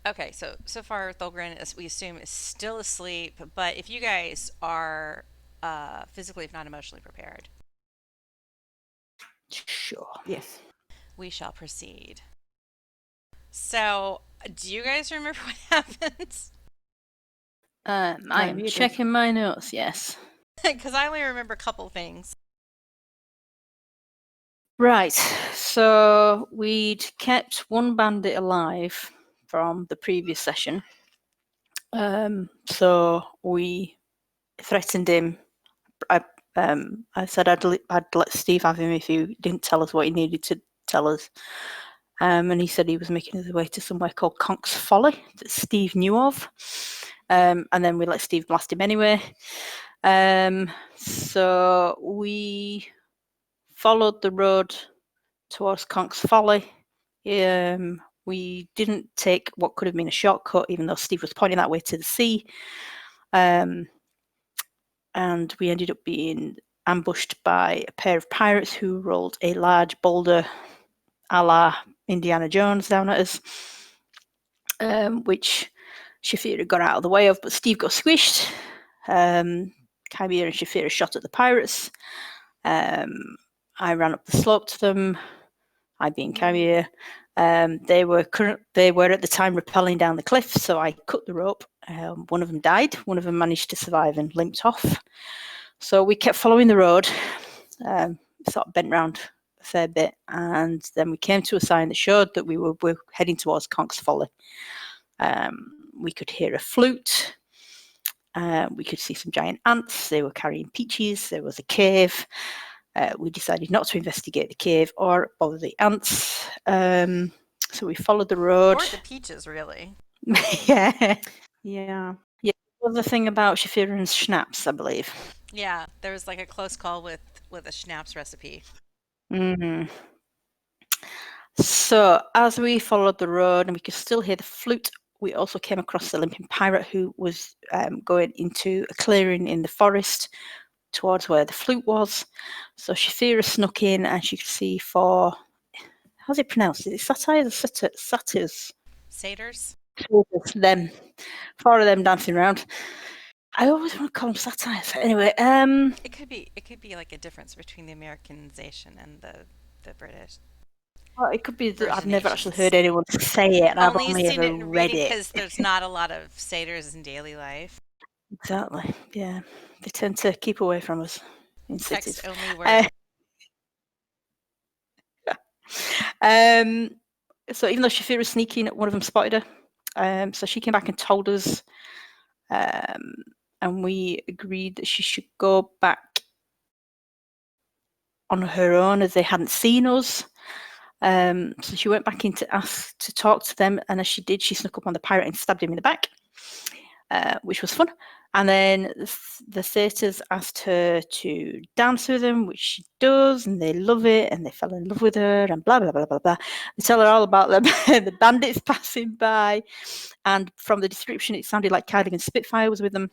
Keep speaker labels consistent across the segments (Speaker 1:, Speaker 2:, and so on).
Speaker 1: Okay, so far Thulgrin, as we assume, is still asleep. But if you guys are physically, if not emotionally prepared,
Speaker 2: Sure.
Speaker 3: Yes.
Speaker 1: we shall proceed. So, do you guys remember what happens?
Speaker 2: I'm
Speaker 3: Maybe it does.
Speaker 2: checking my notes, yes.
Speaker 1: Because I only remember a couple things.
Speaker 2: Right, so we'd kept one bandit alive from the previous session. So we threatened him. I said I'd let Stiiv have him if he didn't tell us what he needed to tell us. And he said he was making his way to somewhere called Conk's Folly that Stiiv knew of. And then we let Stiiv blast him anyway. So we followed the road towards Conk's Folly. We didn't take what could have been a shortcut, even though Stiiv was pointing that way to the sea. And we ended up being ambushed by a pair of pirates who rolled a large boulder a la Indiana Jones down at us, which Shaefira got out of the way of, but Stiiv got squished. Kymir and Shaefira shot at the pirates. I ran up the slope to them, I being Kymir. They were at the time rappelling down the cliff, so I cut the rope. One of them died. One of them managed to survive and limped off. So we kept following the road, sort of bent round a fair bit, and then we came to a sign that showed that we were heading towards Conk's Folly. We could hear a flute. We could see some giant ants. They were carrying peaches. There was a cave. We decided not to investigate the cave or bother the ants. So we followed the road.
Speaker 1: Or the peaches, really.
Speaker 2: Yeah.
Speaker 3: Yeah.
Speaker 2: Yeah. What was the thing about Shaefira and schnapps, I believe?
Speaker 1: Yeah, there was like a close call with a schnapps recipe.
Speaker 2: Mm. So as we followed the road and we could still hear the flute, we also came across the limping pirate who was going into a clearing in the forest towards where the flute was. So Shaefira snuck in and she could see four. How's it pronounced? Is it satyrs or satyrs?
Speaker 1: Satyrs?
Speaker 2: Them. Four of them dancing around. I always want to call them satires. Anyway,
Speaker 1: It could be like a difference between the Americanization and the British
Speaker 2: well, it could be that I've never actually
Speaker 1: versionations.
Speaker 2: heard anyone say it, and I've
Speaker 1: Only
Speaker 2: only
Speaker 1: seen
Speaker 2: ever
Speaker 1: it in
Speaker 2: read
Speaker 1: reading
Speaker 2: it.
Speaker 1: because there's not a lot of satyrs in daily life.
Speaker 2: Exactly. Yeah, they tend to keep away from us in
Speaker 1: Text
Speaker 2: cities.
Speaker 1: only
Speaker 2: Uh,
Speaker 1: word.
Speaker 2: um, so even though Shaefira was sneaking, one of them spotted her. So she came back and told us, and we agreed that she should go back on her own as they hadn't seen us. So she went back in to ask to talk to them, and as she did, she snuck up on the pirate and stabbed him in the back, which was fun. And then the satyrs asked her to dance with them, which she does, and they love it, and they fell in love with her, and blah blah blah blah blah. They tell her all about them, the bandits passing by, and from the description, it sounded like Cardigan Spitfire was with them.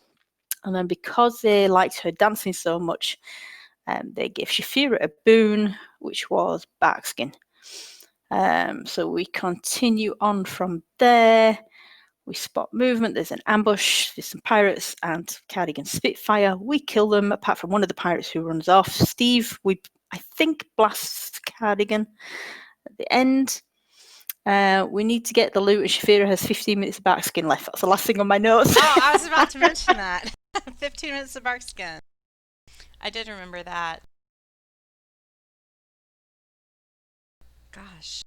Speaker 2: And then because they liked her dancing so much, they gave Shaefira a boon, which was bark skin. So we continue on from there. We spot movement. There's an ambush. There's some pirates and Cardigan Spitfire. We kill them, apart from one of the pirates who runs off. Stiiv, I think, blasts Cardigan at the end. We need to get the loot, and Shaefira has 15 minutes of bark skin left. That's the last thing on my notes.
Speaker 1: Oh, I was about to mention that. 15 minutes of bark skin. I did remember that. Gosh.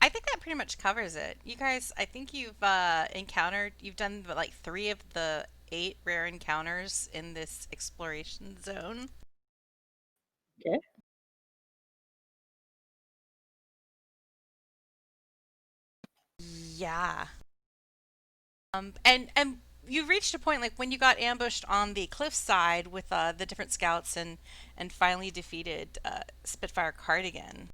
Speaker 1: I think that pretty much covers it. You guys, I think you've done like three of the eight rare encounters in this exploration zone.
Speaker 2: Yeah.
Speaker 1: Yeah. And you reached a point like when you got ambushed on the cliffside with the different scouts and finally defeated Spitfire Cardigan.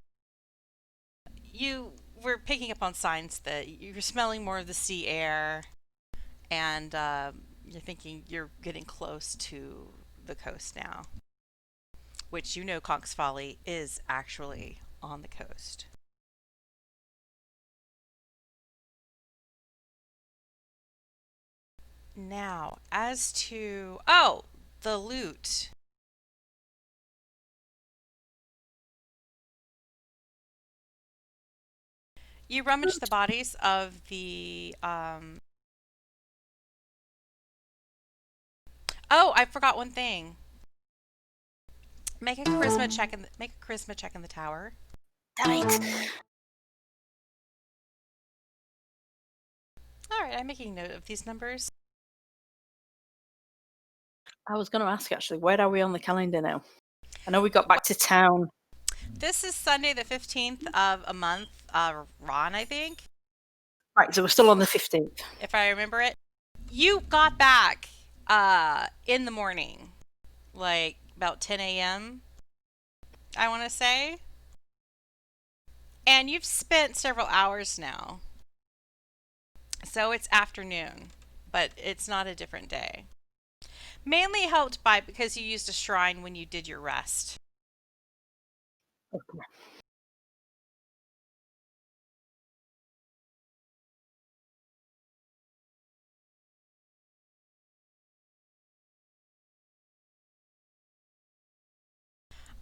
Speaker 1: You were picking up on signs that you're smelling more of the sea air, and you're thinking you're getting close to the coast now, which you know Conk's Folly is actually on the coast. Now, as to oh, the loot. You rummage the bodies of the Oh, I forgot one thing. Make a charisma check in the tower.
Speaker 2: Damn it.
Speaker 1: All right, I'm making note of these numbers.
Speaker 2: I was going to ask actually, where are we on the calendar now? I know we got back to town.
Speaker 1: This is Sunday the 15th of a month, Ron, I think,
Speaker 2: Right, so we're still on the 15th.
Speaker 1: if I remember it. You got back in the morning, like about 10 a.m., I want to say. And you've spent several hours now. So it's afternoon, but it's not a different day. Mainly helped by because you used a shrine when you did your rest.
Speaker 2: Okay.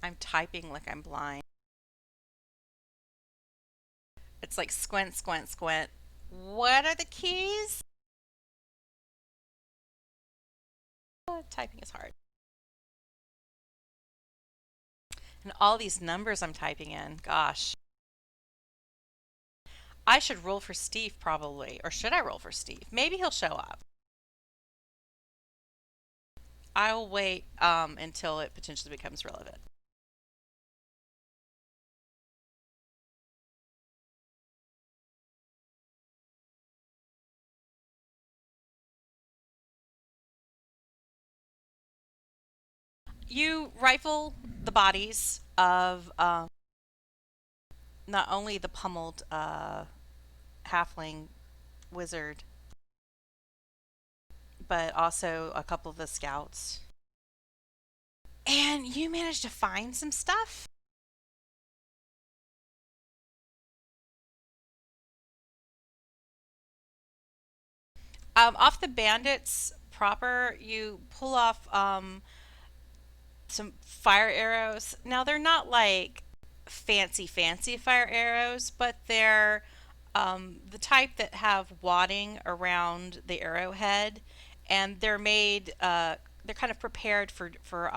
Speaker 1: I'm typing like I'm blind. It's like squint, squint, squint. What are the keys? Typing is hard. And all these numbers I'm typing in, gosh. I should roll for Stiiv probably. Or should I roll for Stiiv? Maybe he'll show up. I'll wait until it potentially becomes relevant. You rifle the bodies of not only the pummeled halfling wizard, but also a couple of the scouts. And you managed to find some stuff? Off the bandits proper, you pull off some fire arrows. Now, they're not like fancy, fancy fire arrows, but they're the type that have wadding around the arrowhead, and they're made. They're kind of prepared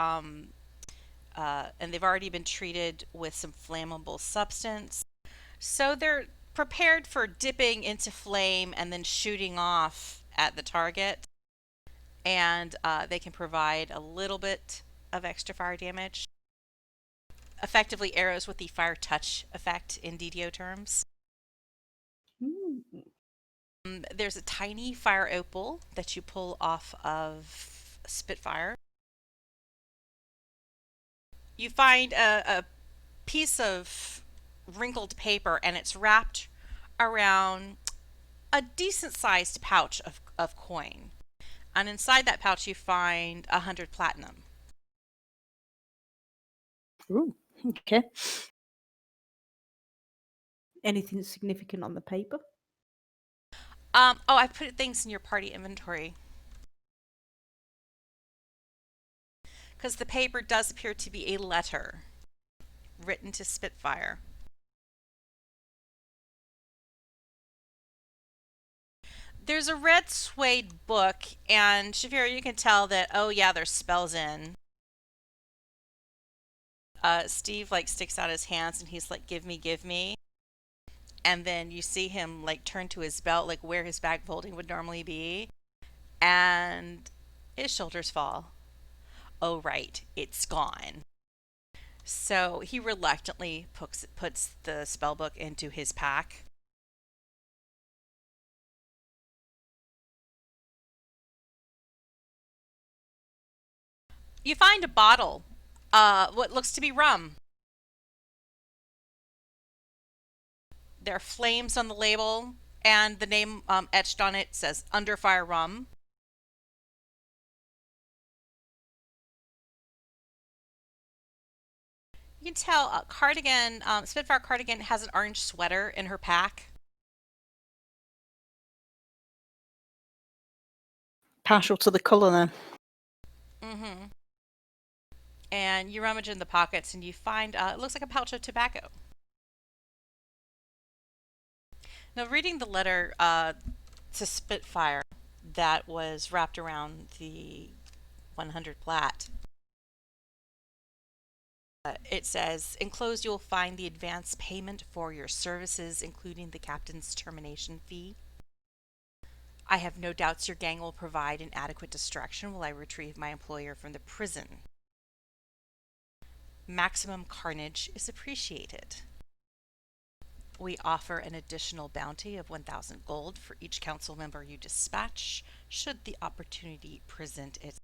Speaker 1: and they've already been treated with some flammable substance. So they're prepared for dipping into flame and then shooting off at the target. And they can provide a little bit of extra fire damage. Effectively, arrows with the fire touch effect in DDO terms. There's a tiny fire opal that you pull off of Spitfire. You find a piece of wrinkled paper and it's wrapped around a decent sized pouch of coin. And inside that pouch, you find 100 platinum.
Speaker 2: Ooh, okay.
Speaker 3: Anything significant on the paper?
Speaker 1: Oh, I put things in your party inventory. Because the paper does appear to be a letter written to Spitfire. There's a red suede book, and Shaefira, you can tell that, oh yeah, there's spells in. Stiiv like sticks out his hands and he's like, give me, give me. And then you see him like turn to his belt, like where his bag folding would normally be, and his shoulders fall. Oh, right, it's gone. So he reluctantly puts the spell book into his pack. You find a bottle, what looks to be rum. There are flames on the label, and the name etched on it says Under Fire Rum. You can tell Spitfire Cardigan has an orange sweater in her pack.
Speaker 2: partial to the colour then.
Speaker 1: Mm-hmm. And you rummage in the pockets and you find, it looks like a pouch of tobacco. Now, reading the letter to Spitfire that was wrapped around the 100 plat, it says, enclosed you'll find the advance payment for your services, including the captain's termination fee. I have no doubts your gang will provide an adequate distraction while I retrieve my employer from the prison. Maximum carnage is appreciated. We offer an additional bounty of 1,000 gold for each council member you dispatch, should the opportunity present it.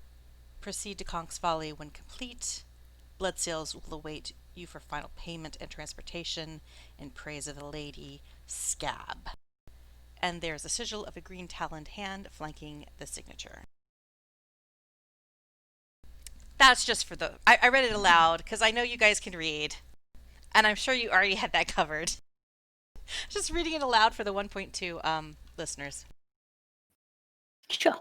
Speaker 1: Proceed to Conk's Folly when complete. Blood sales will await you for final payment and transportation in praise of the lady Scab. And there's a sigil of a green taloned hand flanking the signature. That's just for the... I read it aloud because I know you guys can read. And I'm sure you already had that covered. Just reading it aloud for the 1.2 listeners.
Speaker 2: Sure.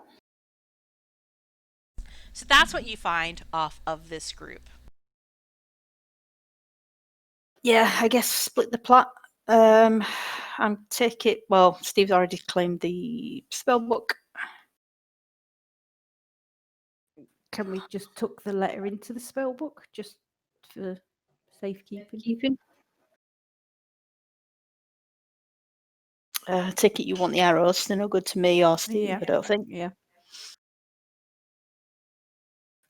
Speaker 1: So that's what you find off of this group.
Speaker 2: Yeah, I guess split the plot. I'm take it. Well, Steve's already claimed the spell book.
Speaker 3: Can we just tuck the letter into the spell book just for safekeeping?
Speaker 2: Take it you want the arrows. They're no good to me or Steve,
Speaker 3: Yeah.
Speaker 2: I don't think.
Speaker 3: Yeah.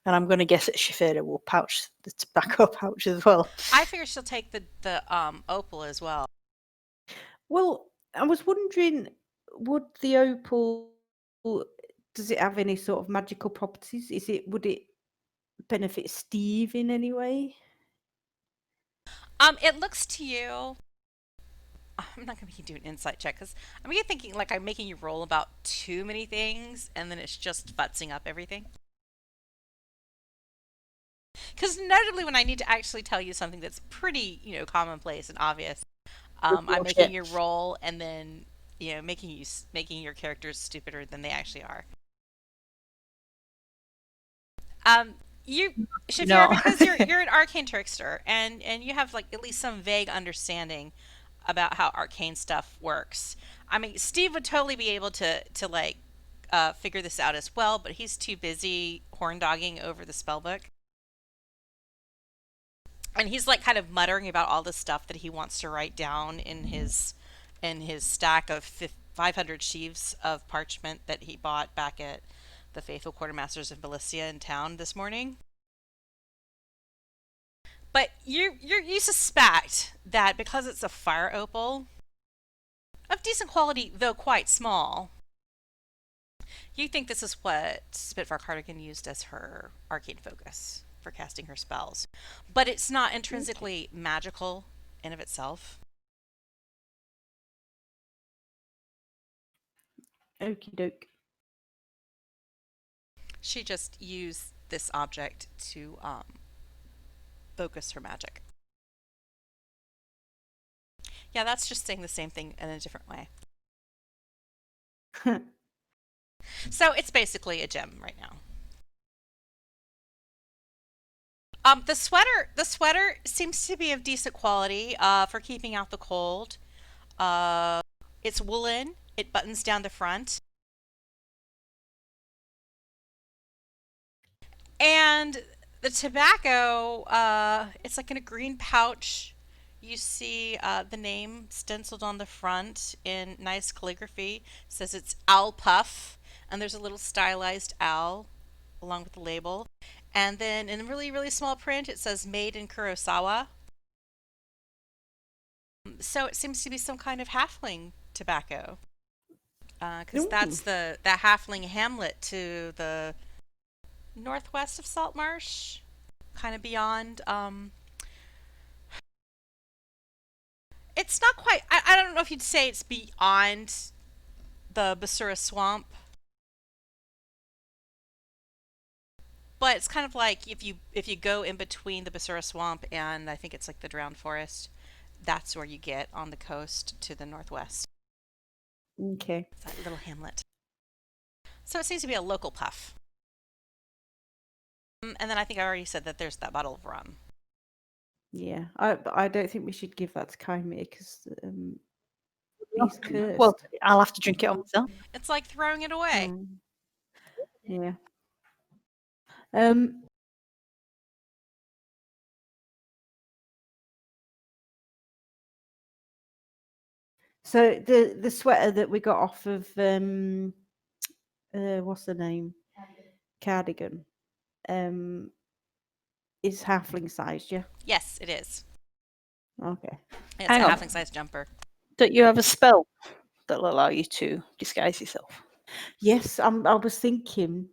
Speaker 2: And I'm going to guess that Shaefira will pouch the tobacco pouch as well.
Speaker 1: I figure she'll take the opal as well.
Speaker 3: Well, I was wondering, would the opal, does it have any sort of magical properties? Would it benefit Stiiv in any way?
Speaker 1: It looks to you... I'm not going to make you do an insight check because I'm thinking like I'm making you roll about too many things and then it's just futzing up everything. Because notably when I need to actually tell you something that's pretty, commonplace and obvious, I'm making you roll and then, making your characters stupider than they actually are. Shaefira,
Speaker 2: No.
Speaker 1: because you're an arcane trickster and you have like at least some vague understanding about how arcane stuff works. I mean, Stiiv would totally be able to like figure this out as well, but he's too busy horn dogging over the spellbook. And he's like kind of muttering about all the stuff that he wants to write down in his stack of 500 sheaves of parchment that he bought back at the Faithful Quartermasters of Belicia in town this morning. But you suspect that because it's a fire opal of decent quality, though quite small, you think this is what Spitfire Cardigan used as her arcane focus for casting her spells. But it's not intrinsically magical in of itself.
Speaker 3: Okie doke.
Speaker 1: She just used this object to focus her magic. Yeah, that's just saying the same thing in a different way. So it's basically a gem right now. The sweater seems to be of decent quality for keeping out the cold. It's woolen. It buttons down the front. And the tobacco, it's like in a green pouch. You see the name stenciled on the front in nice calligraphy. It says it's Owl Puff, and there's a little stylized owl along with the label. And then in really, really small print, it says made in Kurosawa. So it seems to be some kind of halfling tobacco. Because that's the halfling hamlet to the northwest of Saltmarsh. Kind of beyond. It's not quite... I don't know if you'd say it's beyond the Basura Swamp. But it's kind of like if you go in between the Basura Swamp and I think it's like the Drowned Forest, that's where you get on the coast to the northwest.
Speaker 3: Okay.
Speaker 1: It's that little hamlet. So it seems to be a local puff. And then I think I already said that there's that bottle of rum.
Speaker 3: Yeah, I don't think we should give that to Kymir because he's cursed.
Speaker 2: Well, I'll have to drink it on myself.
Speaker 1: It's like throwing it away.
Speaker 3: Yeah. So the sweater that we got off of what's the name? Cardigan. Is halfling sized, yeah?
Speaker 1: Yes, it is.
Speaker 3: Okay.
Speaker 1: It's
Speaker 2: Hang
Speaker 1: a
Speaker 2: on.
Speaker 1: halfling size jumper.
Speaker 2: Don't you have a spell that'll allow you to disguise yourself?
Speaker 3: Yes, I was thinking.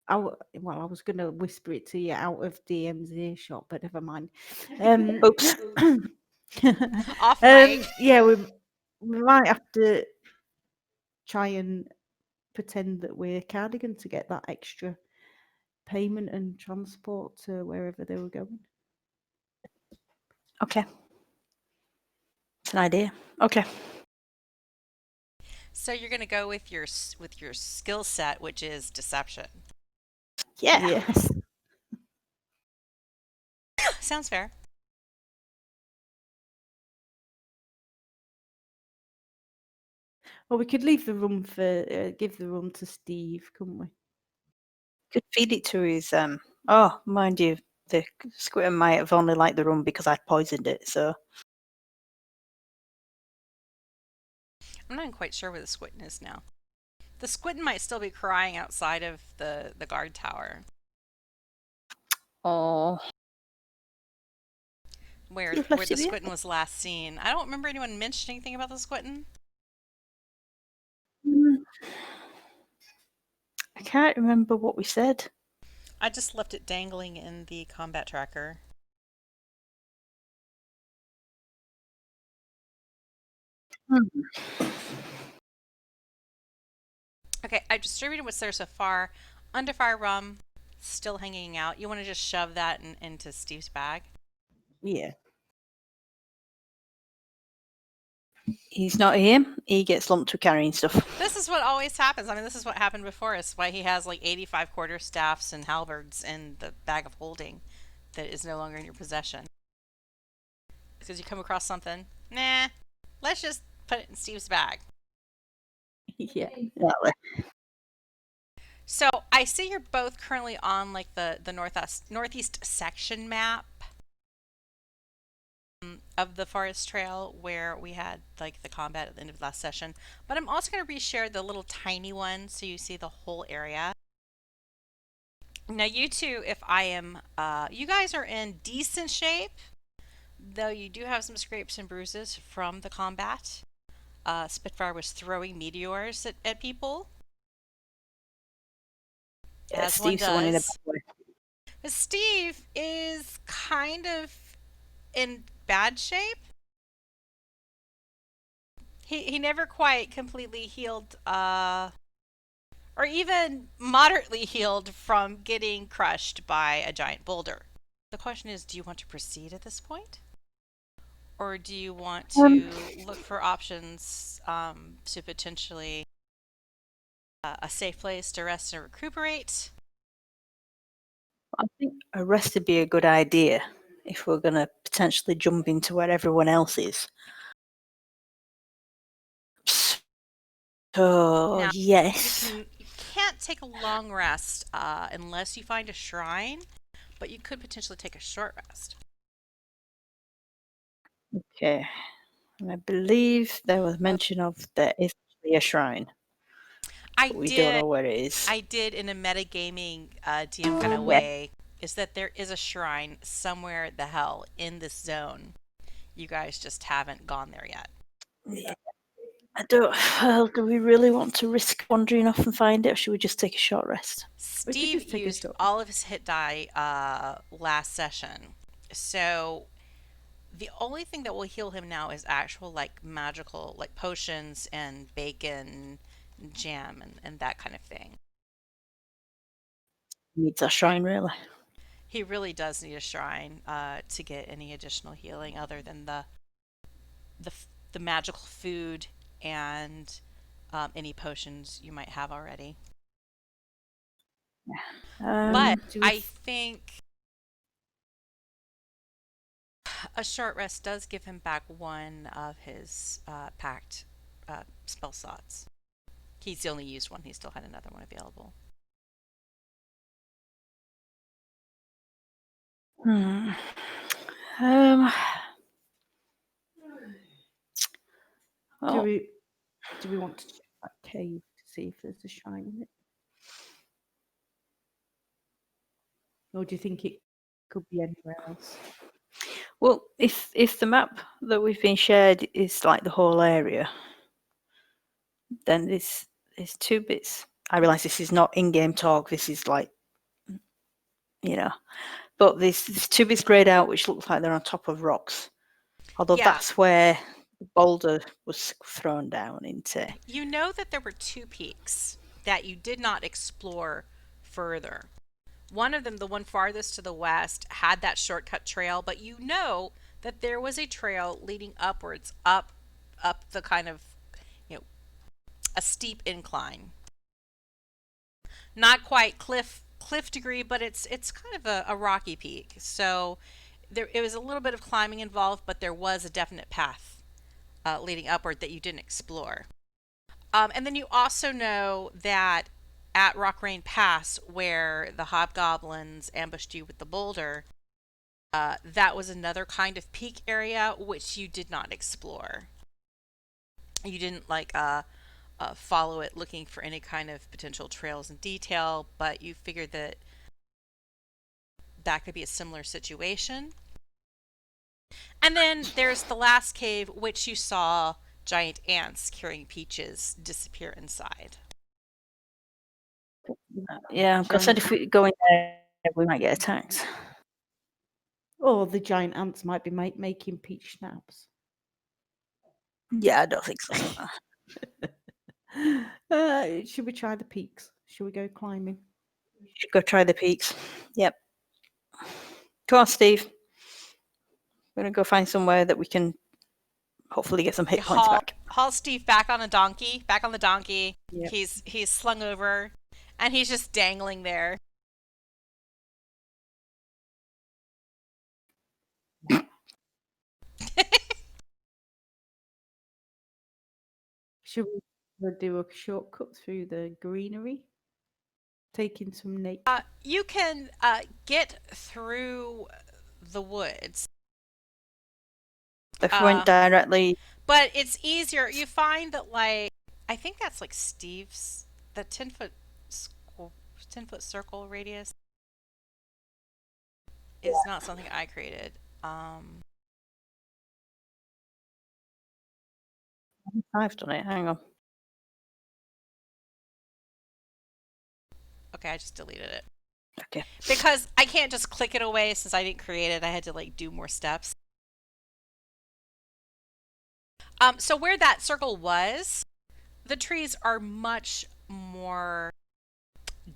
Speaker 3: I was going to whisper it to you out of DM's earshot, but never mind.
Speaker 2: Oops.
Speaker 1: Off mic.
Speaker 3: Yeah, we might have to try and pretend that we're Cardigan to get that extra payment and transport to wherever they were going.
Speaker 2: Okay. It's an idea. Okay.
Speaker 1: So you're going to go with your skill set, which is deception.
Speaker 2: Yeah.
Speaker 3: Yes.
Speaker 1: Sounds fair.
Speaker 3: Well, we could leave the room for give the room to Stiiv, couldn't we?
Speaker 2: Could feed it to his oh, mind you, the squirrel might have only liked the rum because I'd poisoned it, so
Speaker 1: I'm not even quite sure where the squittin is now. The squittin might still be crying outside of the guard tower.
Speaker 2: oh,
Speaker 1: Where
Speaker 2: You've left
Speaker 1: the
Speaker 2: it there?
Speaker 1: squittin was last seen. I don't remember anyone mentioning anything about the squittin.
Speaker 2: I can't remember what we said.
Speaker 1: I just left it dangling in the combat tracker. Okay, I distributed what's there so far. Under fire rum, still hanging out. You want to just shove that into Steve's bag?
Speaker 3: Yeah.
Speaker 2: He's not here. He gets lumped with carrying stuff.
Speaker 1: This is what always happens. I mean, this is what happened before. It's why he has like 85 quarterstaffs and halberds in the bag of holding that is no longer in your possession. Because you come across something, nah, let's just put it in Steve's bag.
Speaker 3: Yeah.
Speaker 2: Exactly.
Speaker 1: So I see you're both currently on like the northeast section map of the forest trail where we had like the combat at the end of the last session. But I'm also going to reshare the little tiny one so you see the whole area. Now you two, if I am, you guys are in decent shape, though you do have some scrapes and bruises from the combat. Spitfire was throwing meteors at people.
Speaker 2: Yeah,
Speaker 1: As one
Speaker 2: Steve's the one in a
Speaker 1: does.
Speaker 2: bad way.
Speaker 1: But Stiiv is kind of in bad shape. He never quite completely healed, or even moderately healed from getting crushed by a giant boulder. The question is, do you want to proceed at this point? Or do you want to look for options to potentially a safe place to rest and recuperate?
Speaker 2: I think a rest would be a good idea if we're going to potentially jump into where everyone else is. So,
Speaker 1: Now,
Speaker 2: yes.
Speaker 1: you can't take a long rest unless you find a shrine, but you could potentially take a short rest.
Speaker 2: Okay. And I believe there was mention of there is actually a shrine. But we don't know where it is.
Speaker 1: I did in a metagaming DM kind of way, is that there is a shrine somewhere the hell in this zone. You guys just haven't gone there yet.
Speaker 2: Yeah. I don't. Well, do we really want to risk wandering off and find it, or should we just take a short rest?
Speaker 1: Stiiv used all of his hit die last session, so the only thing that will heal him now is actual like magical like potions and bacon and jam and that kind of thing.
Speaker 2: Needs a shrine, really.
Speaker 1: He really does need a shrine to get any additional healing other than the magical food and any potions you might have already.
Speaker 2: Um,
Speaker 1: But I think a short rest does give him back one of his packed spell slots. He's only used one. He still had another one available.
Speaker 2: hmm. Um,
Speaker 3: Do
Speaker 2: well,
Speaker 3: we want to check that cave to see if there's a shrine in it? Or do you think it could be anywhere else?
Speaker 2: well, if the map that we've been shared is like the whole area, then there's two bits. I realise this is not in-game talk. This is like, but there's two bits grayed out which look like they're on top of rocks. Although
Speaker 1: Yeah.
Speaker 2: that's where the boulder was thrown down into.
Speaker 1: You know that there were two peaks that you did not explore further. One of them, the one farthest to the west, had that shortcut trail, but you know that there was a trail leading upwards, up the kind of, a steep incline. Not quite cliff degree, but it's kind of a rocky peak. So it was a little bit of climbing involved, but there was a definite path leading upward that you didn't explore. And then you also know that at Rock Rain Pass, where the hobgoblins ambushed you with the boulder, that was another kind of peak area which you did not explore. You didn't follow it looking for any kind of potential trails in detail, but you figured that that could be a similar situation. And then there's the last cave, which you saw giant ants carrying peaches disappear inside.
Speaker 2: Yeah, because
Speaker 3: Giant
Speaker 2: if we go in there, we might get attacked.
Speaker 3: Or the giant ants might be making peach schnapps.
Speaker 2: Yeah, I don't think so.
Speaker 3: Should we try the peaks? Should we go climbing?
Speaker 2: Should go try the peaks. Yep. Come on, Steve. We're gonna go find somewhere that we can hopefully get some hit points back.
Speaker 1: Haul Steve back on the donkey.
Speaker 3: Yep.
Speaker 1: He's slung over, and he's just dangling there.
Speaker 3: Should we do a shortcut through the greenery? Taking some nature.
Speaker 1: You can get through the woods.
Speaker 2: If we went directly,
Speaker 1: but it's easier. You find that I think that's like Steve's the 10-foot 10-foot circle radius is not something I created.
Speaker 2: I've done it. Hang on.
Speaker 1: Okay, I just deleted it.
Speaker 2: Okay.
Speaker 1: Because I can't just click it away since I didn't create it. I had to do more steps. So where that circle was, the trees are much more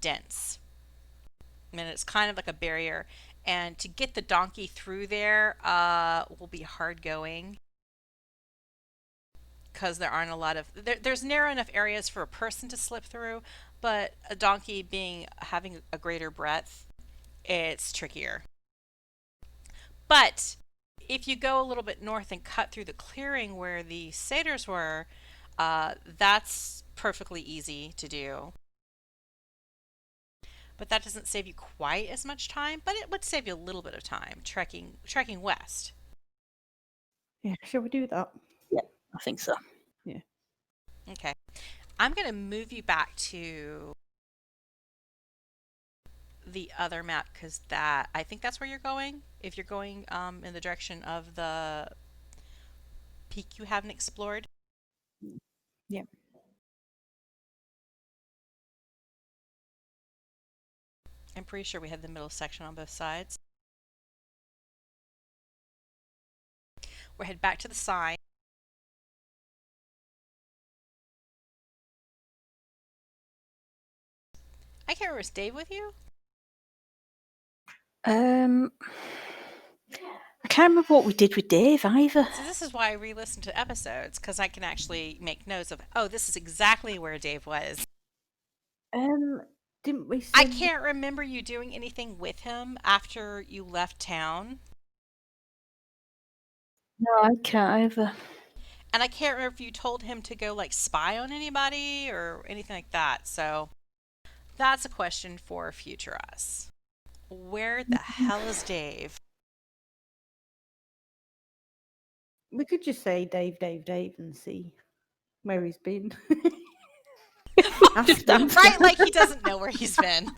Speaker 1: dense. I mean, it's kind of like a barrier. And to get the donkey through there will be hard going. Because there aren't a lot of... There's narrow enough areas for a person to slip through, but a donkey having a greater breadth, it's trickier. But if you go a little bit north and cut through the clearing where the satyrs were, that's perfectly easy to do. But that doesn't save you quite as much time, but it would save you a little bit of time trekking west.
Speaker 3: Yeah, shall we do that?
Speaker 2: Yeah, I think so.
Speaker 3: Yeah.
Speaker 1: Okay. I'm going to move you back to the other map because I think that's where you're going. If you're going in the direction of the peak you haven't explored.
Speaker 3: Yeah.
Speaker 1: I'm pretty sure we had the middle section on both sides. We'll head back to the sign. I can't remember, is Dave with you?
Speaker 2: I can't remember what we did with Dave either.
Speaker 1: So this is why I re-listen to episodes, because I can actually make notes of, oh, this is exactly where Dave was.
Speaker 3: Didn't we
Speaker 1: I
Speaker 3: send
Speaker 1: can't remember you doing anything with him after you left town.
Speaker 2: No, I can't either.
Speaker 1: And I can't remember if you told him to go like spy on anybody or anything like that. So that's a question for future us. Where the hell is Dave?
Speaker 3: We could just say Dave, and see where he's been.
Speaker 2: Just
Speaker 3: Ask him.
Speaker 2: ask him.
Speaker 1: Right, like he doesn't know where he's been.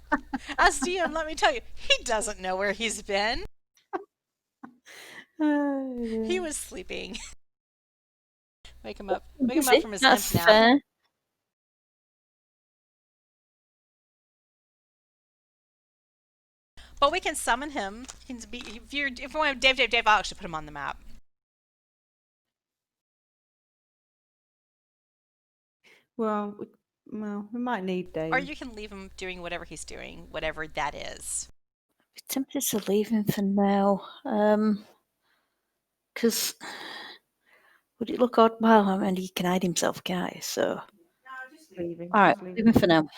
Speaker 1: As DM, let me tell you, he doesn't know where he's been. He was sleeping. Wake him up. Wake him up from his
Speaker 2: That's
Speaker 1: imp nap.
Speaker 2: fair.
Speaker 1: But we can summon him. He can be, if you want Dave, I'll actually put him on the map.
Speaker 3: Well, we might need Dave.
Speaker 1: Or you can leave him doing whatever he's doing, whatever that is.
Speaker 2: I'm tempted to leave him for now. Because would it look odd? Well, I mean, he can hide himself, guys. So,
Speaker 3: Just leave him.
Speaker 2: all right,
Speaker 3: just
Speaker 2: leave him for now.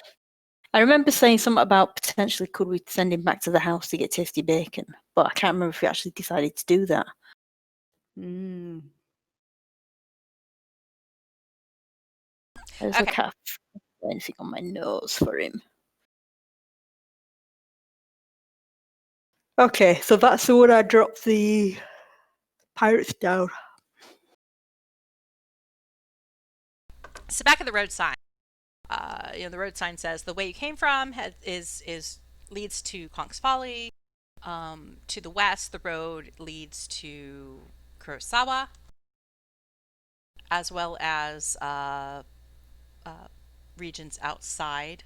Speaker 2: I remember saying something about potentially could we send him back to the house to get tasty bacon, but I can't remember if we actually decided to do that.
Speaker 3: Mm.
Speaker 2: I just
Speaker 1: Okay.
Speaker 2: can't find anything on my nose for him. Okay, so that's the one I dropped the pirates down.
Speaker 1: So back at the road sign, the road sign says the way you came from leads to Conk's Folly. To the west, the road leads to Kurosawa, as well as regions outside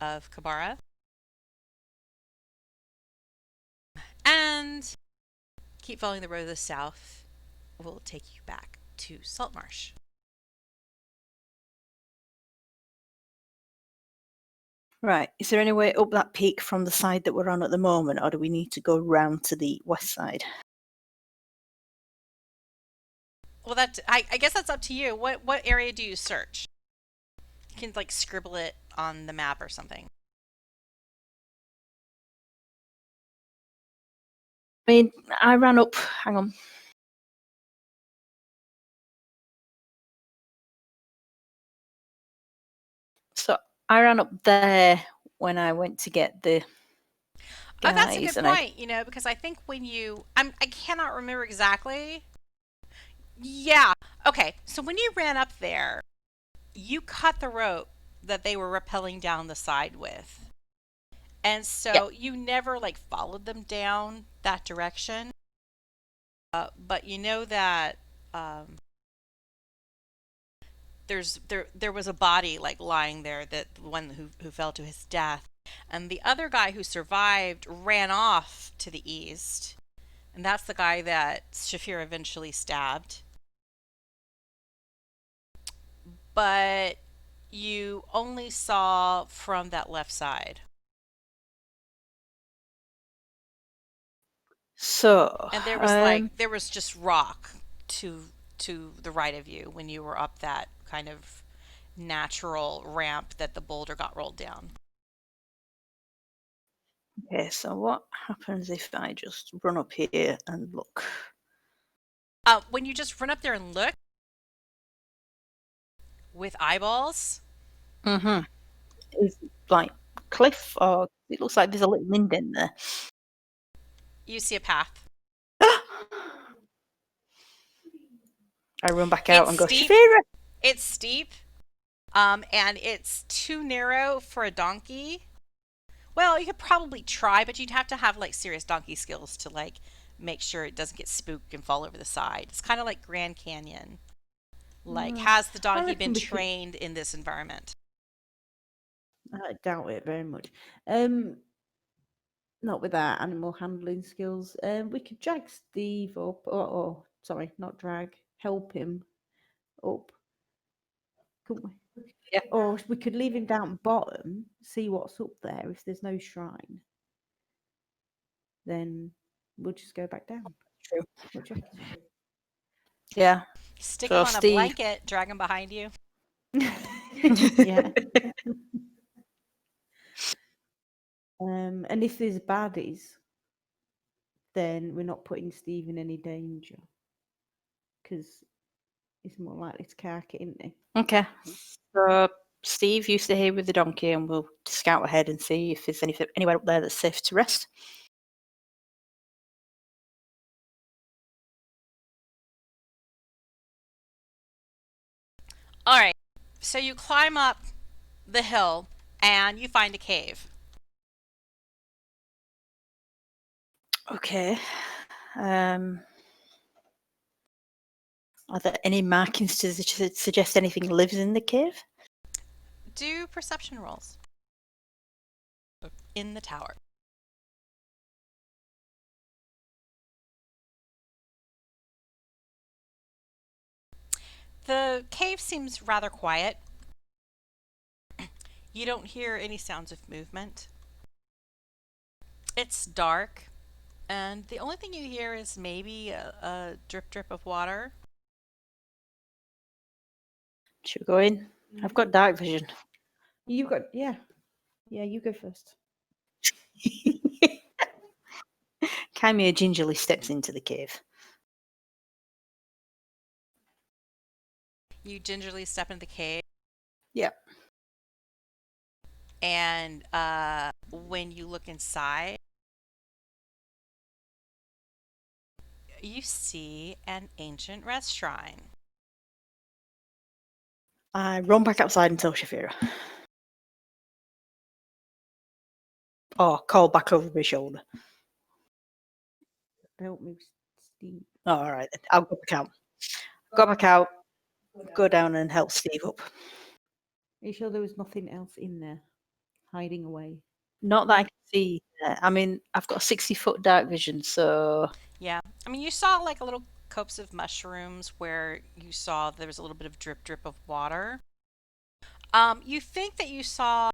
Speaker 1: of Kabara. And keep following the road to the south will take you back to Saltmarsh.
Speaker 2: Right, is there any way up that peak from the side that we're on at the moment, or do we need to go round to the west side?
Speaker 1: Well, I guess that's up to you. What area do you search? You can like scribble it on the map or something.
Speaker 2: I mean, I ran up, hang on. So I ran up there when I went to get the guys.
Speaker 1: Oh, that's a good point, because I think when I cannot remember exactly. Yeah. Okay. So when you ran up there, you cut the rope that they were rappelling down the side with. And so you never like followed them down that direction. But you know that there was a body like lying there, that the one who fell to his death, and the other guy who survived ran off to the east, and that's the guy that Shaefira eventually stabbed. But you only saw from that left side.
Speaker 2: So,
Speaker 1: And there was just rock to the right of you when you were up that kind of natural ramp that the boulder got rolled down.
Speaker 2: okay, so what happens if I just run up here and look?
Speaker 1: When you just run up there and look with eyeballs,
Speaker 2: Mm-hmm. Is it like cliff, or it looks like there's a little indent there?
Speaker 1: you see a path.
Speaker 2: I run back out
Speaker 1: It's
Speaker 2: and go,
Speaker 1: steep.
Speaker 2: Shaefira!
Speaker 1: It's steep, and it's too narrow for a donkey. Well, you could probably try, but you'd have to have like serious donkey skills to like make sure it doesn't get spooked and fall over the side. It's kind of like Grand Canyon. Like, has the donkey been trained in this environment?
Speaker 3: I doubt it very much. Not with our animal handling skills. We could drag Stiiv up, or sorry, not drag, help him up. Couldn't we?
Speaker 2: Yeah.
Speaker 3: Or we could leave him down bottom, see what's up there. If there's no shrine, then we'll just go back down.
Speaker 2: True.
Speaker 3: Which I can
Speaker 2: Yeah.
Speaker 1: Stick
Speaker 2: So
Speaker 1: him on a
Speaker 2: Stiiv.
Speaker 1: blanket, drag him behind you.
Speaker 3: do. Yeah. And if there's baddies, then we're not putting Stiiv in any danger because he's more likely to cark it, isn't he?
Speaker 2: Okay. So Stiiv, you stay here with the donkey, and we'll scout ahead and see if there's anywhere up there that's safe to rest.
Speaker 1: All right. So you climb up the hill and you find a cave.
Speaker 2: Okay. Are there any markings to suggest anything lives in the cave?
Speaker 1: Do perception rolls in the tower. The cave seems rather quiet. You don't hear any sounds of movement. It's dark, and the only thing you hear is maybe a drip drip of water.
Speaker 2: Should we go in? I've got dark vision.
Speaker 3: You got yeah. You go first.
Speaker 2: Kymir gingerly steps into the cave.
Speaker 1: You gingerly step into the cave,
Speaker 2: Yeah.
Speaker 1: and when you look inside, you see an ancient rest shrine.
Speaker 2: I run back outside and tell Shaefira. Or call back over my shoulder.
Speaker 3: Help me, Stiiv.
Speaker 2: Oh, all right then. I'll go back out. Go back out. Go down and help Stiiv up.
Speaker 3: Are you sure there was nothing else in there hiding away?
Speaker 2: Not that I can see. I mean, I've got 60-foot dark vision, so
Speaker 1: Yeah. I mean, you saw like a little copse of mushrooms where you saw there was a little bit of drip drip of water. You think that you saw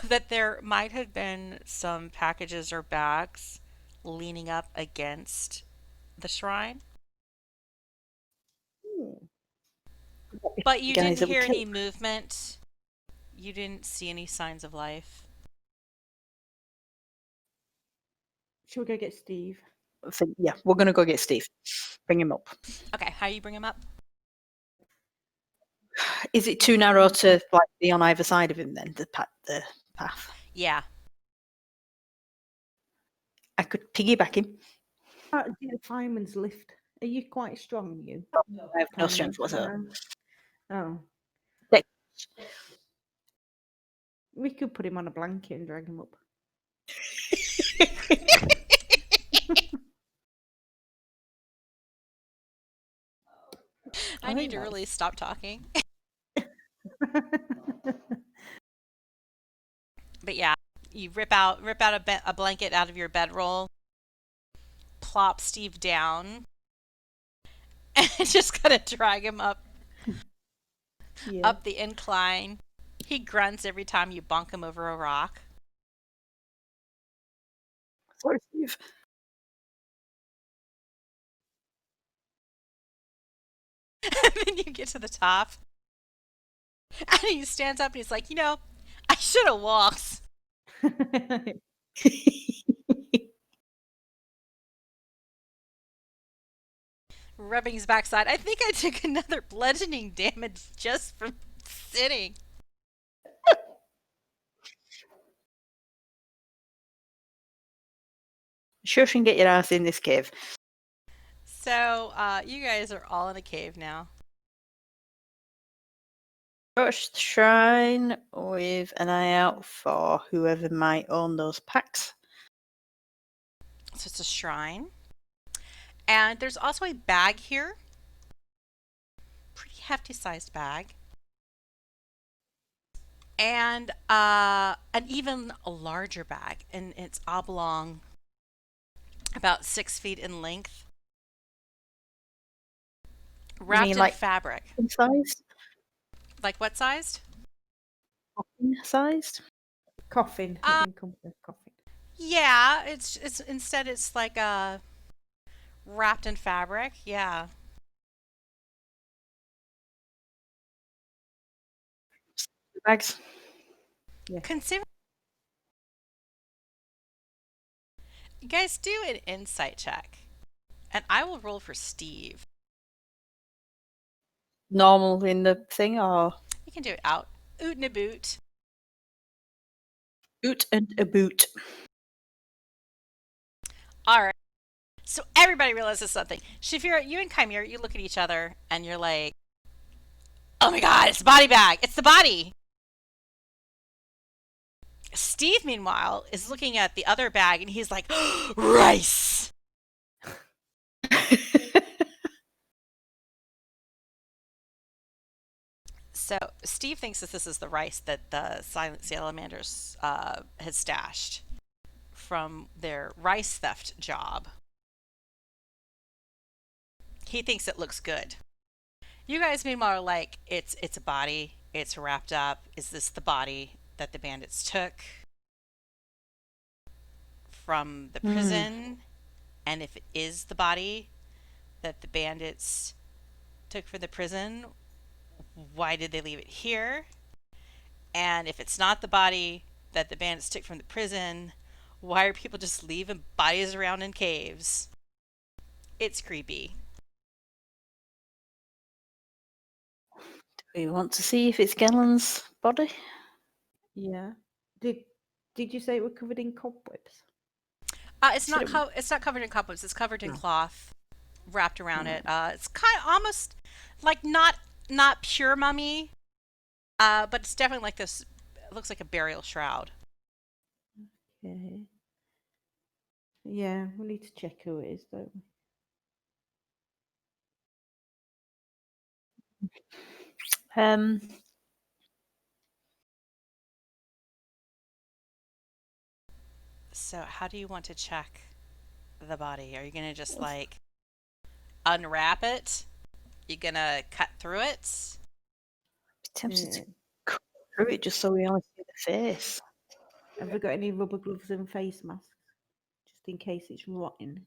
Speaker 1: that there might have been some packages or bags leaning up against the shrine, but you
Speaker 2: guys
Speaker 1: didn't
Speaker 2: that we
Speaker 1: hear any
Speaker 2: killed.
Speaker 1: movement. You didn't see any signs of life.
Speaker 3: Shall we go get Stiiv?
Speaker 2: I think, yeah, we're gonna go get Stiiv. Bring him up.
Speaker 1: Okay, how you bring him up?
Speaker 2: Is it too narrow to like be on either side of him then? The path.
Speaker 1: Yeah.
Speaker 2: I could piggyback him.
Speaker 3: The fireman's lift. Are you quite strong, you?
Speaker 2: I have no strength whatsoever.
Speaker 3: Oh.
Speaker 2: Dex.
Speaker 3: We could put him on a blanket and drag him up.
Speaker 1: I need to really stop talking. But yeah, you rip out a blanket out of your bedroll, plop Stiiv down, and just kind of drag him up the incline. He grunts every time you bonk him over a rock.
Speaker 2: Sorry, Stiiv.
Speaker 1: And then you get to the top, and he stands up and he's like, I should have walked. Rubbing his backside. I think I took another bludgeoning damage just from sitting.
Speaker 2: Sure, you can get your ass in this cave.
Speaker 1: So, you guys are all in a cave now.
Speaker 2: Approach the shrine with an eye out for whoever might own those packs.
Speaker 1: So it's a shrine. And there's also a bag here. Pretty hefty sized bag. And an even larger bag. And it's oblong, about 6 feet in length. Wrapped in
Speaker 2: like
Speaker 1: fabric.
Speaker 2: Sized?
Speaker 1: Like what sized?
Speaker 2: Sized?
Speaker 3: Coffin. It didn't come with a coffin.
Speaker 1: Yeah, it's instead it's like a wrapped in fabric. Yeah.
Speaker 2: Bags.
Speaker 3: Yes.
Speaker 1: Consider you guys do an insight check, and I will roll for Stiiv.
Speaker 2: Normal in the thing, or
Speaker 1: You can do it out. Oot and a boot.
Speaker 2: boot and a boot.
Speaker 1: All right. So everybody realizes something. Shaefira, you and Kymir, you look at each other and you're like, "Oh my god, it's the body bag! It's the body!" Stiiv, meanwhile, is looking at the other bag and he's like, "Rice!" So Stiiv thinks that this is the rice that the Silent Salamanders had stashed from their rice theft job. He thinks it looks good. You guys, meanwhile, are like, it's a body. It's wrapped up. Is this the body that the bandits took from the prison? And if it is the body that the bandits took from the prison, why did they leave it here? And if it's not the body that the bandits took from the prison, why are people just leaving bodies around in caves? It's creepy.
Speaker 2: We want to see if it's Gellen's body.
Speaker 3: Yeah. Did you say it were covered in cobwebs?
Speaker 1: It's not it's not covered in cobwebs. It's covered in
Speaker 3: No.
Speaker 1: cloth wrapped around
Speaker 3: Right.
Speaker 1: it. It's kind of almost like not pure mummy, but it's definitely like this. It looks like a burial shroud.
Speaker 3: Okay. Yeah, we need to check who it is, don't we?
Speaker 2: Um,
Speaker 1: So how do you want to check the body? Are you gonna just like unwrap it? You gonna cut through it?
Speaker 2: tempted to
Speaker 3: Yeah.
Speaker 2: cut through it just so we only see the face.
Speaker 3: Have we got any rubber gloves and face masks? Just in case it's rotten.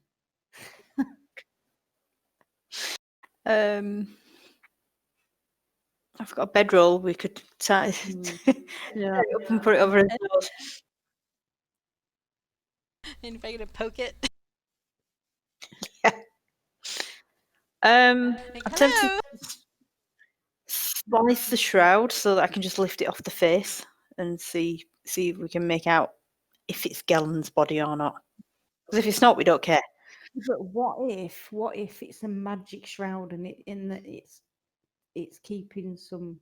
Speaker 2: I've got a bedroll. We could tie
Speaker 3: Yeah.
Speaker 2: it up and put it over his nose.
Speaker 1: And if I gonna poke it,
Speaker 2: Yeah.
Speaker 1: like,
Speaker 2: I'm tempted
Speaker 1: hello.
Speaker 2: to slice the shroud so that I can just lift it off the face and see if we can make out if it's Gellen's body or not. Because if it's not, we don't care.
Speaker 3: But what if it's a magic shroud and it's keeping some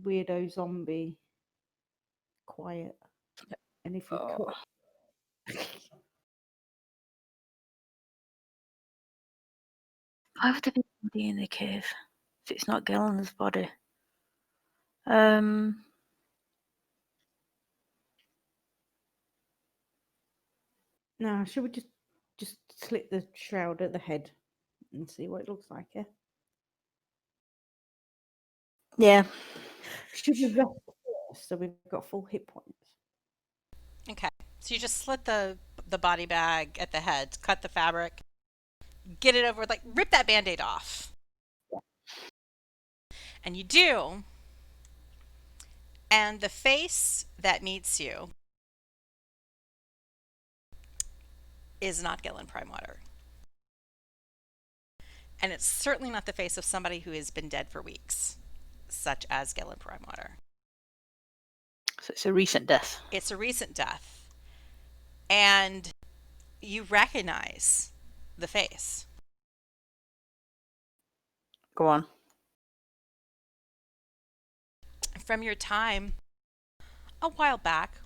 Speaker 3: weirdo zombie quiet? And if we
Speaker 2: Oh.
Speaker 3: cut
Speaker 2: Why would there be a body in the cave if it's not Gellen's body?
Speaker 3: now, should we just slit the shroud at the head and see what it looks like? Yeah.
Speaker 2: Yeah.
Speaker 3: Should we rest first so we've got full hit points?
Speaker 1: Okay, so you just slit the body bag at the head, cut the fabric, get it over, like rip that band-aid off. And you do, and the face that meets you is not Gillen Primewater. And it's certainly not the face of somebody who has been dead for weeks, such as Gillen Primewater.
Speaker 2: So it's a recent death.
Speaker 1: It's a recent death. And you recognize the face.
Speaker 2: Go on.
Speaker 1: From your time a while back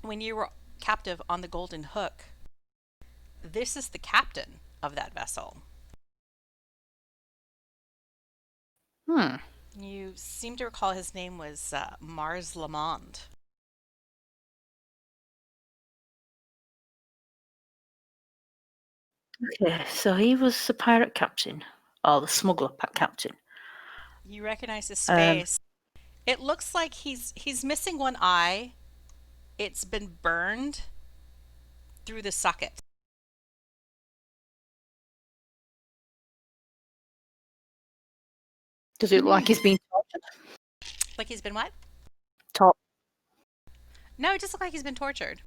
Speaker 1: when you were captive on the Golden Hook, this is the captain of that vessel. You seem to recall his name was Mars Lamond.
Speaker 2: Okay, so he was the pirate captain, or the smuggler captain.
Speaker 1: You recognize his face. It looks like he's missing one eye. It's been burned through the socket.
Speaker 2: Does it look like he's being tortured?
Speaker 1: Like he's been what? No, it just looks like he's been tortured.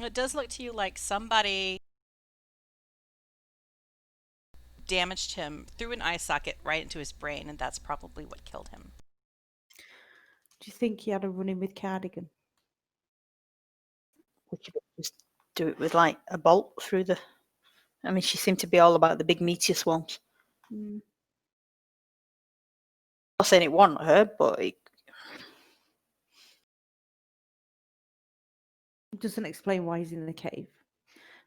Speaker 1: It does look to you like somebody damaged him through an eye socket right into his brain, and that's probably what killed him.
Speaker 3: Do you think he had a run-in with Cardigan?
Speaker 2: Would you just do it with like a bolt through the... I mean, she seemed to be all about the big meteor swarms.
Speaker 3: Mm.
Speaker 2: I'm not saying it wasn't her, but it
Speaker 3: Doesn't explain why he's in the cave.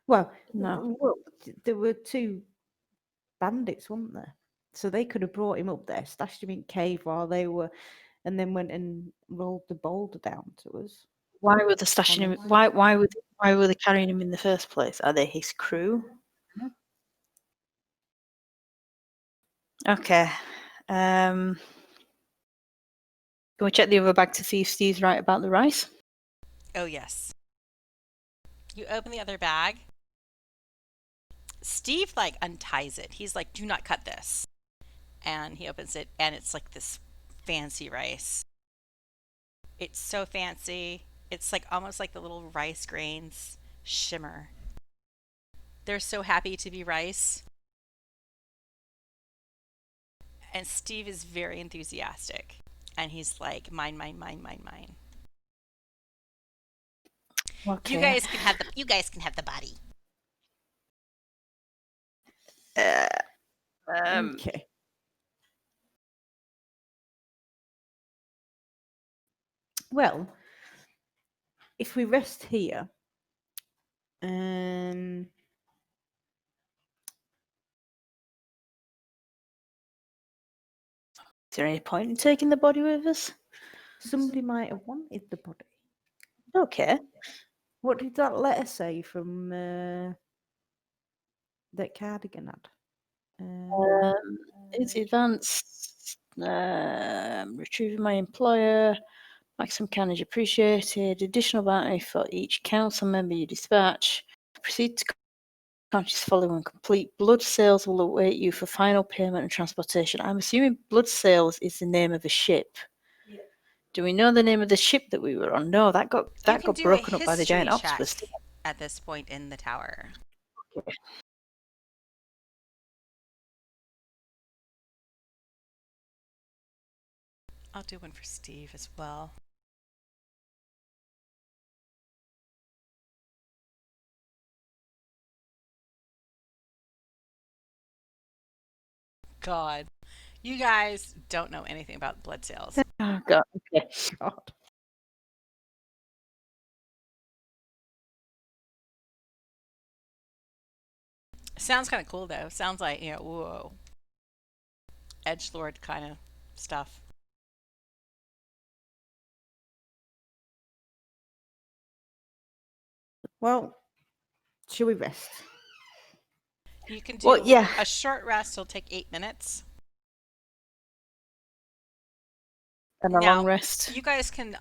Speaker 3: Well,
Speaker 2: no.
Speaker 3: There were two bandits, weren't there? So they could have brought him up there, stashed him in cave while they were, and then went and rolled the boulder down to us.
Speaker 2: Why were they stashing him? Why were they carrying him in the first place? Are they his crew? Okay. Can we check the other bag to see if Steve's right about the rice?
Speaker 1: Oh, yes. You open the other bag. Stiiv, like, unties it. He's like, do not cut this. And he opens it, and it's like this fancy rice. It's so fancy. It's like almost like the little rice grains shimmer. They're so happy to be rice. And Stiiv is very enthusiastic. And he's like, mine, mine, mine, mine, mine.
Speaker 2: Okay.
Speaker 1: You guys can have the body.
Speaker 3: Okay. Well, if we rest here,
Speaker 2: Is there any point in taking the body with us?
Speaker 3: somebody might have wanted the body.
Speaker 2: Okay.
Speaker 3: What did that letter say from that Cardigan had?
Speaker 2: It's advanced. Retrieving my employer. Maximum carnage appreciated. Additional bounty for each council member you dispatch. Proceed to conscious following complete. Blood sales will await you for final payment and transportation. I'm assuming blood sales is the name of a ship. Yeah. Do we know the name of the ship that we were on? No, that got broken up by the giant octopus.
Speaker 1: At this point in the tower.
Speaker 2: Okay.
Speaker 1: I'll do one for Stiiv as well. God. You guys don't know anything about blood sales.
Speaker 2: Oh, God. Okay.
Speaker 3: God.
Speaker 1: Sounds kind of cool, though. Sounds like, whoa. Edgelord kind of stuff.
Speaker 3: Well, shall we rest?
Speaker 1: You can do a short rest. It'll take 8 minutes.
Speaker 2: And a long rest.
Speaker 1: You guys can,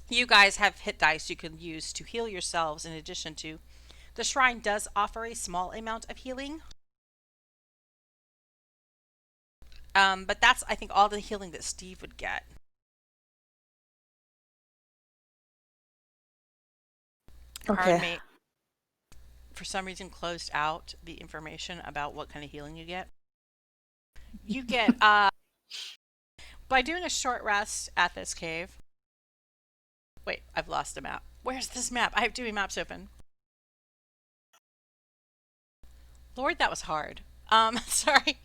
Speaker 1: you guys have hit dice you can use to heal yourselves in addition to... The shrine does offer a small amount of healing. But that's, I think, all the healing that Stiiv would get.
Speaker 2: Okay.
Speaker 1: For some reason, closed out the information about what kind of healing you get. You get, by doing a short rest at this cave. Wait, I've lost the map. Where's this map? I have too many maps open. Lord, that was hard. Sorry.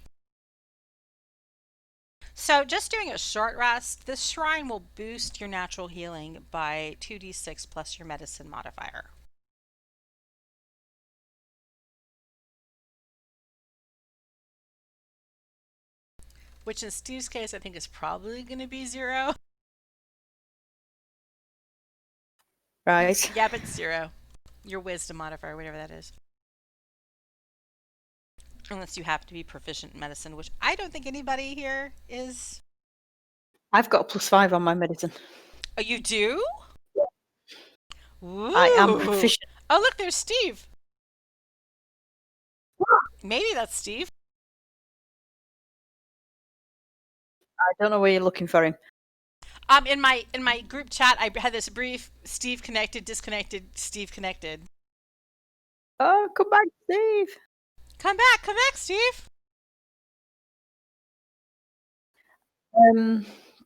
Speaker 1: So just doing a short rest, this shrine will boost your natural healing by 2d6 plus your medicine modifier. Which in Stiiv's case, I think is probably going to be 0.
Speaker 2: Right.
Speaker 1: Yeah, but 0. Your wisdom modifier, whatever that is. Unless you have to be proficient in medicine, which I don't think anybody here is.
Speaker 2: I've got a +5 on my medicine.
Speaker 1: Oh, you do?
Speaker 2: Yeah. I am
Speaker 1: Ooh.
Speaker 2: proficient.
Speaker 1: Oh, look, there's Stiiv. Maybe that's Stiiv.
Speaker 2: I don't know where you're looking for him.
Speaker 1: In my group chat, I had this brief Stiiv connected, disconnected, Stiiv connected.
Speaker 2: Oh, come back, Stiiv.
Speaker 1: Come back, Stiiv.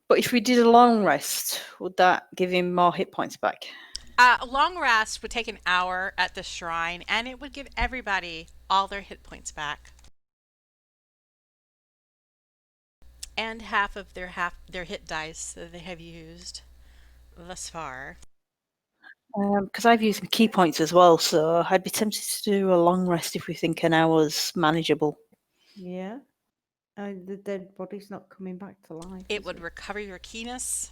Speaker 2: But if we did a long rest, would that give him more hit points back?
Speaker 1: A long rest would take an hour at the shrine, and it would give everybody all their hit points back, and half of their hit dice that they have used thus far.
Speaker 2: Because I've used key points as well, so I'd be tempted to do a long rest if we think an hour's manageable.
Speaker 3: Yeah. The dead body's not coming back to life.
Speaker 1: It would recover your keyness.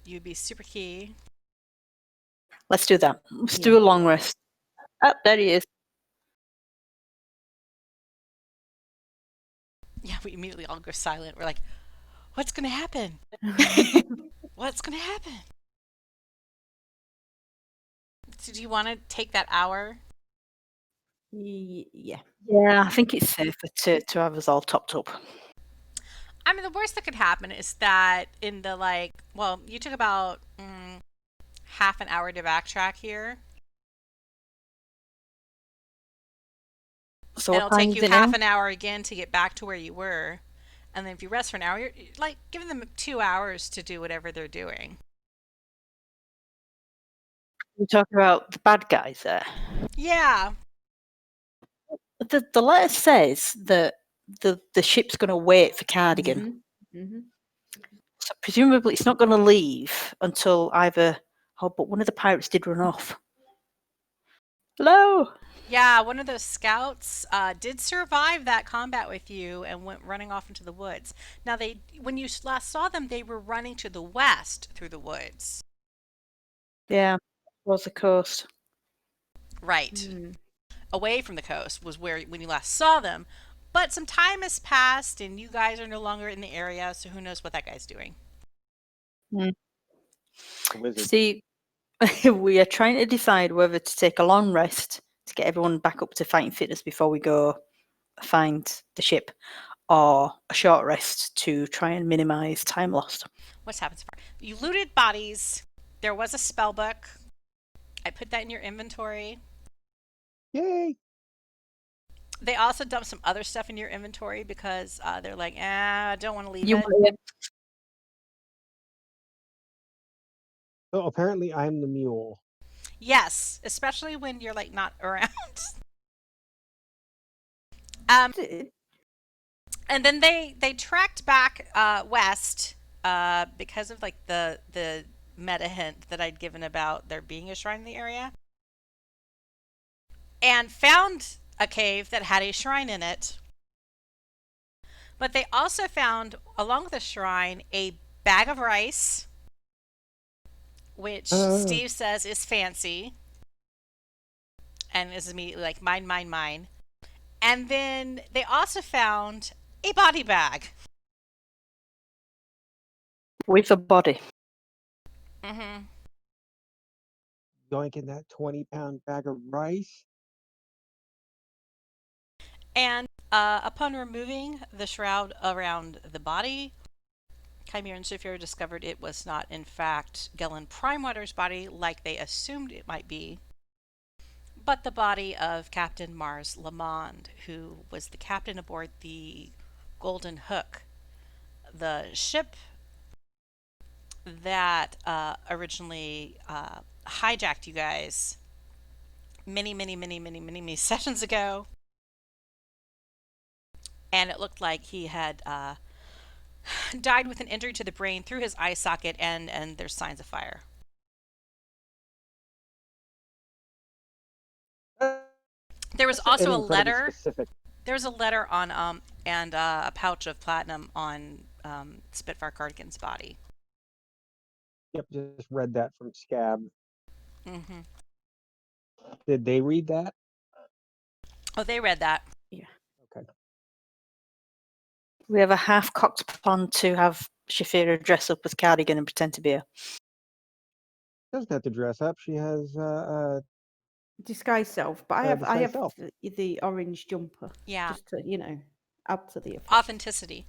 Speaker 1: You'd be super key.
Speaker 2: Let's do that. Let's do a long rest. Oh, there he is.
Speaker 1: Yeah, we immediately all go silent. We're like, what's going to happen? What's going to happen? So do you want to take that hour?
Speaker 3: Yeah.
Speaker 2: Yeah, I think it's safer to have us all topped up.
Speaker 1: I mean, the worst that could happen is that in the you took about half an hour to backtrack here.
Speaker 2: So
Speaker 1: and
Speaker 2: what
Speaker 1: it'll
Speaker 2: time
Speaker 1: take
Speaker 2: is
Speaker 1: you
Speaker 2: it
Speaker 1: half
Speaker 2: now?
Speaker 1: an hour again to get back to where you were. And then if you rest for an hour, you're like giving them 2 hours to do whatever they're doing.
Speaker 2: We're talking about the bad guys there.
Speaker 1: Yeah.
Speaker 2: The letter says that the ship's going to wait for Cardigan. So presumably it's not going to leave until either... Oh, but one of the pirates did run off. Hello?
Speaker 1: Yeah, one of those scouts did survive that combat with you and went running off into the woods. Now, when you last saw them, they were running to the west through the woods.
Speaker 2: Yeah, towards the coast.
Speaker 1: Right. Away from the coast was when you last saw them. But some time has passed and you guys are no longer in the area, so who knows what that guy's doing.
Speaker 2: See, we are trying to decide whether to take a long rest to get everyone back up to fighting fitness before we go find the ship, or a short rest to try and minimize time lost.
Speaker 1: What's happened so far? You looted bodies. There was a spell book. I put that in your inventory.
Speaker 4: Yay!
Speaker 1: They also dumped some other stuff in your inventory because they're like, I don't want to leave
Speaker 2: You
Speaker 1: it.
Speaker 4: So apparently I'm the mule.
Speaker 1: Yes, especially when you're like not around. And then they tracked back west because of like the meta hint that I'd given about there being a shrine in the area, and found a cave that had a shrine in it. But they also found, along with the shrine, a bag of rice, which Stiiv says is fancy, and is immediately like, mine, mine, mine. And then they also found a body bag.
Speaker 2: with a body.
Speaker 1: Mm-hmm.
Speaker 4: Yoinking that 20-pound bag of rice.
Speaker 1: And upon removing the shroud around the body, Kymir and Shaefira discovered it was not, in fact, Gellin Primewater's body like they assumed it might be, but the body of Captain Mars Lamond, who was the captain aboard the Golden Hook, the ship that originally hijacked you guys many sessions ago. And it looked like he had died with an injury to the brain through his eye socket, and there's signs of fire. There was also a letter.
Speaker 4: Specific.
Speaker 1: There was a letter on and a pouch of platinum on Spitfire Cardigan's body.
Speaker 4: Yep, just read that from Scab.
Speaker 1: Mm-hmm.
Speaker 4: Did they read that?
Speaker 1: Oh, they read that.
Speaker 3: Yeah.
Speaker 4: Okay.
Speaker 2: We have a half-cocked plan to have Shaefira dress up as Cardigan and pretend to be her.
Speaker 4: doesn't have to dress up. She has
Speaker 3: Disguise self, but I have
Speaker 4: self.
Speaker 3: the orange jumper.
Speaker 1: Yeah.
Speaker 3: Just to add to the effect.
Speaker 1: Authenticity.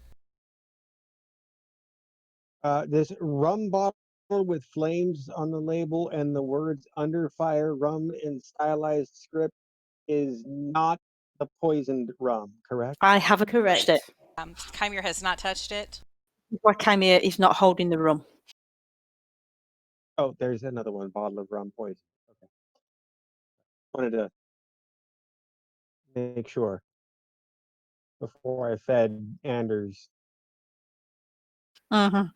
Speaker 4: This rum bottle with flames on the label and the words "Under Fire Rum" in stylized script is not the poisoned rum, correct?
Speaker 2: I haven't touched it.
Speaker 3: Correct.
Speaker 1: Kymir has not touched it.
Speaker 2: Why Kymir is not holding the rum.
Speaker 4: Oh, there's another one, bottle of rum poison. Okay. Wanted to make sure before I fed Anders.
Speaker 2: Mm-hmm.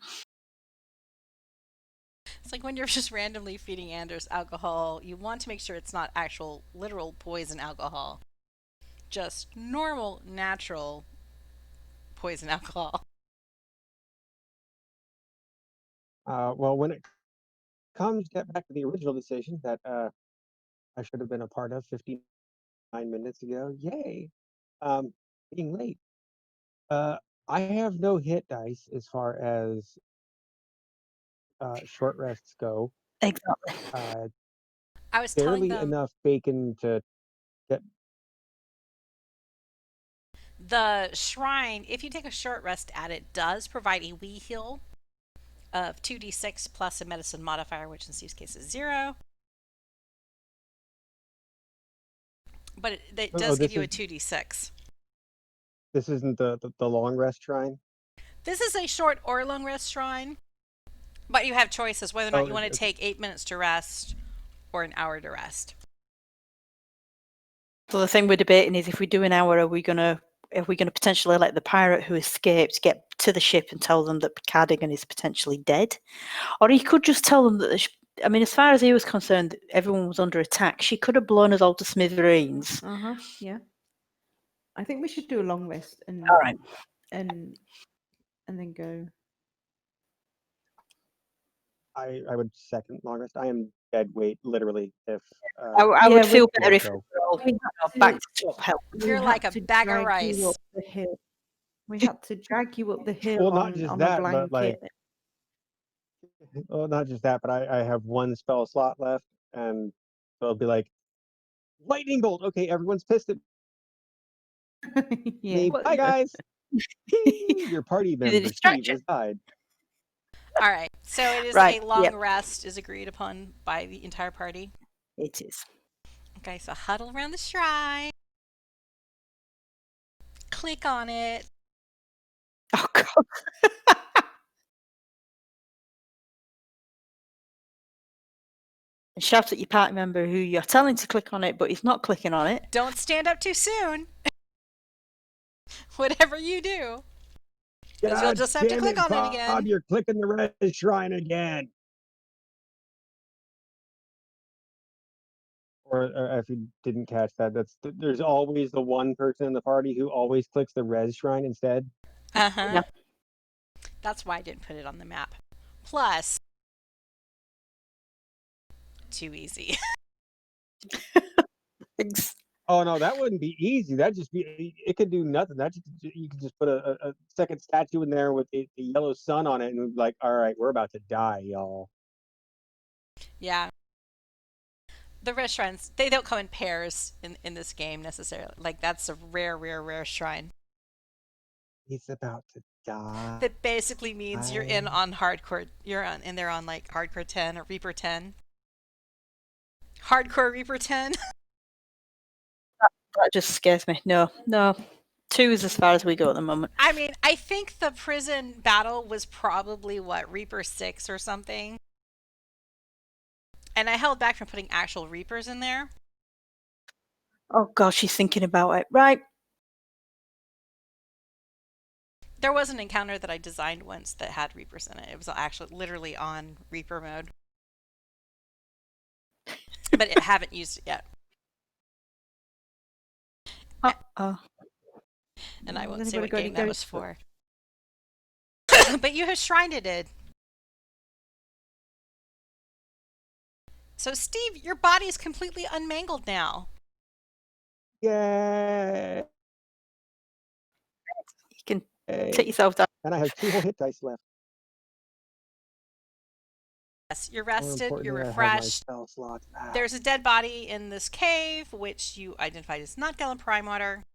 Speaker 1: It's like when you're just randomly feeding Anders alcohol, you want to make sure it's not actual literal poison alcohol. Just normal, natural poison alcohol.
Speaker 4: Well, when it comes get back to the original decision that I should have been a part of 59 minutes ago, yay, being late. I have no hit dice as far as short rests go.
Speaker 2: Exactly.
Speaker 1: I was telling
Speaker 4: Barely
Speaker 1: them
Speaker 4: enough bacon to get.
Speaker 1: the shrine, if you take a short rest at it, does provide a wee heal of 2d6 plus a medicine modifier, which in Steve's case is 0. But it does give you a 2d6.
Speaker 4: This isn't the long rest shrine.
Speaker 1: This is a short or long rest shrine, but you have choices whether or not you want to take 8 minutes to rest or an hour to rest.
Speaker 2: So the thing we're debating is if we do an hour, are we gonna potentially let the pirate who escaped get to the ship and tell them that Cardigan is potentially dead? Or he could just tell them that I mean, as far as he was concerned, everyone was under attack. She could have blown us all to smithereens.
Speaker 3: Yeah. I think we should do a long rest and
Speaker 2: All right.
Speaker 3: and then go.
Speaker 4: I would second long rest. I am dead weight, literally. If
Speaker 2: I would
Speaker 3: Yeah,
Speaker 2: feel
Speaker 3: we-
Speaker 2: better if we
Speaker 4: go.
Speaker 2: were all
Speaker 3: We had
Speaker 2: back
Speaker 3: to-
Speaker 2: to top health.
Speaker 1: You're
Speaker 3: we
Speaker 1: like
Speaker 3: had
Speaker 1: a
Speaker 3: to
Speaker 1: bag of
Speaker 3: drag
Speaker 1: rice.
Speaker 3: you up the hill. We had to drag you up the hill
Speaker 4: Well, not
Speaker 3: on
Speaker 4: just
Speaker 3: a
Speaker 4: that,
Speaker 3: blanket.
Speaker 4: but like, well, not just that, but I have one spell slot left, and so it'll be like, lightning bolt. Okay, everyone's pissed at
Speaker 3: Yeah.
Speaker 4: me. Bye, guys. Your party
Speaker 2: Did it
Speaker 4: member
Speaker 2: distract
Speaker 4: Steve
Speaker 2: you?
Speaker 4: has died.
Speaker 1: All right. So it is
Speaker 2: Right,
Speaker 1: a long
Speaker 2: yep.
Speaker 1: rest is agreed upon by the entire party.
Speaker 2: It is.
Speaker 1: Okay, so huddle around the shrine. Click on it.
Speaker 2: Oh God. And shout at your party member who you're telling to click on it, but he's not clicking on it.
Speaker 1: Don't stand up too soon. Whatever you do. Because you'll just have to click on it again.
Speaker 4: You're clicking the red shrine again. Or if you didn't catch that, there's always the one person in the party who always clicks the res shrine instead.
Speaker 1: Uh-huh.
Speaker 2: Yeah.
Speaker 1: That's why I didn't put it on the map. Plus, too easy.
Speaker 4: Oh no, that wouldn't be easy. That'd just be, it could do nothing. You could just put a second statue in there with the yellow sun on it and we'd be like, all right, we're about to die, y'all.
Speaker 1: Yeah. The rare shrines, they don't come in pairs in this game necessarily. Like, that's a rare shrine.
Speaker 4: He's about to die.
Speaker 1: That basically means you're in on hardcore. You're on, and they're on like hardcore 10 or Reaper 10. Hardcore Reaper 10.
Speaker 2: That just scares me. No. 2 is as far as we go at the moment.
Speaker 1: I mean, I think the prison battle was probably Reaper 6 or something. And I held back from putting actual Reapers in there.
Speaker 2: Oh God, she's thinking about it. Right.
Speaker 1: There was an encounter that I designed once that had Reapers in it. It was actually literally on Reaper mode. But I haven't used it yet.
Speaker 2: Uh-oh.
Speaker 1: And I won't
Speaker 3: Has
Speaker 1: say what
Speaker 3: anybody
Speaker 1: game
Speaker 3: got any
Speaker 1: that was
Speaker 3: ghosts?
Speaker 1: for. But you have shrined it. So, Steve, your body is completely unmangled now.
Speaker 4: Yay!
Speaker 2: You can take yourself down.
Speaker 4: And I have 2 whole hit dice left.
Speaker 1: Yes, you're
Speaker 4: More
Speaker 1: rested,
Speaker 4: importantly,
Speaker 1: you're
Speaker 4: I have my
Speaker 1: refreshed.
Speaker 4: spell slots back.
Speaker 1: There's a dead body in this cave, which you identified as not Gellin Primewater.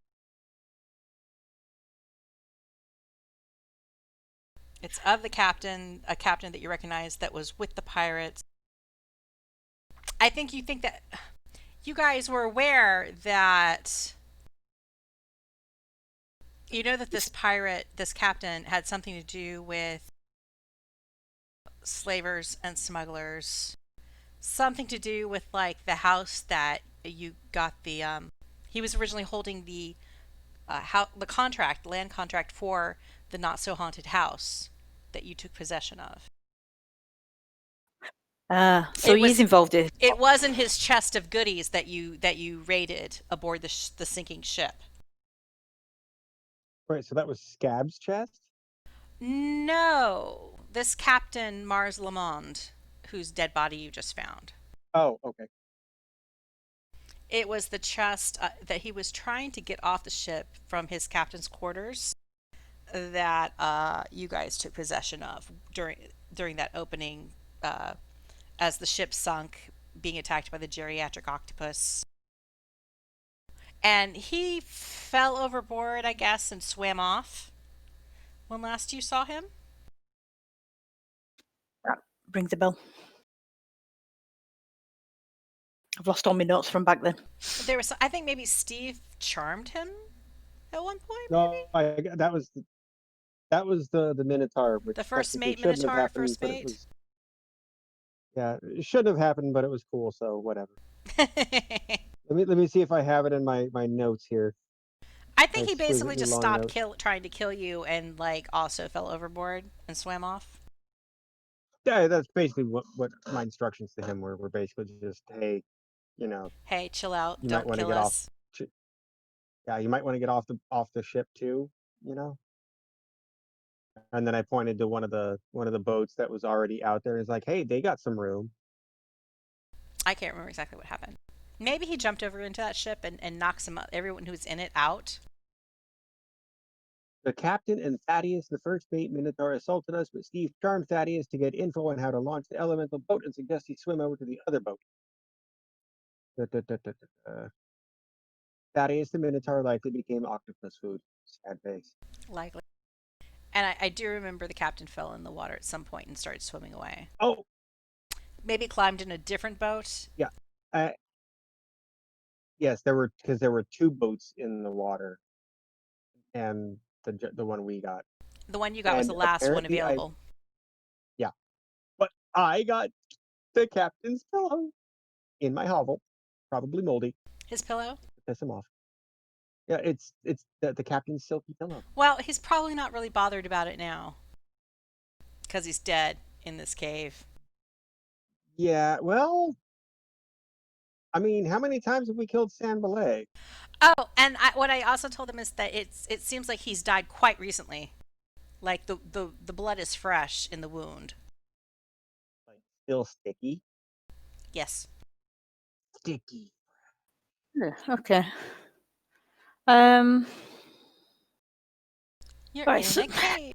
Speaker 1: It's of the captain, a captain that you recognize that was with the pirates. I think you think that you guys were aware that you know that this pirate, this captain, had something to do with slavers and smugglers. Something to do with like the house that you got the he was originally holding the the contract, land contract for the not so haunted house that you took possession of.
Speaker 2: So
Speaker 1: It
Speaker 2: he's
Speaker 1: was
Speaker 2: involved in.
Speaker 1: it wasn't his chest of goodies that you raided aboard the sinking ship.
Speaker 4: Right, so that was Scab's chest?
Speaker 1: No, this Captain Mars Lamond, whose dead body you just found.
Speaker 4: Oh, okay.
Speaker 1: It was the chest that he was trying to get off the ship from his captain's quarters that you guys took possession of during that opening as the ship sunk, being attacked by the geriatric octopus. And he fell overboard, I guess, and swam off when last you saw him.
Speaker 2: That rings a bell. I've lost all my notes from back then.
Speaker 1: There was, I think maybe Stiiv charmed him at one point.
Speaker 4: No, that was the Minotaur, which
Speaker 1: The first
Speaker 4: technically
Speaker 1: mate
Speaker 4: shouldn't have
Speaker 1: Minotaur,
Speaker 4: happened,
Speaker 1: first
Speaker 4: but
Speaker 1: mate.
Speaker 4: it shouldn't have happened, but it was cool, so whatever. Let me see if I have it in my notes here.
Speaker 1: I think he
Speaker 4: Exquisitely
Speaker 1: basically just
Speaker 4: long
Speaker 1: stopped
Speaker 4: notes.
Speaker 1: trying to kill you and like also fell overboard and swam off.
Speaker 4: Yeah, that's basically what my instructions to him were basically just, hey,
Speaker 1: Hey, chill out.
Speaker 4: you might
Speaker 1: Don't
Speaker 4: want to
Speaker 1: kill
Speaker 4: get off.
Speaker 1: us.
Speaker 4: Yeah, you might want to get off the ship too, you know. And then I pointed to one of the boats that was already out there. It's like, hey, they got some room.
Speaker 1: I can't remember exactly what happened. Maybe he jumped over into that ship and knocked everyone who's in it out.
Speaker 4: The captain and Thaddeus, the first mate Minotaur, assaulted us, but Stiiv charmed Thaddeus to get info on how to launch the elemental boat and suggest he swim over to the other boat. Thaddeus the Minotaur likely became octopus food. Sad face.
Speaker 1: Likely. And I do remember the captain fell in the water at some point and started swimming away.
Speaker 4: Oh,
Speaker 1: Maybe climbed in a different boat.
Speaker 4: yeah. Yes, there were two boats in the water, and the one we got.
Speaker 1: The one you got was
Speaker 4: And
Speaker 1: the last one
Speaker 4: apparently
Speaker 1: available.
Speaker 4: yeah, but I got the captain's pillow in my hovel, probably moldy,
Speaker 1: His pillow?
Speaker 4: to piss him off. Yeah, it's the captain's silky pillow.
Speaker 1: Well, he's probably not really bothered about it now. Because he's dead in this cave.
Speaker 4: Yeah, well, I mean, how many times have we killed San Belay?
Speaker 1: Oh, and what I also told him is that it seems like he's died quite recently. Like the blood is fresh in the wound.
Speaker 4: Like, still sticky.
Speaker 1: Yes.
Speaker 4: Sticky.
Speaker 2: Yeah, okay. Um.
Speaker 1: You're
Speaker 2: Right.
Speaker 1: in
Speaker 2: So,
Speaker 1: a cave.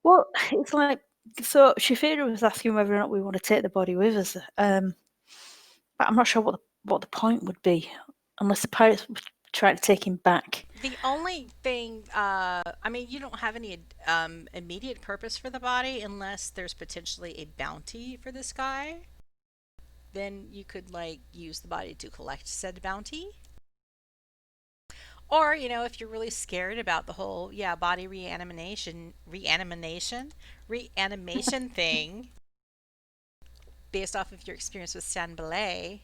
Speaker 2: well, it's like so. Shaefira was asking whether or not we want to take the body with us. But I'm not sure what the point would be, unless the pirates were trying to take him back.
Speaker 1: The only thing, I mean, you don't have any immediate purpose for the body unless there's potentially a bounty for this guy. Then you could like use the body to collect said bounty. Or, if you're really scared about the whole, body reanimation thing, based off of your experience with San Belay.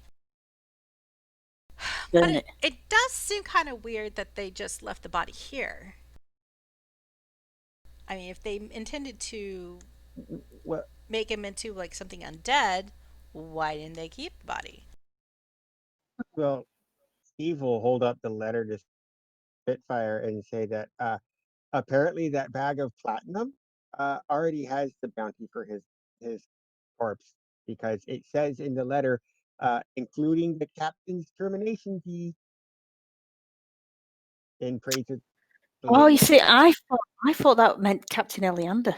Speaker 2: Burn
Speaker 1: But
Speaker 2: it.
Speaker 1: it does seem kind of weird that they just left the body here. I mean, if they intended to
Speaker 4: Well,
Speaker 1: make him into like something undead, why didn't they keep the body?
Speaker 4: well, Steve will hold up the letter to Spitfire and say that apparently that bag of platinum already has the bounty for his corpse, because it says in the letter, including the captain's termination fee, in praise of the
Speaker 2: Oh, you
Speaker 4: lady.
Speaker 2: see, I thought that meant Captain Eleander.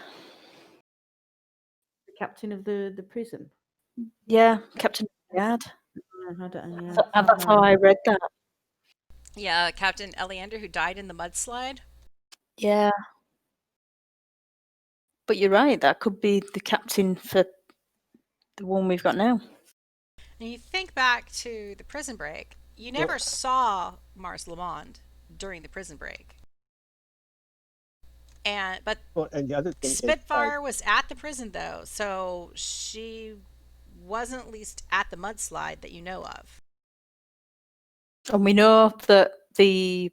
Speaker 3: captain of the prison?
Speaker 2: Yeah, Captain Yard.
Speaker 3: I don't, yeah,
Speaker 2: That's how I read that.
Speaker 1: Yeah, Captain Eleander who died in the mudslide.
Speaker 2: Yeah. But you're right, that could be the captain for the one we've got now.
Speaker 1: And you think back to the prison break, you never
Speaker 4: Well,
Speaker 1: saw Mars Lamond during the prison break. But
Speaker 4: and the other thing is,
Speaker 1: Spitfire was at the prison though, so she wasn't at least at the mudslide that you know of.
Speaker 2: And we know that we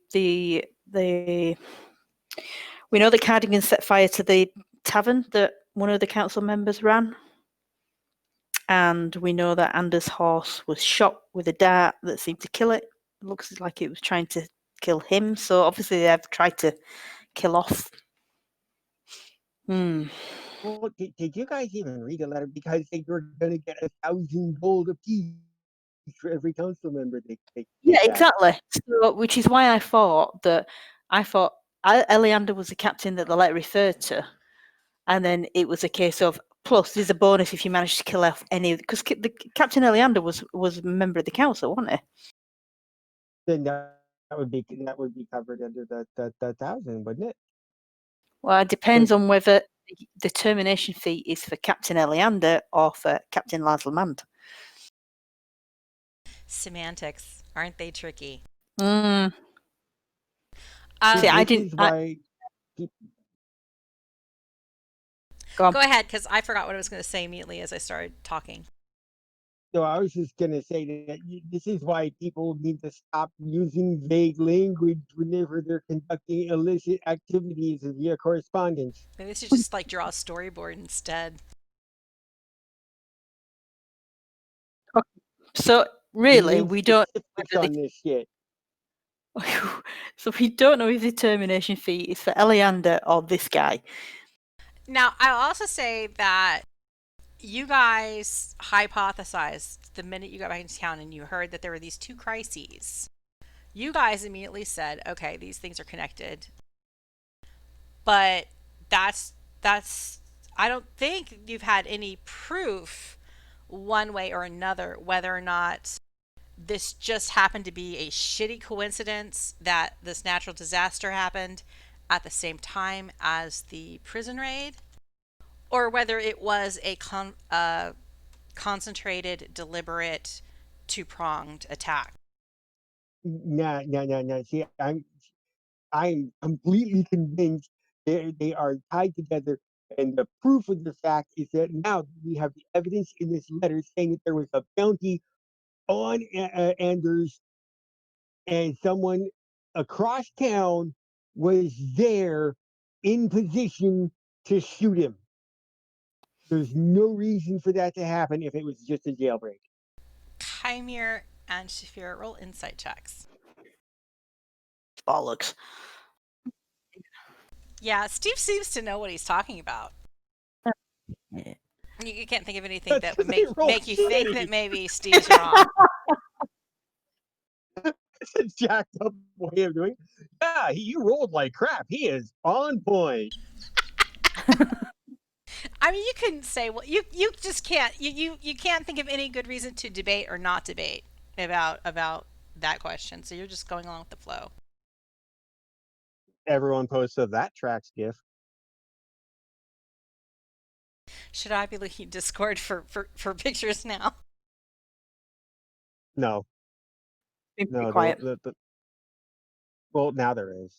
Speaker 2: know the Cardigans set fire to the tavern that one of the council members ran. And we know that Anders' horse was shot with a dart that seemed to kill it. It looks like it was trying to kill him. So obviously they've tried to kill off.
Speaker 4: well, did you guys even read the letter? Because they were going to get 1,000 gold apiece for every council member they
Speaker 2: Yeah,
Speaker 4: got.
Speaker 2: exactly. So, which is why I thought Eleander was the captain that the letter referred to, and then it was a case of plus there's a bonus if you manage to kill off any, because the Captain Eleander was a member of the council, wasn't he?
Speaker 4: Then that would be covered under the 1,000, wouldn't it?
Speaker 2: Well, it depends on whether the termination fee is for Captain Eleander or for Captain Lars Lamond.
Speaker 1: Semantics, aren't they tricky?
Speaker 2: Mm.
Speaker 1: Um,
Speaker 2: See, I
Speaker 4: This
Speaker 2: didn't.
Speaker 4: is why
Speaker 2: Go on.
Speaker 1: Go ahead, because I forgot what I was going to say immediately as I started talking.
Speaker 4: No, I was just going to say that this is why people need to stop using vague language whenever they're conducting illicit activities via correspondence.
Speaker 1: Maybe they should just like draw a storyboard instead.
Speaker 2: So
Speaker 4: We
Speaker 2: really,
Speaker 4: need
Speaker 2: we don't.
Speaker 4: specifics on this shit.
Speaker 2: So we don't know if the termination fee is for Eleander or this guy.
Speaker 1: Now, I'll also say that you guys hypothesized the minute you got back into town and you heard that there were these two crises. You guys immediately said, okay, these things are connected. But that's I don't think you've had any proof one way or another whether or not this just happened to be a shitty coincidence that this natural disaster happened at the same time as the prison raid, or whether it was a concentrated, deliberate, two-pronged attack.
Speaker 4: No. See, I'm completely convinced they are tied together. And the proof of the fact is that now we have the evidence in this letter saying that there was a bounty on Anders, and someone across town was there in position to shoot him. There's no reason for that to happen if it was just a jailbreak.
Speaker 1: Kymir and Shaefira roll insight checks.
Speaker 2: Bollocks.
Speaker 1: Yeah, Stiiv seems to know what he's talking about.
Speaker 3: Yeah.
Speaker 1: You can't think of anything that
Speaker 4: That's
Speaker 1: would
Speaker 4: because they roll
Speaker 1: make you think
Speaker 4: shitty.
Speaker 1: that maybe Steve's wrong.
Speaker 4: It's a jacked up way of doing it. Yeah, you rolled like crap. He is on point.
Speaker 1: I mean, you couldn't say well. You just can't. You can't think of any good reason to debate or not debate about that question. So you're just going along with the flow.
Speaker 4: Everyone posts of that tracks gif.
Speaker 1: Should I be looking at Discord for pictures now?
Speaker 4: No,
Speaker 2: Be
Speaker 4: no.
Speaker 2: quiet.
Speaker 4: Well, now there is,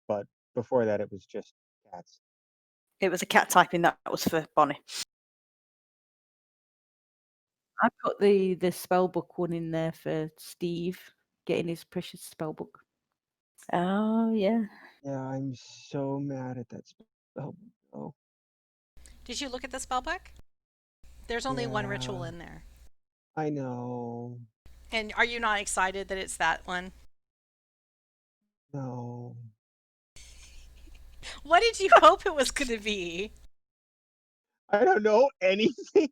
Speaker 4: but before that, it was just cats.
Speaker 2: It was a cat typing that was for Bonnie.
Speaker 3: I put the spellbook one in there for Stiiv getting his precious spellbook.
Speaker 2: Oh yeah.
Speaker 4: Yeah, I'm so mad at that spell. Oh,
Speaker 1: Did you look at the spell book? There's only one ritual
Speaker 4: yeah,
Speaker 1: in there.
Speaker 4: I know.
Speaker 1: And are you not excited that it's that one?
Speaker 4: No,
Speaker 1: What did you hope it was going to be?
Speaker 4: I don't know anything.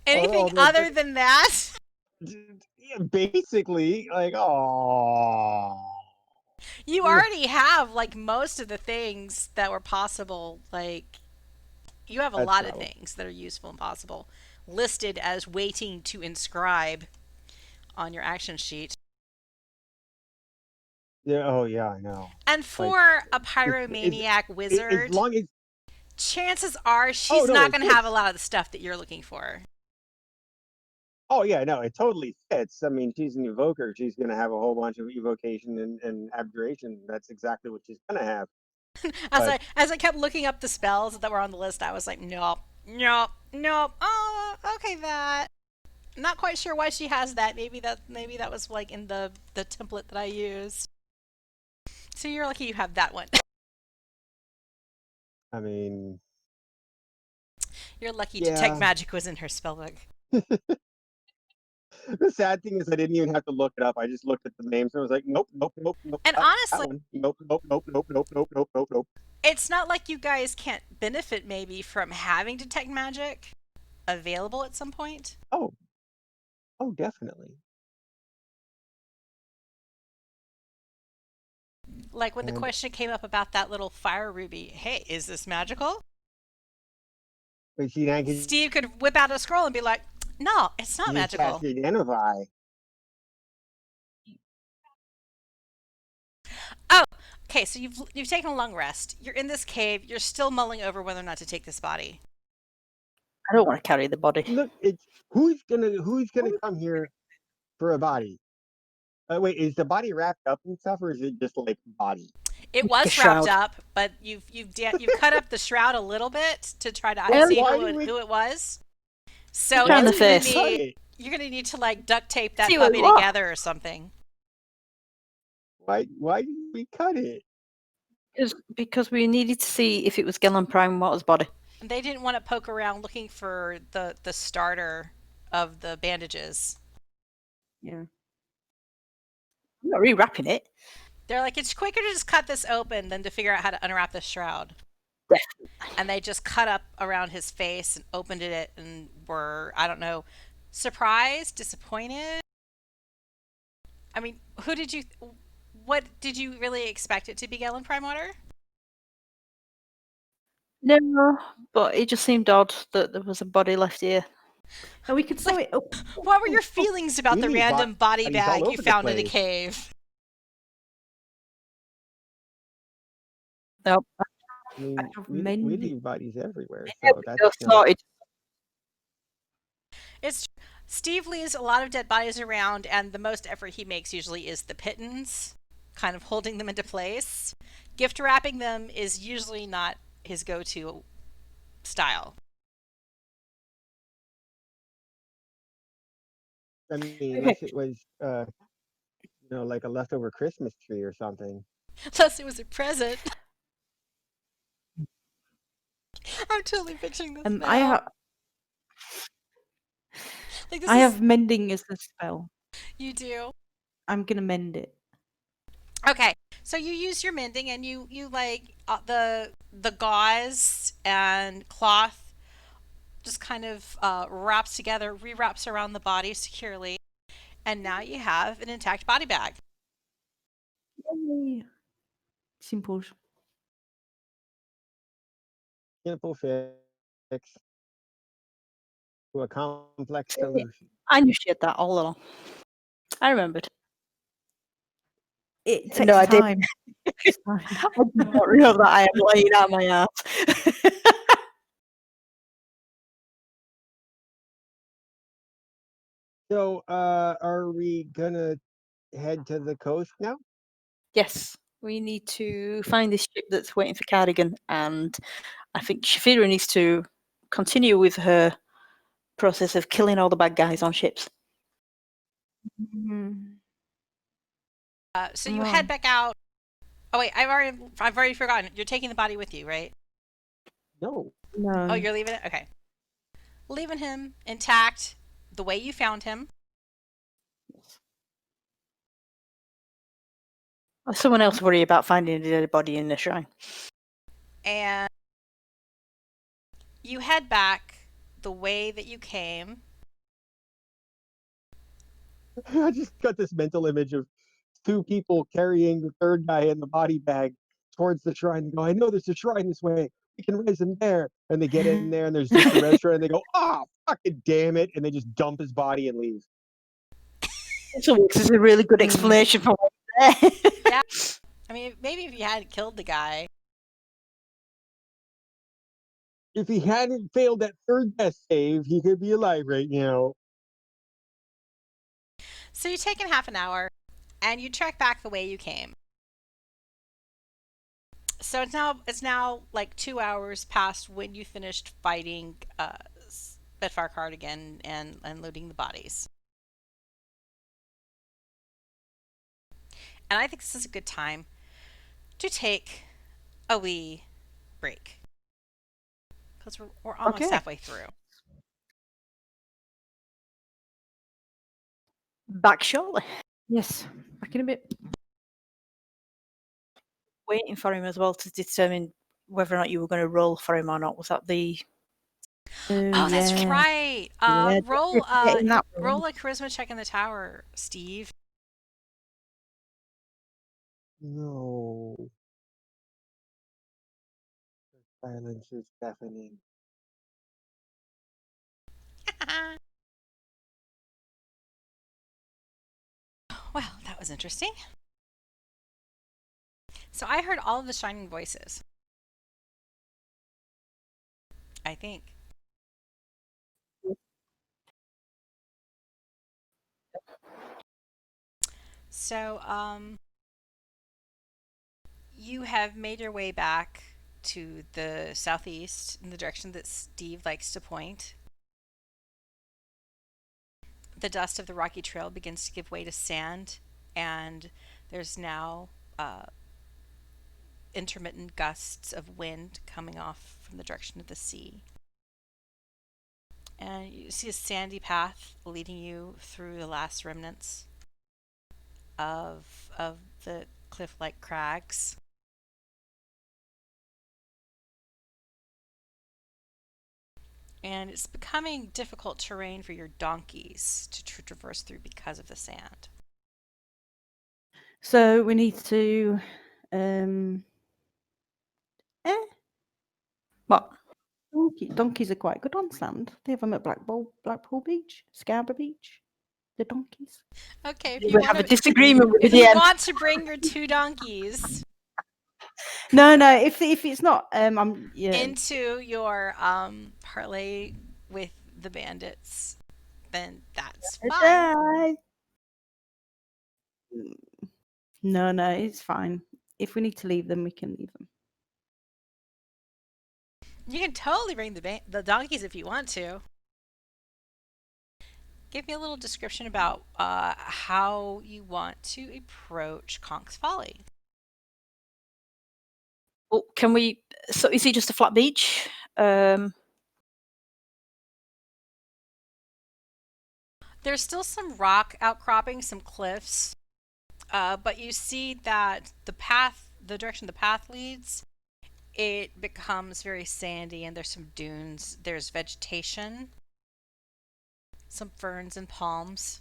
Speaker 1: Anything other than that?
Speaker 4: Yeah, basically, like, oh.
Speaker 1: You already have like most of the things that were possible. Like You have a
Speaker 4: That's
Speaker 1: lot of
Speaker 4: valid.
Speaker 1: things that are useful and possible listed as waiting to inscribe on your action sheet.
Speaker 4: Yeah. Oh yeah, I know.
Speaker 1: And
Speaker 4: Like
Speaker 1: for a
Speaker 4: it's
Speaker 1: pyromaniac
Speaker 4: as
Speaker 1: wizard,
Speaker 4: long as
Speaker 1: chances are
Speaker 4: oh
Speaker 1: she's
Speaker 4: no,
Speaker 1: not
Speaker 4: it
Speaker 1: going to have a
Speaker 4: fits.
Speaker 1: lot of the stuff that you're looking for.
Speaker 4: Oh yeah, no, it totally fits. I mean, she's an evoker. She's going to have a whole bunch of evocation and abjuration. That's exactly what she's going to have. But
Speaker 1: As I kept looking up the spells that were on the list, I was like, nope, nope, nope. Oh, okay, that. Not quite sure why she has that. Maybe that was like in the template that I used. So you're lucky you have that one.
Speaker 4: I mean,
Speaker 1: You're lucky detect
Speaker 4: yeah.
Speaker 1: magic was in her spellbook.
Speaker 4: The sad thing is, I didn't even have to look it up. I just looked at the names and I was like, nope, nope, nope, nope,
Speaker 1: And
Speaker 4: that
Speaker 1: honestly,
Speaker 4: one. Nope, nope, nope, nope, nope, nope, nope, nope, nope.
Speaker 1: it's not like you guys can't benefit maybe from having detect magic available at some point.
Speaker 4: Oh, oh, definitely.
Speaker 1: Like when the
Speaker 4: And
Speaker 1: question came up about that little fire ruby, hey, is this magical?
Speaker 4: but she now
Speaker 1: Stiiv could whip out a scroll and be like, no, it's not
Speaker 4: you cast
Speaker 1: magical.
Speaker 4: the identify.
Speaker 1: Oh, okay, so you've taken a long rest. You're in this cave. You're still mulling over whether or not to take this body.
Speaker 2: I don't want to carry the body.
Speaker 4: Look, it's who's gonna come here for a body? Wait, is the body wrapped up and stuff, or is it just like body?
Speaker 1: It
Speaker 2: A
Speaker 1: was wrapped
Speaker 2: shroud.
Speaker 1: up, but you've cut up the shroud a little bit to try to
Speaker 2: Well,
Speaker 1: see
Speaker 4: Why did we?
Speaker 1: who it was. So
Speaker 2: Around
Speaker 4: Why
Speaker 2: the
Speaker 1: it's
Speaker 4: did
Speaker 1: gonna
Speaker 4: we
Speaker 2: face.
Speaker 4: cut
Speaker 1: need
Speaker 4: it?
Speaker 1: you're gonna need to like duct tape that
Speaker 2: See what?
Speaker 1: puppy together or something.
Speaker 4: Why did we cut it?
Speaker 2: Because we needed to see if it was Gillen Prime Water's body.
Speaker 1: And they didn't want to poke around looking for the starter of the bandages.
Speaker 3: Yeah.
Speaker 2: I'm not rewrapping it.
Speaker 1: They're like, it's quicker to just cut this open than to figure out how to unwrap the shroud.
Speaker 2: Definitely.
Speaker 1: And they just cut up around his face and opened it and were, I don't know, surprised, disappointed. I mean, what did you really expect it to be, Galen Prime Water?
Speaker 2: No, but it just seemed odd that there was a body left here.
Speaker 3: And we could sew it up.
Speaker 1: What were your feelings about
Speaker 4: We
Speaker 1: the
Speaker 4: need
Speaker 1: random body
Speaker 4: bodies all
Speaker 1: bag you
Speaker 4: over the
Speaker 1: found in a
Speaker 4: place.
Speaker 1: cave?
Speaker 2: Nope.
Speaker 4: I
Speaker 3: I
Speaker 4: mean,
Speaker 3: have
Speaker 4: we
Speaker 3: mending.
Speaker 4: leave bodies everywhere,
Speaker 2: Yeah,
Speaker 4: so
Speaker 2: we
Speaker 4: that's
Speaker 2: just
Speaker 4: not.
Speaker 2: sorted.
Speaker 1: It's Steve leaves a lot of dead bodies around, and the most effort he makes usually is the pittance, kind of holding them into place. Gift wrapping them is usually not his go-to style.
Speaker 4: I mean,
Speaker 2: Okay.
Speaker 4: unless it was, like a leftover Christmas tree or something.
Speaker 1: Plus, it was a present. I'm totally picturing this now. Like this
Speaker 3: I
Speaker 1: is
Speaker 3: have mending as a spell.
Speaker 1: you do.
Speaker 3: I'm gonna mend it.
Speaker 1: Okay, so you use your mending and you like the gauze and cloth just kind of wraps together, rewraps around the body securely, and now you have an intact body bag.
Speaker 3: Yay. Simple.
Speaker 4: Simple fix to a complex solution.
Speaker 2: I knew she had that all along. I remembered.
Speaker 3: It takes
Speaker 2: No, I didn't.
Speaker 3: time. It's time.
Speaker 2: I did not remember that. I am laying out my ass.
Speaker 4: So, are we gonna head to the coast now?
Speaker 2: Yes, we need to find this ship that's waiting for Cardigan, and I think Shaefira needs to continue with her process of killing all the bad guys on ships.
Speaker 3: Mhm.
Speaker 1: So you
Speaker 3: Wow.
Speaker 1: head back out. Oh wait, I've already forgotten. You're taking the body with you, right?
Speaker 4: No.
Speaker 3: No.
Speaker 1: Oh, you're leaving it. Okay, leaving him intact the way you found him.
Speaker 2: Someone else worry about finding a dead body in the shrine.
Speaker 1: And you head back the way that you came.
Speaker 4: I just got this mental image of two people carrying the third guy in the body bag towards the shrine and go, I know there's a shrine this way. We can raise him there. And they get in there, and there's just a restaurant, and they go, "Oh, fucking damn it!" And they just dump his body and leave.
Speaker 2: So this is a really good explanation for what's there.
Speaker 1: Yeah. I mean, maybe if you hadn't killed the guy.
Speaker 4: If he hadn't failed that third death save, he could be alive right now.
Speaker 1: So you take in half an hour, and you trek back the way you came. So it's now like 2 hours past when you finished fighting Spitfire Cardigan and looting the bodies. And I think this is a good time to take a wee break because we're almost
Speaker 2: Okay.
Speaker 1: halfway through.
Speaker 2: Back shortly.
Speaker 3: Yes, back in a bit.
Speaker 2: Waiting for him as well to determine whether or not you were going to roll for him or not. Was that the?
Speaker 1: Oh, that's
Speaker 3: Yeah.
Speaker 1: right.
Speaker 2: Yeah,
Speaker 1: Roll
Speaker 2: get in that room.
Speaker 1: roll a charisma check in the tower, Steve.
Speaker 4: No. The silence is deafening.
Speaker 1: Well, that was interesting. So I heard all of the shining voices. I think. So, you have made your way back to the southeast in the direction that Steve likes to point. The dust of the rocky trail begins to give way to sand, and there's now intermittent gusts of wind coming off from the direction of the sea. And you see a sandy path leading you through the last remnants of the cliff-like crags. And it's becoming difficult terrain for your donkeys to traverse through because of the sand.
Speaker 3: So we need to. Eh,
Speaker 2: What?
Speaker 3: donkeys are quite good on sand. They have them at Blackpool Beach, Scarborough Beach. The donkeys.
Speaker 1: Okay, if
Speaker 2: We
Speaker 1: you
Speaker 2: have
Speaker 1: want
Speaker 2: a
Speaker 1: to,
Speaker 2: disagreement with
Speaker 1: if
Speaker 2: the
Speaker 1: you
Speaker 2: DM.
Speaker 1: want to bring your 2 donkeys
Speaker 3: No. If it's not, I'm
Speaker 1: into your parlay with the bandits, then that's fine.
Speaker 3: No, it's fine. If we need to leave them, we can leave them.
Speaker 1: You can totally bring the donkeys if you want to. Give me a little description about how you want to approach Conk's Folly.
Speaker 2: Well, can we? So is it just a flat beach?
Speaker 1: There's still some rock outcroppings, some cliffs, but you see that the direction the path leads, it becomes very sandy, and there's some dunes. There's vegetation, some ferns and palms.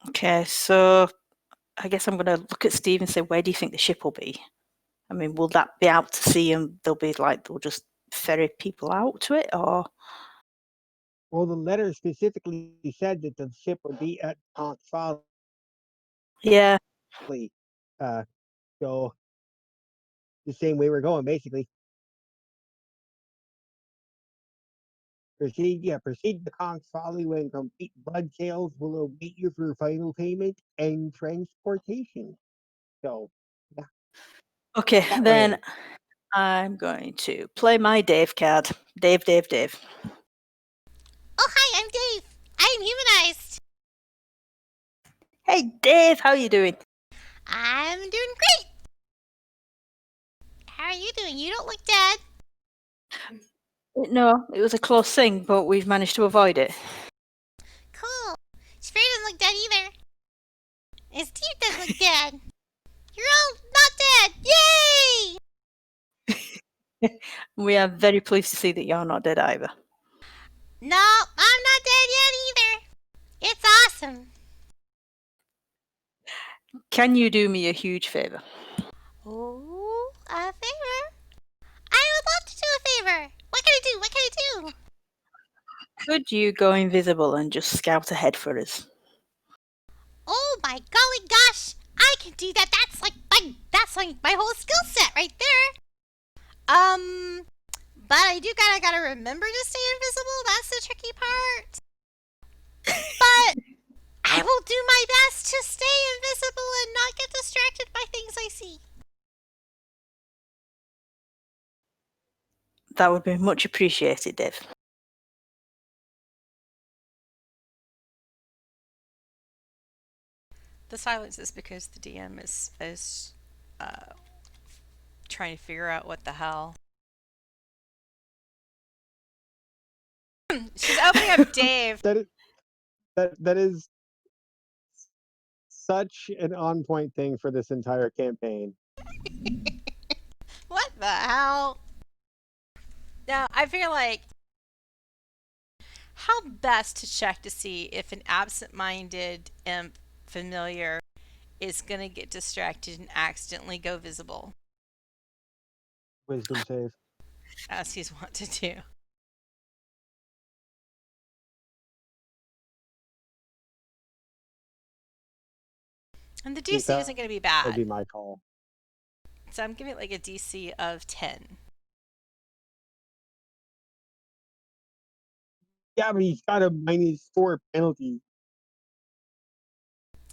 Speaker 2: Okay, so I guess I'm going to look at Steve and say, where do you think the ship will be? I mean, will that be out to sea and they'll just ferry people out to it, or?
Speaker 4: Well, the letter specifically said that the ship would be at Conk's Folly.
Speaker 2: Yeah.
Speaker 4: So the same way we're going, basically. Proceed to Conk's Folly when complete blood sales will await you for final payment and transportation. So, yeah.
Speaker 2: Okay,
Speaker 4: That
Speaker 2: then
Speaker 4: way.
Speaker 2: I'm going to play my Dave card. Dave.
Speaker 1: Oh, hi, I'm Dave. I'm humanized.
Speaker 2: Hey, Dave, how are you doing?
Speaker 1: I'm doing great. How are you doing? You don't look dead.
Speaker 2: No, it was a close thing, but we've managed to avoid it.
Speaker 1: Cool. Shaefira doesn't look dead either. And Steve doesn't look dead. You're all not dead. Yay!
Speaker 2: We are very pleased to see that you're not dead either.
Speaker 1: No, I'm not dead yet either. It's awesome.
Speaker 2: Can you do me a huge favour?
Speaker 1: Oh, A favor? I would love to do a favor. What can I do? What can I do?
Speaker 2: Could you go invisible and just scout ahead for us?
Speaker 1: Oh my golly gosh! I can do that. That's like my whole skill set right there. But I do gotta remember to stay invisible. That's the tricky part. But I will do my best to stay invisible and not get distracted by things I see.
Speaker 2: That would be much appreciated, Dave.
Speaker 1: The silence is because the DM is trying to figure out what the hell. She's opening up Dave.
Speaker 4: That is such an on point thing for this entire campaign.
Speaker 1: What the hell? Now, I feel like how best to check to see if an absent-minded imp familiar is going to get distracted and accidentally go visible,
Speaker 4: Wisdom save.
Speaker 1: as he's wont to do. And the DC
Speaker 4: That
Speaker 1: isn't going to be
Speaker 4: would
Speaker 1: bad.
Speaker 4: be my call.
Speaker 1: So I'm giving it like a DC of 10.
Speaker 4: Yeah, but he's got a -4 penalty.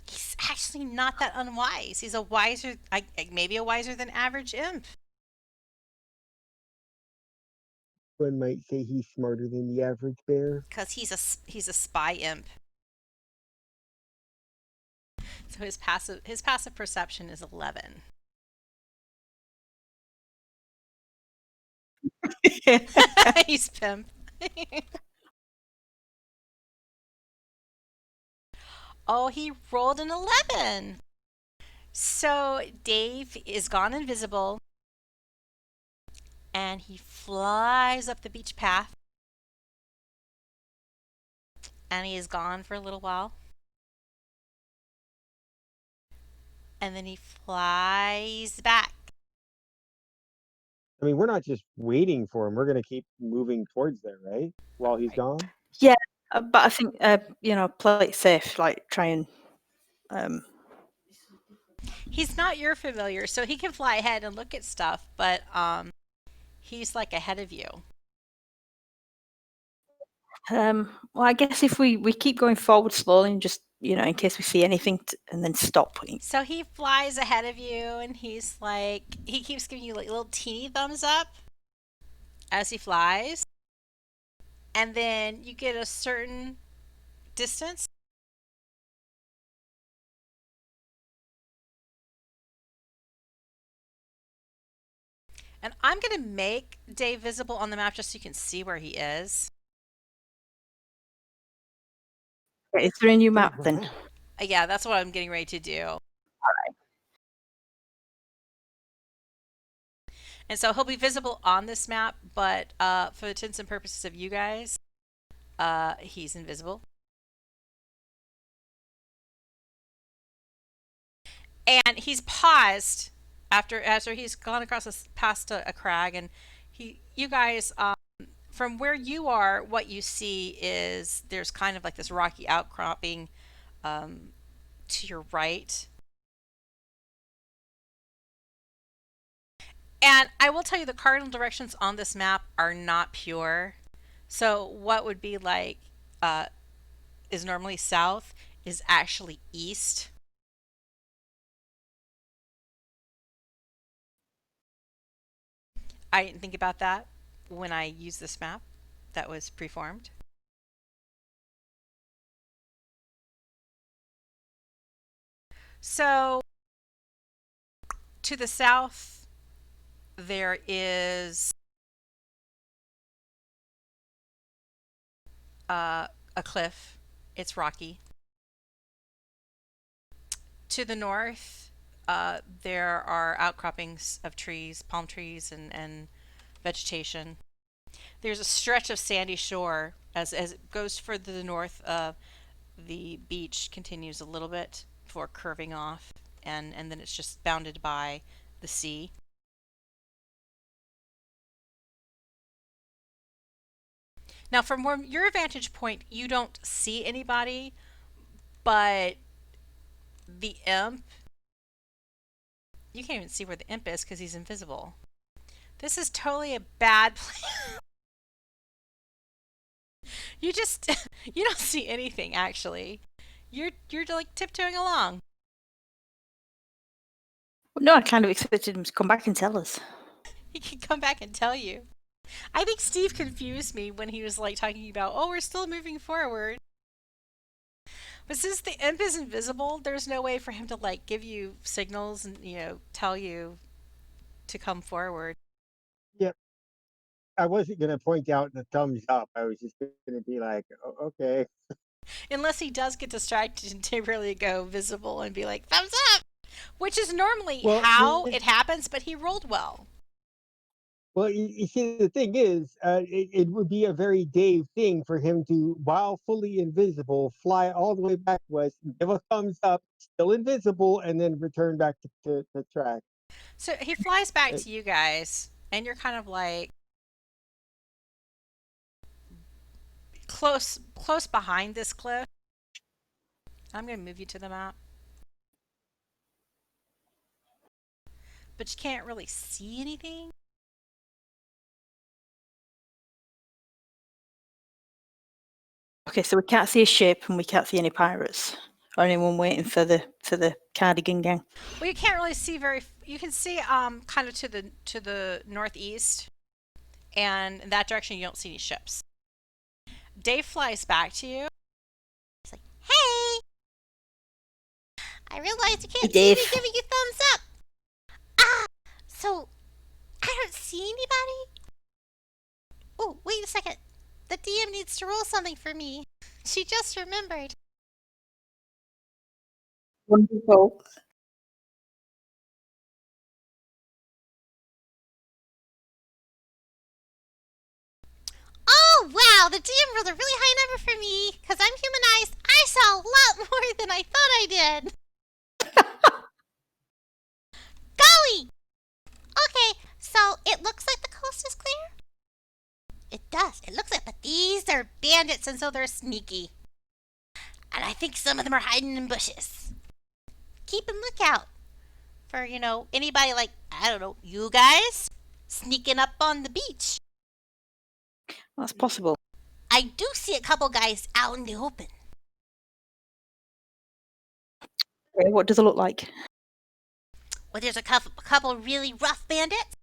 Speaker 1: He's actually not that unwise. He's a wiser, maybe a wiser than average imp.
Speaker 4: One might say he's smarter than the average bear.
Speaker 1: Because he's a spy imp. So his passive perception is 11. He's pimp. Oh, he rolled an 11. So Dave is gone invisible, and he flies up the beach path, and he is gone for a little while. And then he flies back.
Speaker 4: I mean, we're not just waiting for him. We're going to keep moving towards there, right? While he's
Speaker 1: Right.
Speaker 4: gone.
Speaker 2: But I think play it safe. Like try and
Speaker 1: He's not your familiar, so he can fly ahead and look at stuff, but he's like ahead of you.
Speaker 2: well, I guess if we keep going forward slowly and just in case we see anything and then stop.
Speaker 1: So he flies ahead of you, and he's like, he keeps giving you like little teeny thumbs up as he flies, and then you get a certain distance, and I'm gonna make Dave visible on the map just so you can see where he is.
Speaker 2: Is there a new map then?
Speaker 1: Yeah, that's what I'm getting ready to do. And so he'll be visible on this map, but for the intents and purposes of you guys, he's invisible. And he's paused after he's gone across past a crag, and you guys, from where you are, what you see is there's kind of like this rocky outcropping to your right. And I will tell you, the cardinal directions on this map are not pure. So what would be like is normally south is actually east. I didn't think about that when I used this map that was preformed. So to the south, there is a cliff. It's rocky. To the north, there are outcroppings of trees, palm trees, and vegetation. There's a stretch of sandy shore as it goes further to the north. The beach continues a little bit before curving off, and then it's just bounded by the sea. Now, from your vantage point, you don't see anybody, but the imp, you can't even see where the imp is because he's invisible. This is totally a bad plan. You just you don't see anything actually. You're like tiptoeing along.
Speaker 2: No, I kind of expected him to come back and tell us.
Speaker 1: He can come back and tell you. I think Stiiv confused me when he was like talking about, oh, we're still moving forward. But since the imp is invisible, there's no way for him to like give you signals and tell you to come forward.
Speaker 4: Yeah, I wasn't gonna point out the thumbs up. I was just gonna be like, okay.
Speaker 1: Unless he does get distracted to really go visible and be like, thumbs up! Which is normally
Speaker 4: Well,
Speaker 1: how it happens, but he rolled well.
Speaker 4: well, you see, the thing is, it would be a very Dave thing for him to, while fully invisible, fly all the way back west, give a thumbs up, still invisible, and then return back to the track.
Speaker 1: So he flies back
Speaker 4: Uh,
Speaker 1: to you guys, and you're kind of like close behind this cliff. I'm going to move you to the map. But you can't really see anything.
Speaker 2: Okay, so we can't see a ship and we can't see any pirates or anyone waiting for the Cardigan gang.
Speaker 1: Well, you can't really see you can see kind of to the northeast, and in that direction you don't see any ships. Dave flies back to you. He's like, "Hey, I realize you can't see
Speaker 2: Dave.
Speaker 1: me giving you thumbs up. Ah, so I don't see anybody. Oh, wait a second. The DM needs to roll something for me. She just remembered.
Speaker 2: Wonderful.
Speaker 1: Oh, wow, the DM rolled a really high number for me. Because I'm humanized, I saw a lot more than I thought I did. Golly! Okay, so it looks like the coast is clear? It does. It looks like, but these are bandits, and so they're sneaky. And I think some of them are hiding in bushes. Keep a lookout for, anybody like, I don't know, you guys sneaking up on the beach.
Speaker 2: That's possible.
Speaker 1: I do see a couple guys out in the open.
Speaker 2: Okay, what does it look like?
Speaker 1: Well, there's a couple really rough bandits.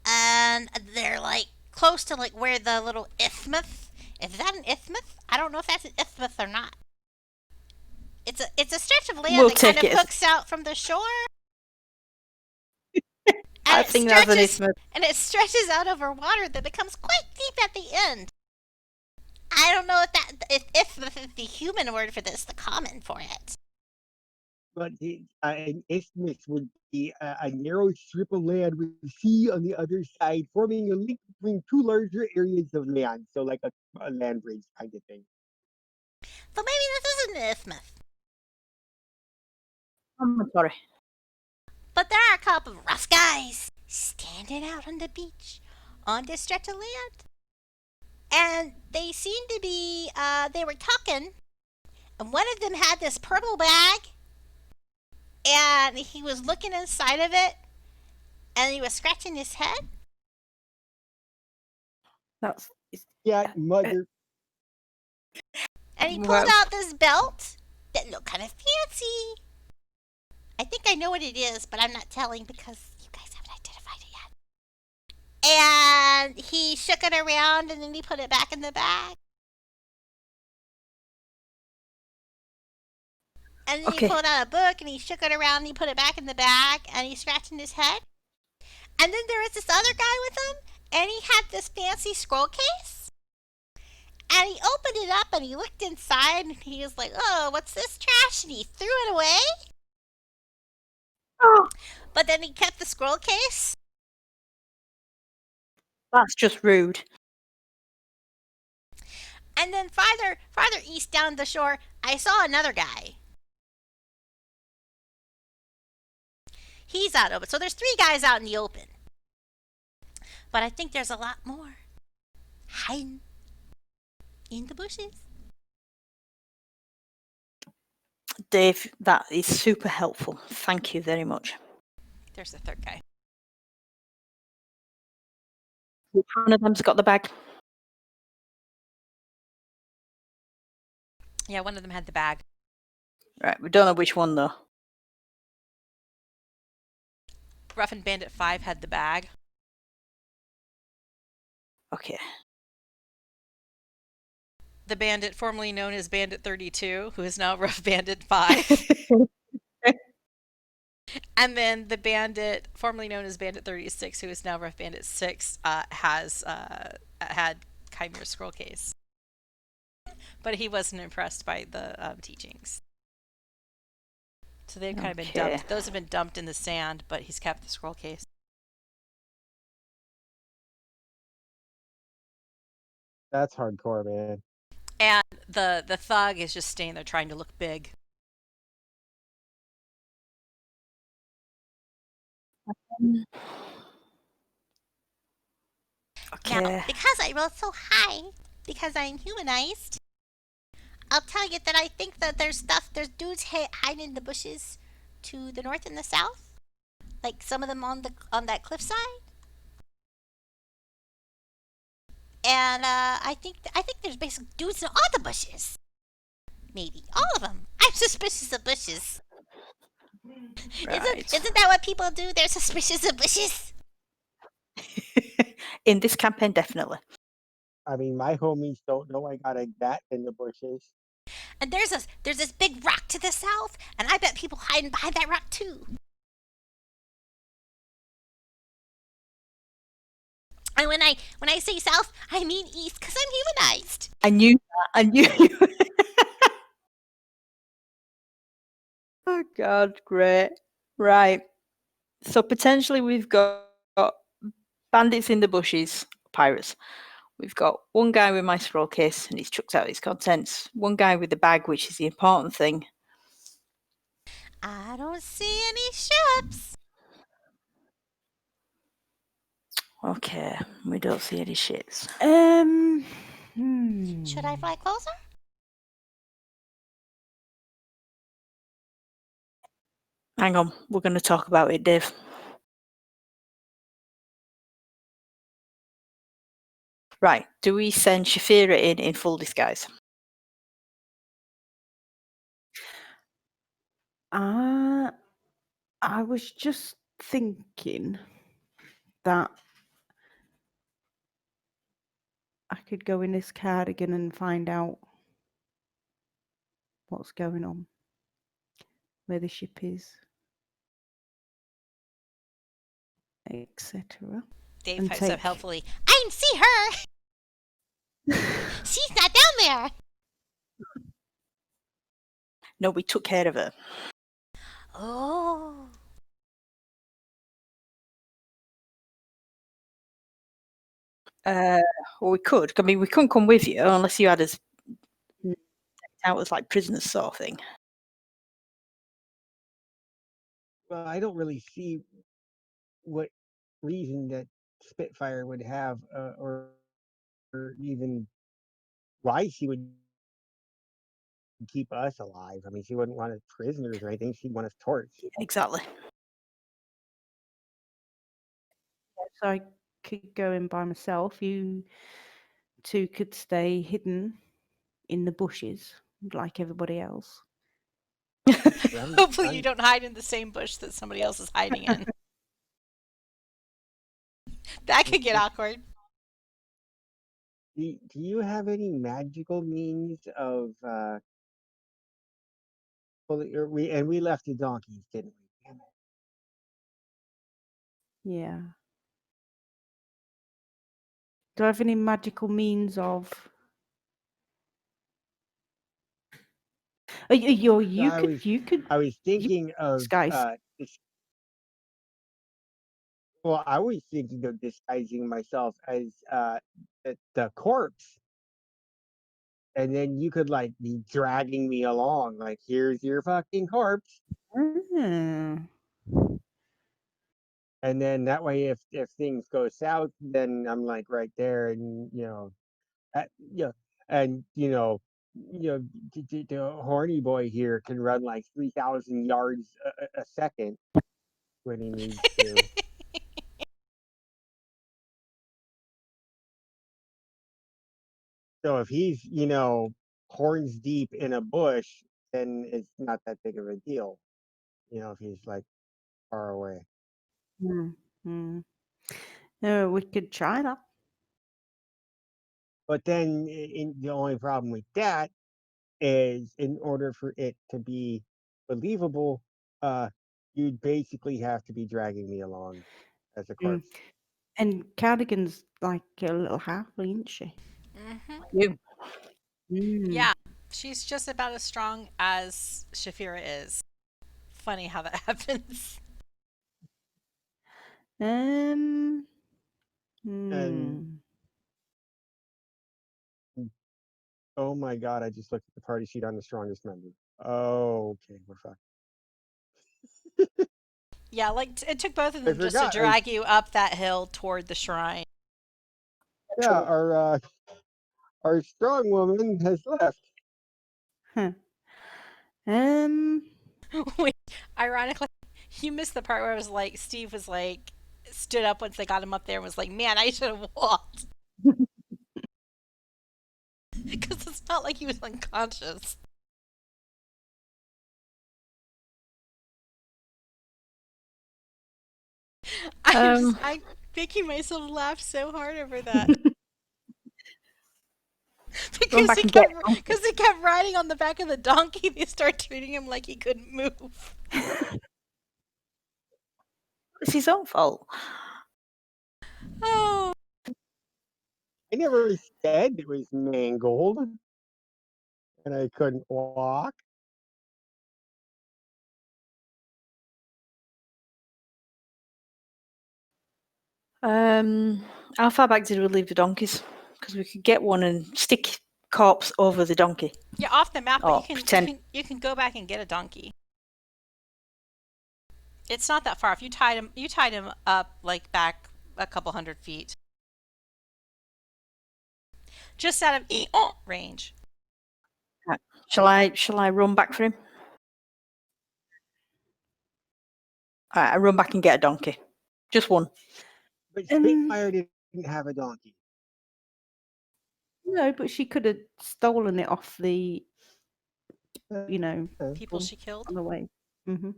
Speaker 1: And they're like close to like where the little isthmus. Is that an isthmus? I don't know if that's an isthmus or not. It's a stretch of land
Speaker 2: We'll
Speaker 1: that kind
Speaker 2: take
Speaker 1: of
Speaker 2: it.
Speaker 1: hooks out from the shore.
Speaker 2: I think that's an isthmus.
Speaker 1: And it stretches out over water that becomes quite deep at the end. I don't know if isthmus is the human word for this, the common for it.
Speaker 4: but an isthmus would be a narrow strip of land with the sea on the other side, forming a link between two larger areas of land. So, like a land bridge kind of thing.
Speaker 1: So maybe this isn't an isthmus.
Speaker 2: I'm sorry.
Speaker 1: But there are a couple of rough guys standing out on the beach on this stretch of land. And they seem to be, they were talking. And one of them had this purple bag. And he was looking inside of it. And he was scratching his head.
Speaker 2: That's
Speaker 4: Yeah, mother.
Speaker 1: And he pulled
Speaker 2: Wow.
Speaker 1: out this belt that looked kind of fancy. I think I know what it is, but I'm not telling because you guys haven't identified it yet. And he shook it around and then he put it back in the bag. And then
Speaker 2: Okay.
Speaker 1: he pulled out a book and he shook it around and he put it back in the bag and he's scratching his head. And then there was this other guy with him and he had this fancy scroll case. And he opened it up and he looked inside and he was like, oh, what's this trash? And he threw it away.
Speaker 2: Oh,
Speaker 1: But then he kept the scroll case.
Speaker 2: that's just rude.
Speaker 1: And then farther east down the shore, I saw another guy. He's out open. So there's 3 guys out in the open. But I think there's a lot more hiding in the bushes.
Speaker 2: Dave, that is super helpful. Thank you very much.
Speaker 1: There's the third guy.
Speaker 2: Which one of them's got the bag?
Speaker 1: Yeah, one of them had the bag.
Speaker 2: Right, we don't know which one though.
Speaker 1: Rough and Bandit 5 had the bag.
Speaker 2: Okay.
Speaker 1: The bandit formerly known as Bandit 32, who is now Rough Bandit 5. And then the bandit formerly known as Bandit 36, who is now Rough Bandit 6, has had Kymir's scroll case. But he wasn't impressed by the teachings. So they've kind of been dumped. Those have been dumped in the sand, but he's kept the scroll case.
Speaker 4: That's hardcore, man.
Speaker 1: And the thug is just staying there trying to look big.
Speaker 2: Okay.
Speaker 1: Now, because I rolled so high, because I'm humanized, I'll tell you that I think that there's dudes hiding in the bushes to the north and the south. Like some of them on that cliffside. And I think there's basically dudes in all the bushes. Maybe all of them. I'm suspicious of bushes.
Speaker 2: Right.
Speaker 1: Isn't that what people do? They're suspicious of bushes.
Speaker 2: In this campaign, definitely.
Speaker 4: I mean, my homies don't know I got a gat in the bushes.
Speaker 1: And there's this big rock to the south, and I bet people hiding behind that rock too. And when I say south, I mean east, because I'm humanized.
Speaker 2: I knew that. I knew you. Oh God, great. Right. So potentially we've got bandits in the bushes, pirates. We've got one guy with my scroll case and he's chucked out his contents. One guy with the bag, which is the important thing.
Speaker 1: I don't see any ships.
Speaker 2: Okay, we don't see any ships.
Speaker 1: Should I fly closer?
Speaker 2: Hang on, we're going to talk about it, Dave. Right, do we send Shaefira in full disguise?
Speaker 3: I was just thinking that I could go in this cardigan and find out what's going on, where the ship is, etc.
Speaker 1: Dave
Speaker 3: And
Speaker 1: pipes up
Speaker 3: take-
Speaker 1: helpfully. I didn't see her. She's not down there.
Speaker 2: No, we took care of her.
Speaker 1: Oh.
Speaker 2: Well, we could. I mean, we couldn't come with you unless you had us out as like prisoners, sort of thing.
Speaker 4: Well, I don't really see what reason that Spitfire would have, or even why she would keep us alive. I mean, she wouldn't want us prisoners or anything. She'd want us torched.
Speaker 2: Exactly.
Speaker 3: So I could go in by myself. You two could stay hidden in the bushes like everybody else.
Speaker 1: Hopefully you don't hide in the same bush that somebody else is hiding in. That could get awkward.
Speaker 4: Do you have any magical means of well, we left the donkeys, didn't we? Damn it.
Speaker 3: Yeah. Do I have any magical means of? You could.
Speaker 4: I was thinking of
Speaker 3: disguise.
Speaker 4: well, I was thinking of disguising myself as the corpse, and then you could like be dragging me along, like here's your fucking corpse,
Speaker 3: Mm.
Speaker 4: and then that way, if things go south, then I'm like right there, and Yeah, and the horny boy here can run like 3,000 yards a second when he needs to. So if he's horns deep in a bush, then it's not that big of a deal. If he's like far away.
Speaker 3: No, we could try that.
Speaker 4: But then the only problem with that is, in order for it to be believable, you'd basically have to be dragging me along as a
Speaker 3: Mm.
Speaker 4: corpse.
Speaker 3: And Cardigan's like a little halfling, isn't she?
Speaker 1: Hmm.
Speaker 2: You.
Speaker 1: Yeah, she's just about as strong as Shaefira is. Funny how that happens.
Speaker 3: Um.
Speaker 4: And
Speaker 3: Hmm.
Speaker 4: oh my god, I just looked at the party sheet on the strongest member. Oh, okay, we're fucked.
Speaker 1: Yeah, like it took both of
Speaker 4: I
Speaker 1: them just to
Speaker 4: forgot.
Speaker 1: drag you up that hill toward the shrine.
Speaker 4: Yeah, our strong woman has left.
Speaker 3: Huh. Um.
Speaker 1: Wait, ironically, you missed the part where it was like Stiiv was like stood up once they got him up there and was like, "Man, I should have walked," because it's not like he was unconscious.
Speaker 2: Um,
Speaker 1: I'm making myself laugh so hard over that
Speaker 2: run
Speaker 1: because
Speaker 2: back and get a donkey.
Speaker 1: he kept riding on the back of the donkey. They start treating him like he couldn't move.
Speaker 2: It's his own fault.
Speaker 1: Oh,
Speaker 4: I never said it was mangled and I couldn't walk.
Speaker 2: How far back did we leave the donkeys? Because we could get one and stick corpse over the donkey.
Speaker 1: yeah, off the map, but
Speaker 2: Oh, pretend.
Speaker 1: you can go back and get a donkey. It's not that far. If you tied him up like back a couple 100 feet, just out of range.
Speaker 2: Right. Shall I run back for him? All right, I run back and get a donkey. Just one.
Speaker 4: But
Speaker 3: Um.
Speaker 4: Spitfire didn't have a donkey.
Speaker 3: No, but she could have stolen it off the,
Speaker 4: Uh,
Speaker 1: People she killed.
Speaker 3: on the way. Mm-hmm.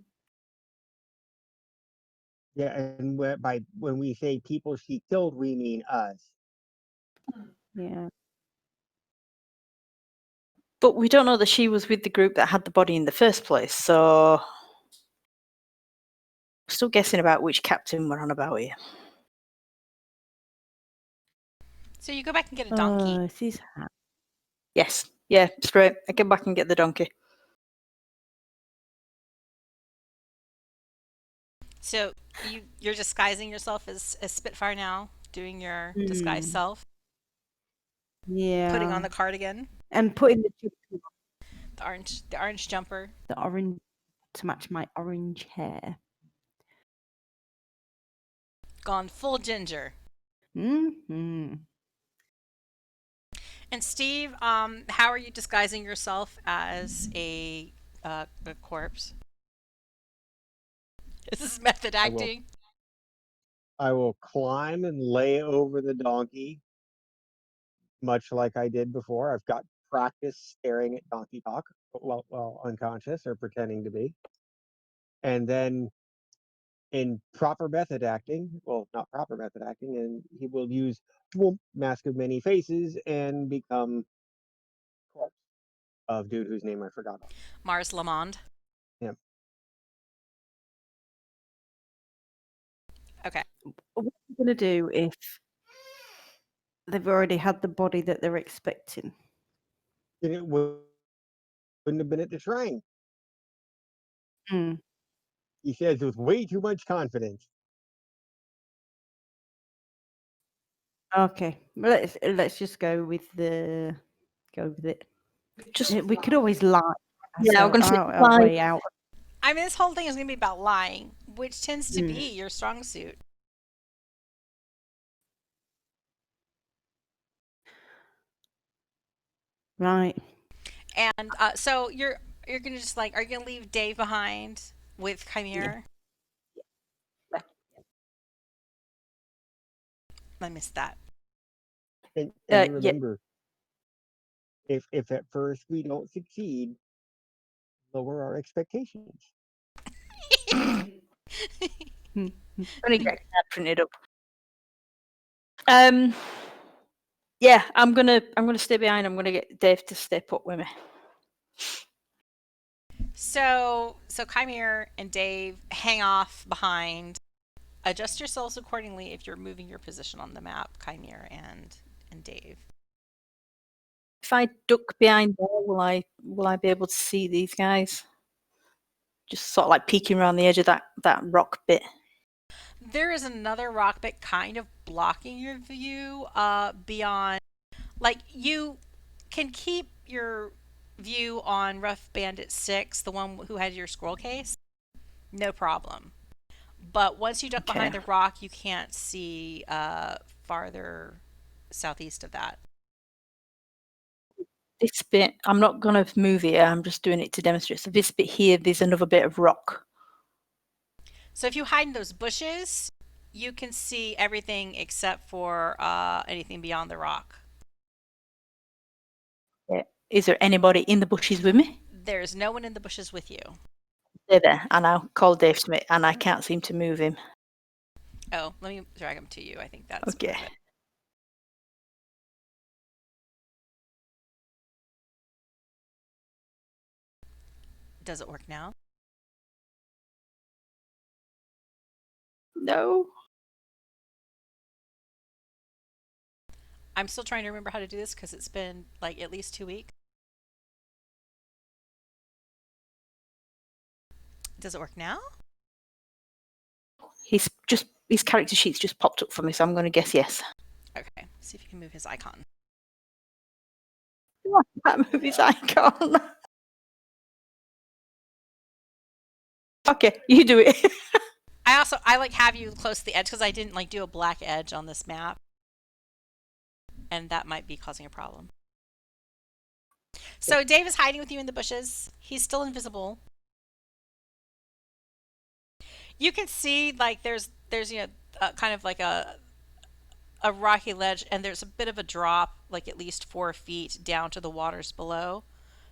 Speaker 4: Yeah, and when we say people she killed, we mean us.
Speaker 3: Yeah.
Speaker 2: But we don't know that she was with the group that had the body in the first place, so still guessing about which captain we're on about here.
Speaker 1: So you go back and get a donkey.
Speaker 3: Oh, this is
Speaker 2: Yes. Yeah, straight. I get back and get the donkey.
Speaker 1: So you're disguising yourself as Spitfire now, doing your disguise self, putting on
Speaker 3: Yeah.
Speaker 1: the cardigan,
Speaker 3: And putting
Speaker 1: the orange jumper.
Speaker 3: the orange to match my orange hair.
Speaker 1: Gone full ginger.
Speaker 3: Mm-hmm.
Speaker 1: And Stiiv, how are you disguising yourself as a corpse? Is this method
Speaker 4: I will
Speaker 1: acting?
Speaker 4: I will climb and lay over the donkey, much like I did before. I've got practice staring at Donkey Talk while unconscious or pretending to be. And then in proper method acting, well, not proper method acting, and he will use Mask of Many Faces and become corpse of dude whose name I forgot.
Speaker 1: Mars Lamond.
Speaker 4: Yeah.
Speaker 1: Okay.
Speaker 3: What are you going to do if they've already had the body that they're expecting?
Speaker 4: And it wouldn't have been at the shrine.
Speaker 3: Hmm.
Speaker 4: He says with way too much confidence.
Speaker 3: Okay, well, let's just go with it.
Speaker 2: Just
Speaker 3: We could always lie
Speaker 2: yeah, I'm gonna say
Speaker 3: our way out.
Speaker 1: I mean, this whole thing is going to be about lying, which tends to
Speaker 3: Mm.
Speaker 1: be your strong suit.
Speaker 3: Right.
Speaker 1: And so you're gonna just like, are you gonna leave Dave behind with Kymir?
Speaker 2: Yeah.
Speaker 1: I missed that.
Speaker 4: And
Speaker 2: Yeah.
Speaker 4: remember, if at first we don't succeed, lower our expectations.
Speaker 2: Only get printed up. Yeah, I'm gonna stay behind. I'm gonna get Dave to stay put with me.
Speaker 1: So Kymir and Dave hang off behind. Adjust your souls accordingly if you're moving your position on the map, Kymir and Dave.
Speaker 2: If I duck behind there, will I be able to see these guys? Just sort of like peeking around the edge of that rock bit.
Speaker 1: There is another rock bit kind of blocking your view beyond. Like, you can keep your view on Rough Bandit 6, the one who had your scroll case, no problem. But once you duck behind the rock, you can't see farther southeast of that.
Speaker 2: This bit, I'm not going to move here. I'm just doing it to demonstrate. So this bit here, there's another bit of rock.
Speaker 1: So if you hide in those bushes, you can see everything except for anything beyond the rock.
Speaker 2: Yeah. Is there anybody in the bushes with me?
Speaker 1: There's no one in the bushes with you.
Speaker 2: They're there, and I'll call Dave Smith, and I can't seem to move him.
Speaker 1: Oh, let me drag him to you. I think that's
Speaker 2: Okay.
Speaker 1: perfect. Does it work now?
Speaker 2: No.
Speaker 1: I'm still trying to remember how to do this because it's been like at least 2 weeks. Does it work now?
Speaker 2: His character sheet's just popped up for me, so I'm going to guess yes.
Speaker 1: Okay, see if you can move his icon.
Speaker 2: I can't move his icon. Okay, you do it.
Speaker 1: I like have you close to the edge because I didn't like do a black edge on this map, and that might be causing a problem. So Dave is hiding with you in the bushes. He's still invisible. You can see like there's kind of like a rocky ledge, and there's a bit of a drop, like at least 4 feet down to the waters below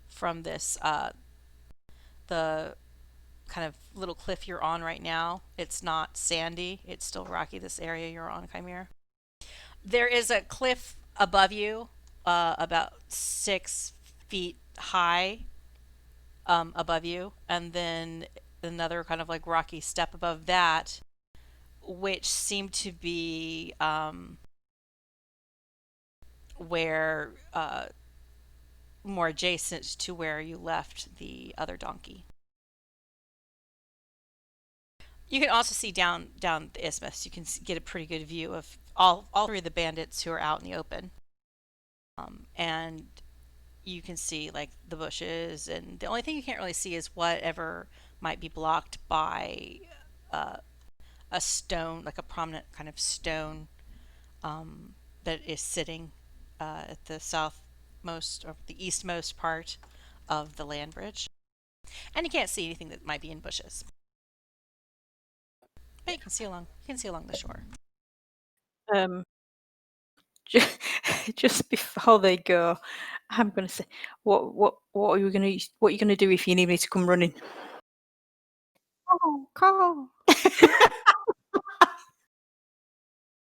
Speaker 1: from this the kind of little cliff you're on right now. It's not sandy, it's still rocky, this area you're on, Kymir. There is a cliff above you, about 6 feet high, above you, and then another kind of like rocky step above that, which seemed to be where more adjacent to where you left the other donkey. You can also see down the isthmus. You can get a pretty good view of all 3 of the bandits who are out in the open, and you can see like the bushes, and the only thing you can't really see is whatever might be blocked by a stone, like a prominent kind of stone that is sitting at the southmost or the eastmost part of the land bridge. And you can't see anything that might be in bushes. But you can see along the shore.
Speaker 2: Just before they go, I'm going to say, what are you going to do if you need me to come running?
Speaker 3: Oh, Carl.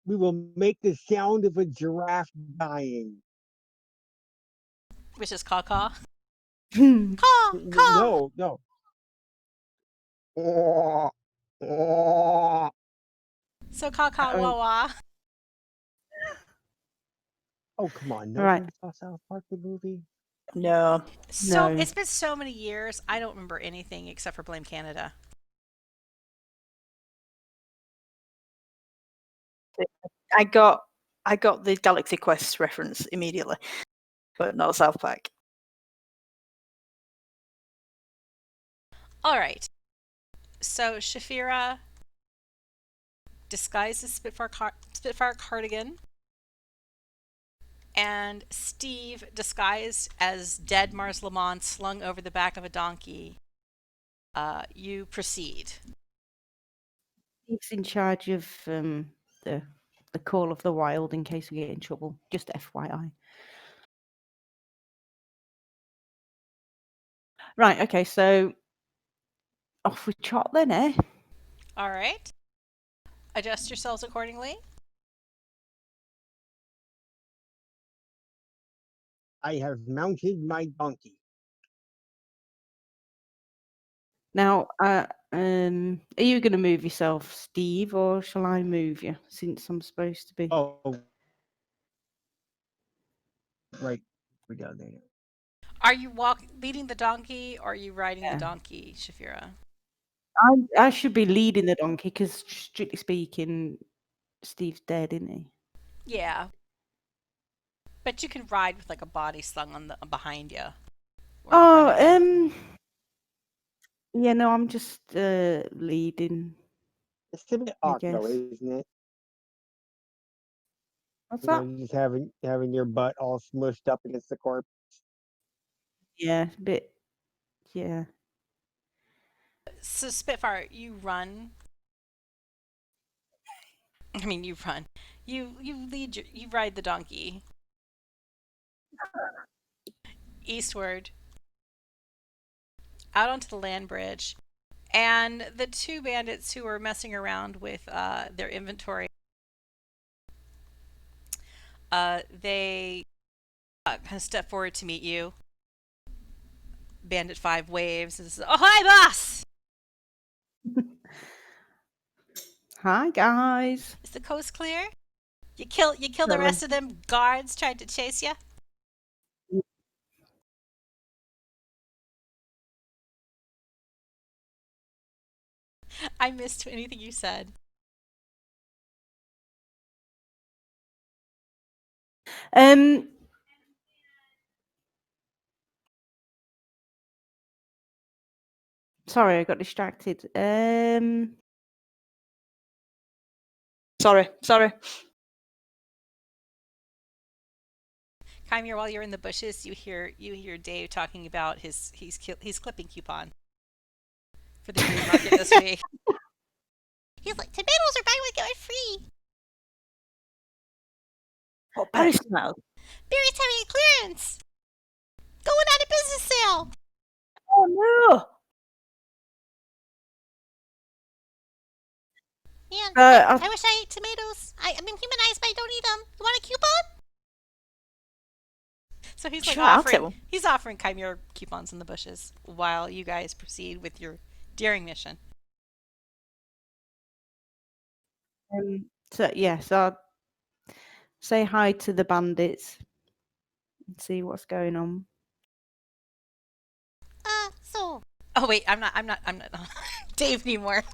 Speaker 4: We will make the sound of a giraffe dying.
Speaker 1: Which is caw caw. Caw caw.
Speaker 4: No. Oh, oh.
Speaker 1: So caw caw wah wah.
Speaker 4: Oh, come on.
Speaker 3: Right.
Speaker 4: Nobody saw South Park, the movie?
Speaker 2: No.
Speaker 1: So
Speaker 3: No.
Speaker 1: it's been so many years. I don't remember anything except for Blame Canada.
Speaker 2: I got the Galaxy Quest reference immediately, but not South Park.
Speaker 1: All right. So Shaefira disguises Spitfire cardigan And Stiiv, disguised as dead Mars Lamont, slung over the back of a donkey, you proceed.
Speaker 3: He's in charge of the call of the wild in case we get in trouble. Just FYI. Right. Okay. So off we trot then, eh?
Speaker 1: All right. Adjust yourselves accordingly.
Speaker 4: I have mounted my donkey.
Speaker 3: Now, are you going to move yourself, Steve, or shall I move you since I'm supposed to be?
Speaker 4: Oh, right. We go there.
Speaker 1: Are you leading the donkey, or are you riding the donkey, Shaefira?
Speaker 3: I should be leading the donkey because, strictly speaking, Steve's dead, isn't he?
Speaker 1: Yeah. But you can ride with like a body slung on the behind you. Or in front of you.
Speaker 3: Yeah, no, I'm just leading.
Speaker 4: It's a bit
Speaker 3: I
Speaker 4: awkward, though,
Speaker 3: guess.
Speaker 4: isn't it?
Speaker 3: What's
Speaker 4: You know,
Speaker 3: that?
Speaker 4: just having your butt all smushed up against the corpse.
Speaker 3: Yeah, a bit. Yeah.
Speaker 1: So Spitfire, you run. I mean, you run. You ride the donkey eastward out onto the land bridge, and the two bandits who are messing around with their inventory, they kind of step forward to meet you. Bandit 5 waves and says, "Oh, hi, boss!
Speaker 3: Hi, guys.
Speaker 1: Is the coast clear? You kill the rest of them guards tried to chase you." I missed anything you said.
Speaker 3: Sorry, I got distracted.
Speaker 2: Sorry.
Speaker 1: Kymir, while you're in the bushes, you hear Dave talking about he's clipping coupon for the flea market this week. He's like, tomatoes are buy one get one free.
Speaker 2: What
Speaker 3: Berry
Speaker 2: pet?
Speaker 3: smell.
Speaker 1: Berry's having a clearance. Going out of business sale.
Speaker 2: Oh no!
Speaker 1: Man,
Speaker 3: I
Speaker 1: I wish I ate tomatoes. I've been humanized, but I don't eat them. You want a coupon? So he's like
Speaker 2: Sure, I'll take one.
Speaker 1: he's offering Kymir coupons in the bushes while you guys proceed with your daring mission.
Speaker 3: So I'll say hi to the bandits and see what's going on.
Speaker 1: So. Oh wait, I'm not Dave anymore.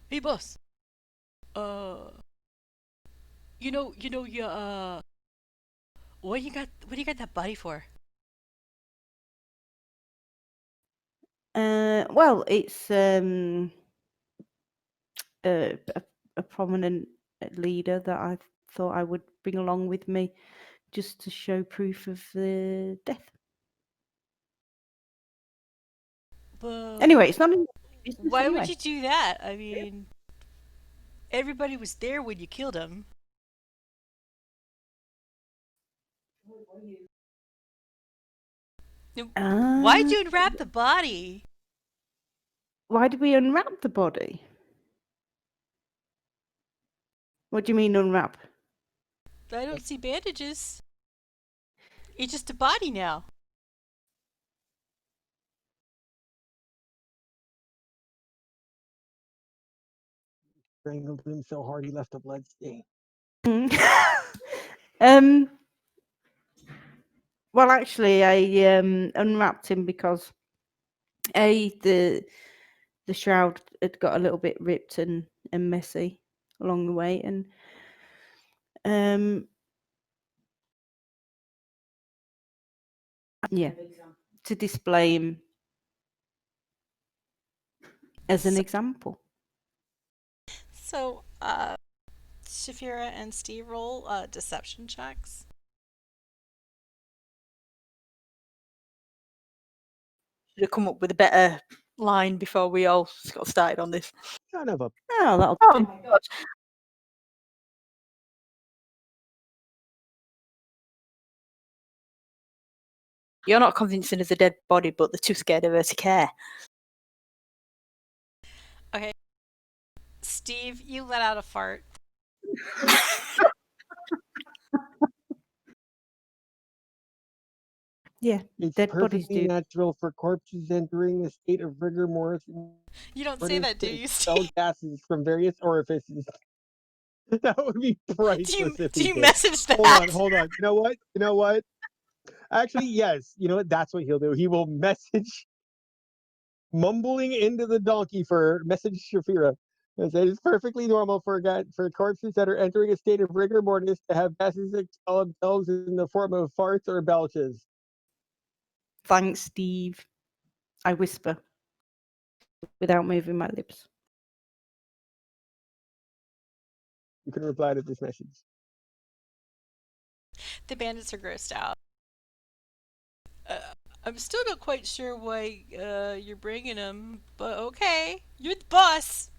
Speaker 1: Hey boss. You know, what do you got that body for?
Speaker 3: Well, it's a prominent leader that I thought I would bring along with me just to show proof of the death.
Speaker 1: But
Speaker 3: Anyway, it's not in business
Speaker 1: why
Speaker 3: anyway.
Speaker 1: would you do that? I mean, everybody was there when you killed him. Why'd you unwrap the body?
Speaker 3: Why did we unwrap the body? What do you mean unwrap?
Speaker 1: I don't see bandages. It's just a body now.
Speaker 4: Strangled him so hard he left a blood stain.
Speaker 3: Well, actually, I unwrapped him because the shroud had got a little bit ripped and messy along the way, and yeah, to display him as an example.
Speaker 1: So, Shaefira and Stiiv roll deception checks.
Speaker 2: Should have come up with a better line before we all got started on this.
Speaker 4: Son of a.
Speaker 3: Oh, that'll
Speaker 2: Oh
Speaker 3: do.
Speaker 2: my god. You're not convincing there's a dead body, but they're too scared of her to care.
Speaker 1: Okay. Stiiv, you let out a fart.
Speaker 3: Yeah,
Speaker 4: It's
Speaker 3: dead bodies
Speaker 4: perfectly
Speaker 3: do.
Speaker 4: natural for corpses entering a state of rigor mortis
Speaker 1: You don't say that, do
Speaker 4: to
Speaker 1: you,
Speaker 4: expel
Speaker 1: Stiiv?
Speaker 4: gases from various orifices. That would be priceless if
Speaker 1: Do
Speaker 4: he
Speaker 1: you
Speaker 4: did.
Speaker 1: message that?
Speaker 4: Hold on. You know what? You know what? Actually, yes. You know what? That's what he'll do. He will message, mumbling into the donkey for message Shaefira. And say it's perfectly normal for corpses that are entering a state of rigor mortis to have gases expel themselves in the form of farts or belches.
Speaker 3: Thanks, Stiiv. I whisper without moving my lips.
Speaker 4: You can reply to this message.
Speaker 1: The bandits are grossed out. I'm still not quite sure why you're bringing him, but okay. You're the boss.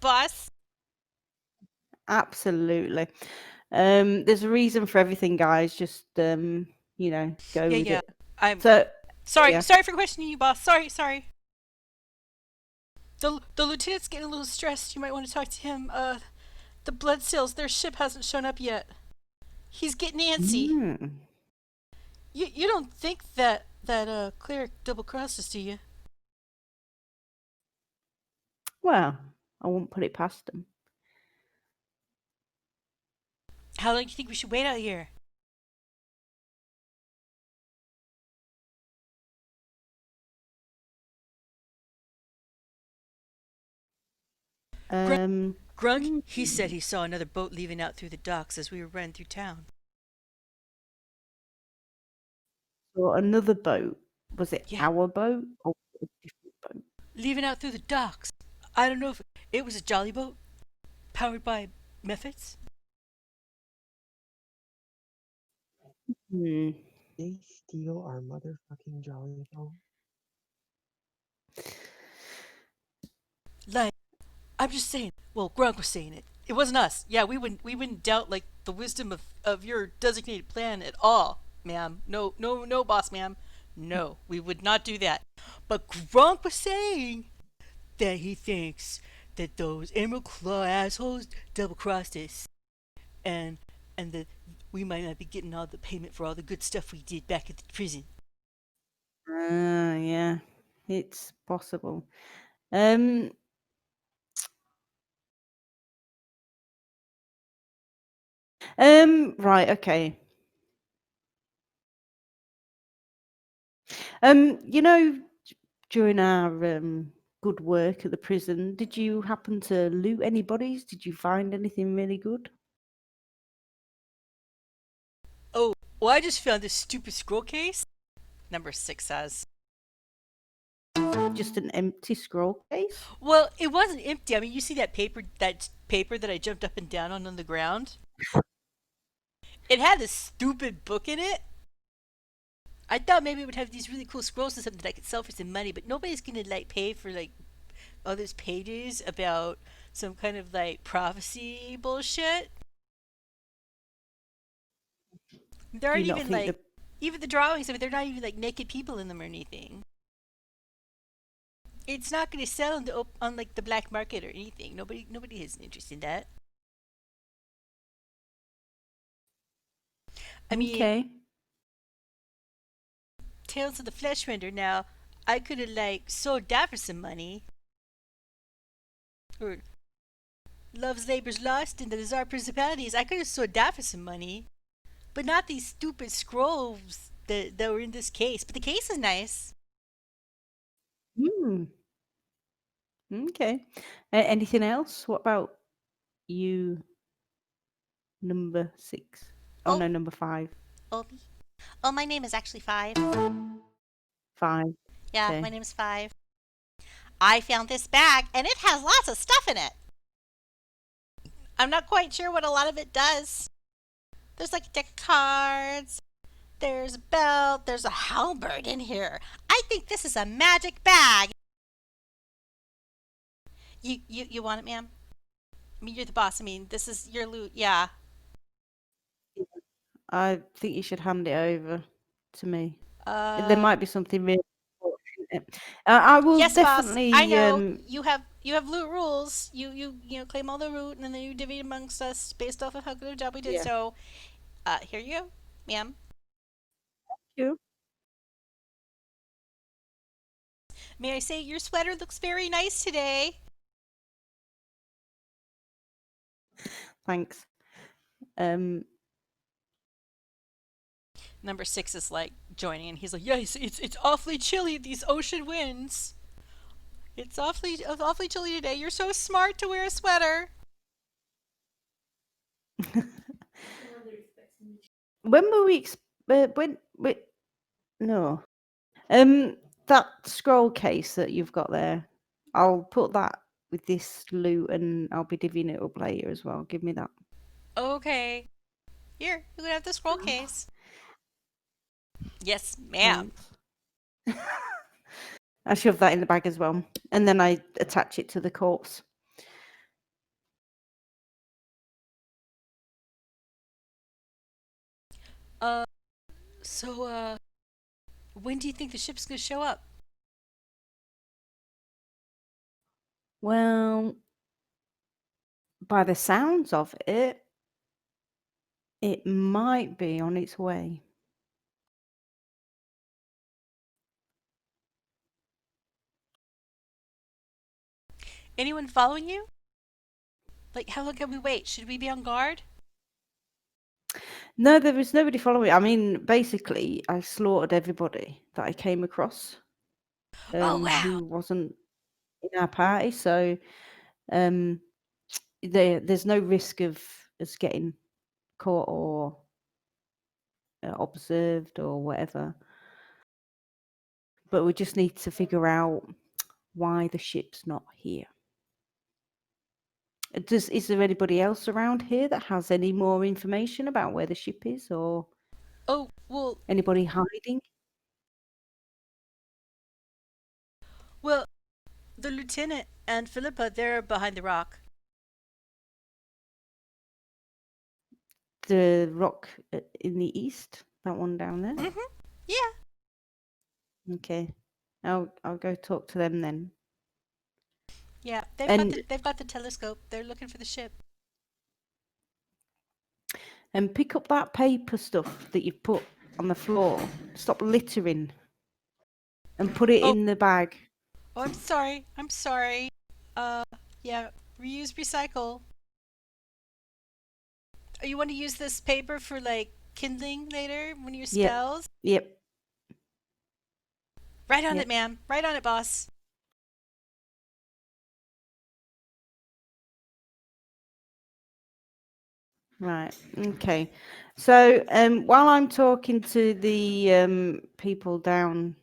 Speaker 3: Absolutely. There's a reason for everything, guys. Just go with
Speaker 1: Yeah.
Speaker 3: it.
Speaker 1: I'm
Speaker 3: So
Speaker 1: sorry.
Speaker 3: yeah.
Speaker 1: Sorry for questioning you, boss. Sorry. The lieutenant's getting a little stressed. You might want to talk to him. The blood seals. Their ship hasn't shown up yet. He's getting antsy.
Speaker 3: Hmm.
Speaker 1: You don't think that cleric double crossed us, do you?
Speaker 3: Well, I won't put it past them.
Speaker 1: How long do you think we should wait out here? Grunk, he said he saw another boat leaving out through the docks as we were running through town.
Speaker 3: So another boat. Was it
Speaker 1: Yeah.
Speaker 3: our boat or a different boat?
Speaker 1: Leaving out through the docks. I don't know if it was a jolly boat powered by methods.
Speaker 3: Hmm.
Speaker 4: They steal our motherfucking jolly boat.
Speaker 1: Like, I'm just saying. Well, Grunk was saying it. It wasn't us. Yeah, we wouldn't doubt like the wisdom of your designated plan at all, ma'am. No, boss, ma'am. No, we would not do that. But Grunk was saying that he thinks that those Emerald Claw assholes double crossed us, and that we might not be getting all the payment for all the good stuff we did back at the prison.
Speaker 3: Yeah, it's possible. Right, okay. During our good work at the prison, did you happen to loot any bodies? Did you find anything really good?
Speaker 1: Oh, well, I just found this stupid scroll case. Number 6 says.
Speaker 3: Just an empty scroll case?
Speaker 1: Well, it wasn't empty. I mean, you see that paper that I jumped up and down on the ground? It had this stupid book in it. I thought maybe it would have these really cool scrolls or something that I could sell for some money, but nobody's gonna like pay for like all those pages about some kind of like prophecy bullshit. There
Speaker 3: Do you
Speaker 1: aren't
Speaker 3: not
Speaker 1: even
Speaker 3: think
Speaker 1: like even the drawings. I mean, they're not even like naked people in them or anything. It's not going to sell on like the black market or anything. Nobody has an interest in that. I mean,
Speaker 3: okay.
Speaker 1: Tales of the Fleshrender. Now, I could have like sold that for some money, or Love's Labor's Lost and the Bizarre Principalities. I could have sold that for some money, but not these stupid scrolls that were in this case. But the case is nice.
Speaker 3: Hmm. Okay. Anything else? What about you, number 6? Oh
Speaker 1: Oh,
Speaker 3: no, number 5.
Speaker 1: oh, my name is actually Five.
Speaker 3: 5.
Speaker 1: Yeah,
Speaker 3: Okay.
Speaker 1: my name's Five. I found this bag and it has lots of stuff in it. I'm not quite sure what a lot of it does. There's like a deck of cards. There's a belt. There's a halberd in here. I think this is a magic bag. You want it, ma'am? I mean, you're the boss. I mean, this is your loot. Yeah.
Speaker 3: I think you should hand it over to me. There
Speaker 1: Uh.
Speaker 3: might be something really important in it. I will
Speaker 1: Yes, boss.
Speaker 3: definitely.
Speaker 1: I know you have loot rules. You claim all the loot and then you divvy it amongst us based off of how good a job we did.
Speaker 3: Yeah.
Speaker 1: So, here you go, ma'am.
Speaker 3: You.
Speaker 1: May I say your sweater looks very nice today?
Speaker 3: Thanks.
Speaker 1: Number 6 is like joining, and he's like, "Yeah, it's awfully chilly. These ocean winds. It's awfully chilly today. You're so smart to wear a sweater."
Speaker 3: When were we? When? Wait, no. That scroll case that you've got there, I'll put that with this loot, and I'll be divvying it up later as well. Give me that.
Speaker 1: Okay. Here, you can have the scroll case. Yes, ma'am.
Speaker 3: Thanks. I shove that in the bag as well, and then I attach it to the corpse.
Speaker 1: So, when do you think the ship's gonna show up?
Speaker 3: Well, by the sounds of it, it might be on its way.
Speaker 1: Anyone following you? Like, how long can we wait? Should we be on guard?
Speaker 3: No, there was nobody following. I mean, basically, I slaughtered everybody that I came across
Speaker 1: Oh, wow.
Speaker 3: who wasn't in our party. So there's no risk of us getting caught or observed or whatever. But we just need to figure out why the ship's not here. Is there anybody else around here that has any more information about where the ship is, or
Speaker 1: Oh, well,
Speaker 3: anybody hiding?
Speaker 1: well, the lieutenant and Philippa, they're behind the rock.
Speaker 3: The rock in the east, that one down there.
Speaker 1: Mm-hmm. Yeah.
Speaker 3: Okay, I'll go talk to them then.
Speaker 1: Yeah,
Speaker 3: And
Speaker 1: they've got the telescope. They're looking for the ship.
Speaker 3: pick up that paper stuff that you've put on the floor. Stop littering, and put it
Speaker 1: Oh.
Speaker 3: in the bag.
Speaker 1: Oh, I'm sorry. I'm sorry. Yeah, reuse, recycle. Oh, you want to use this paper for like kindling later when your
Speaker 3: Yep.
Speaker 1: spells?
Speaker 3: Yep.
Speaker 1: Right on
Speaker 3: Yep.
Speaker 1: it, ma'am. Right on it, boss.
Speaker 3: Right. Okay. So while I'm talking to the people down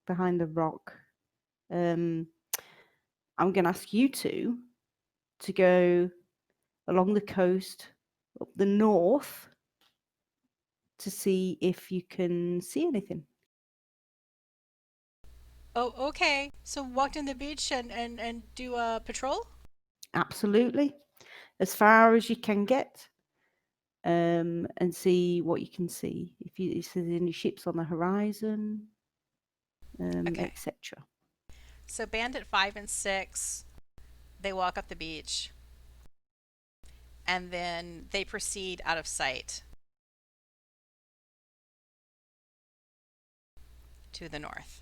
Speaker 3: behind the rock, I'm going to ask you two to go along the coast up the north to see if you can see anything.
Speaker 1: Oh, okay. So walk down the beach and do a patrol?
Speaker 3: Absolutely. As far as you can get, and see what you can see. If there's any ships on the horizon,
Speaker 1: Okay.
Speaker 3: etc.
Speaker 1: So Bandit 5 and 6, they walk up the beach. And then they proceed out of sight to the north.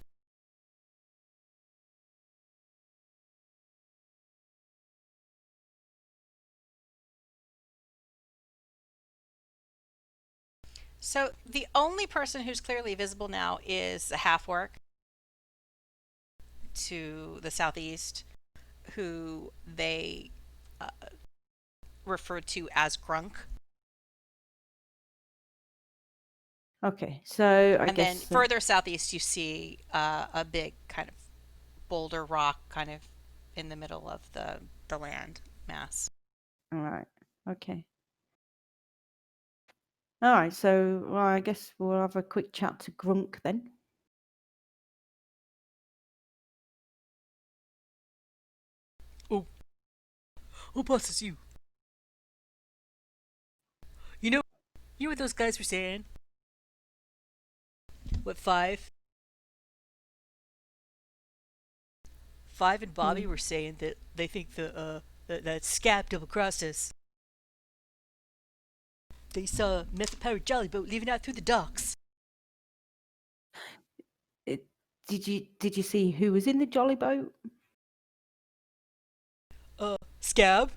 Speaker 1: So the only person who's clearly visible now is the half orc to the southeast, who they refer to as Grunk.
Speaker 3: Okay, so I
Speaker 1: And
Speaker 3: guess
Speaker 1: then further southeast, you see a big kind of boulder rock kind of in the middle of the land mass.
Speaker 3: all right. Okay. All right. So well, I guess we'll have a quick chat to Grunk then.
Speaker 5: Oh, boss, it's you. You know what those guys were saying? What, Five and Bobby were saying that they think that Scab double-crossed us. They saw a meth-powered jolly boat leaving out through the docks.
Speaker 3: Did you see who was in the jolly boat?
Speaker 5: Scab?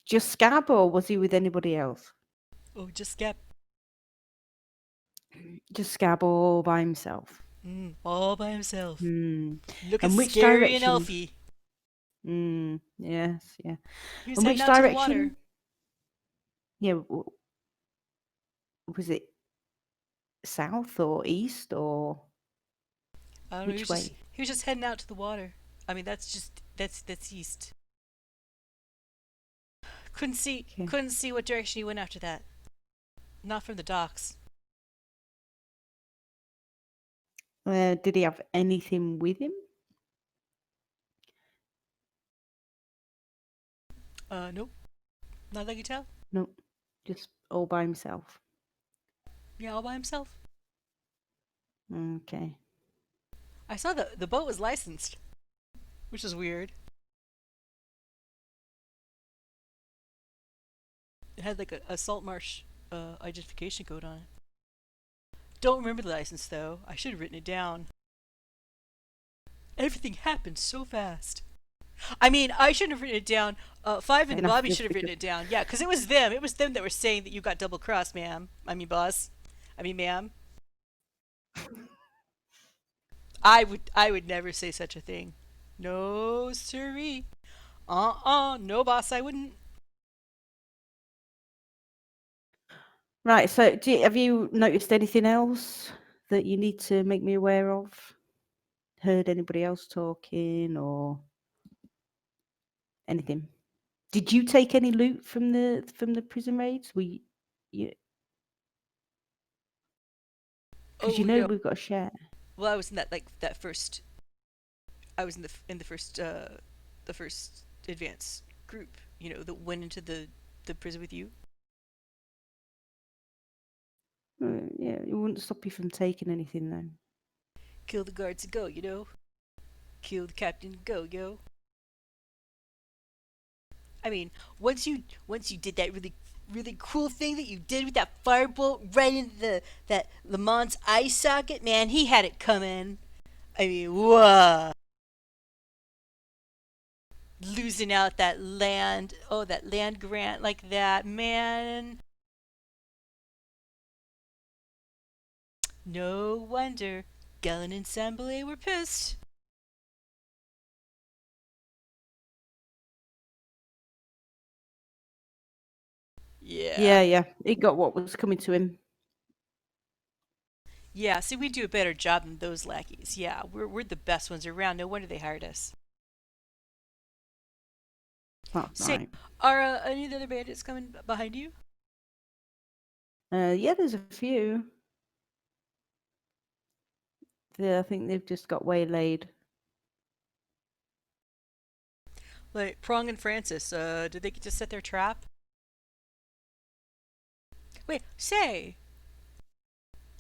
Speaker 3: Just Scab, or was he with anybody else?
Speaker 5: Oh, just Scab.
Speaker 3: Just Scab all by himself.
Speaker 5: All by himself.
Speaker 3: Hmm.
Speaker 5: Looking
Speaker 3: And which
Speaker 5: scary and
Speaker 3: direction?
Speaker 5: elfy.
Speaker 3: Yes, yeah.
Speaker 5: He was
Speaker 3: And
Speaker 5: heading
Speaker 3: which
Speaker 5: out to the water.
Speaker 3: direction? Yeah. Was it south or east or
Speaker 5: I don't know.
Speaker 3: which way?
Speaker 5: He was just heading out to the water. I mean, that's east. Couldn't see
Speaker 3: Okay.
Speaker 5: what direction he went after that. Not from the docks.
Speaker 3: Did he have anything with him?
Speaker 5: Nope. Not that I could tell.
Speaker 3: No, just all by himself.
Speaker 5: Yeah, all by himself.
Speaker 3: Okay.
Speaker 5: I saw the boat was licensed, which is weird. It had like a Saltmarsh identification code on it. Don't remember the license though. I should have written it down. Everything happened so fast. I mean, I shouldn't have written it down. Five and
Speaker 3: Enough
Speaker 5: Bobby
Speaker 3: just
Speaker 5: should have written
Speaker 3: because-
Speaker 5: it down. Yeah, because it was them. It was them that were saying that you got double crossed, ma'am. I mean, boss. I mean, ma'am. I would never say such a thing. No, siree. No, boss, I wouldn't.
Speaker 3: Right. So, have you noticed anything else that you need to make me aware of? Heard anybody else talking or anything? Did you take any loot from the prison raids? You, because
Speaker 5: Oh, yeah.
Speaker 3: we've got a share.
Speaker 5: Well, I was in that first. I was in the first advanced group. You know, that went into the prison with you.
Speaker 3: Yeah, it wouldn't stop you from taking anything though.
Speaker 5: Kill the guards and go. You know. Kill the captain and go, yo. I mean, once you did that really cool thing that you did with that firebolt right into that Lamont's eye socket, man, he had it coming. I mean, whoa. Losing out that land grant like that, man. No wonder Gellin and Sambalay were pissed. Yeah.
Speaker 3: Yeah. He got what was coming to him.
Speaker 5: Yeah, see, we do a better job than those lackeys. Yeah, we're the best ones around. No wonder they hired us.
Speaker 3: That's
Speaker 5: Say,
Speaker 3: right.
Speaker 5: are any of the other bandits coming behind you?
Speaker 3: Yeah, there's a few. I think they've just got waylaid.
Speaker 5: Like Prong and Francis, did they get to set their trap? Wait, say,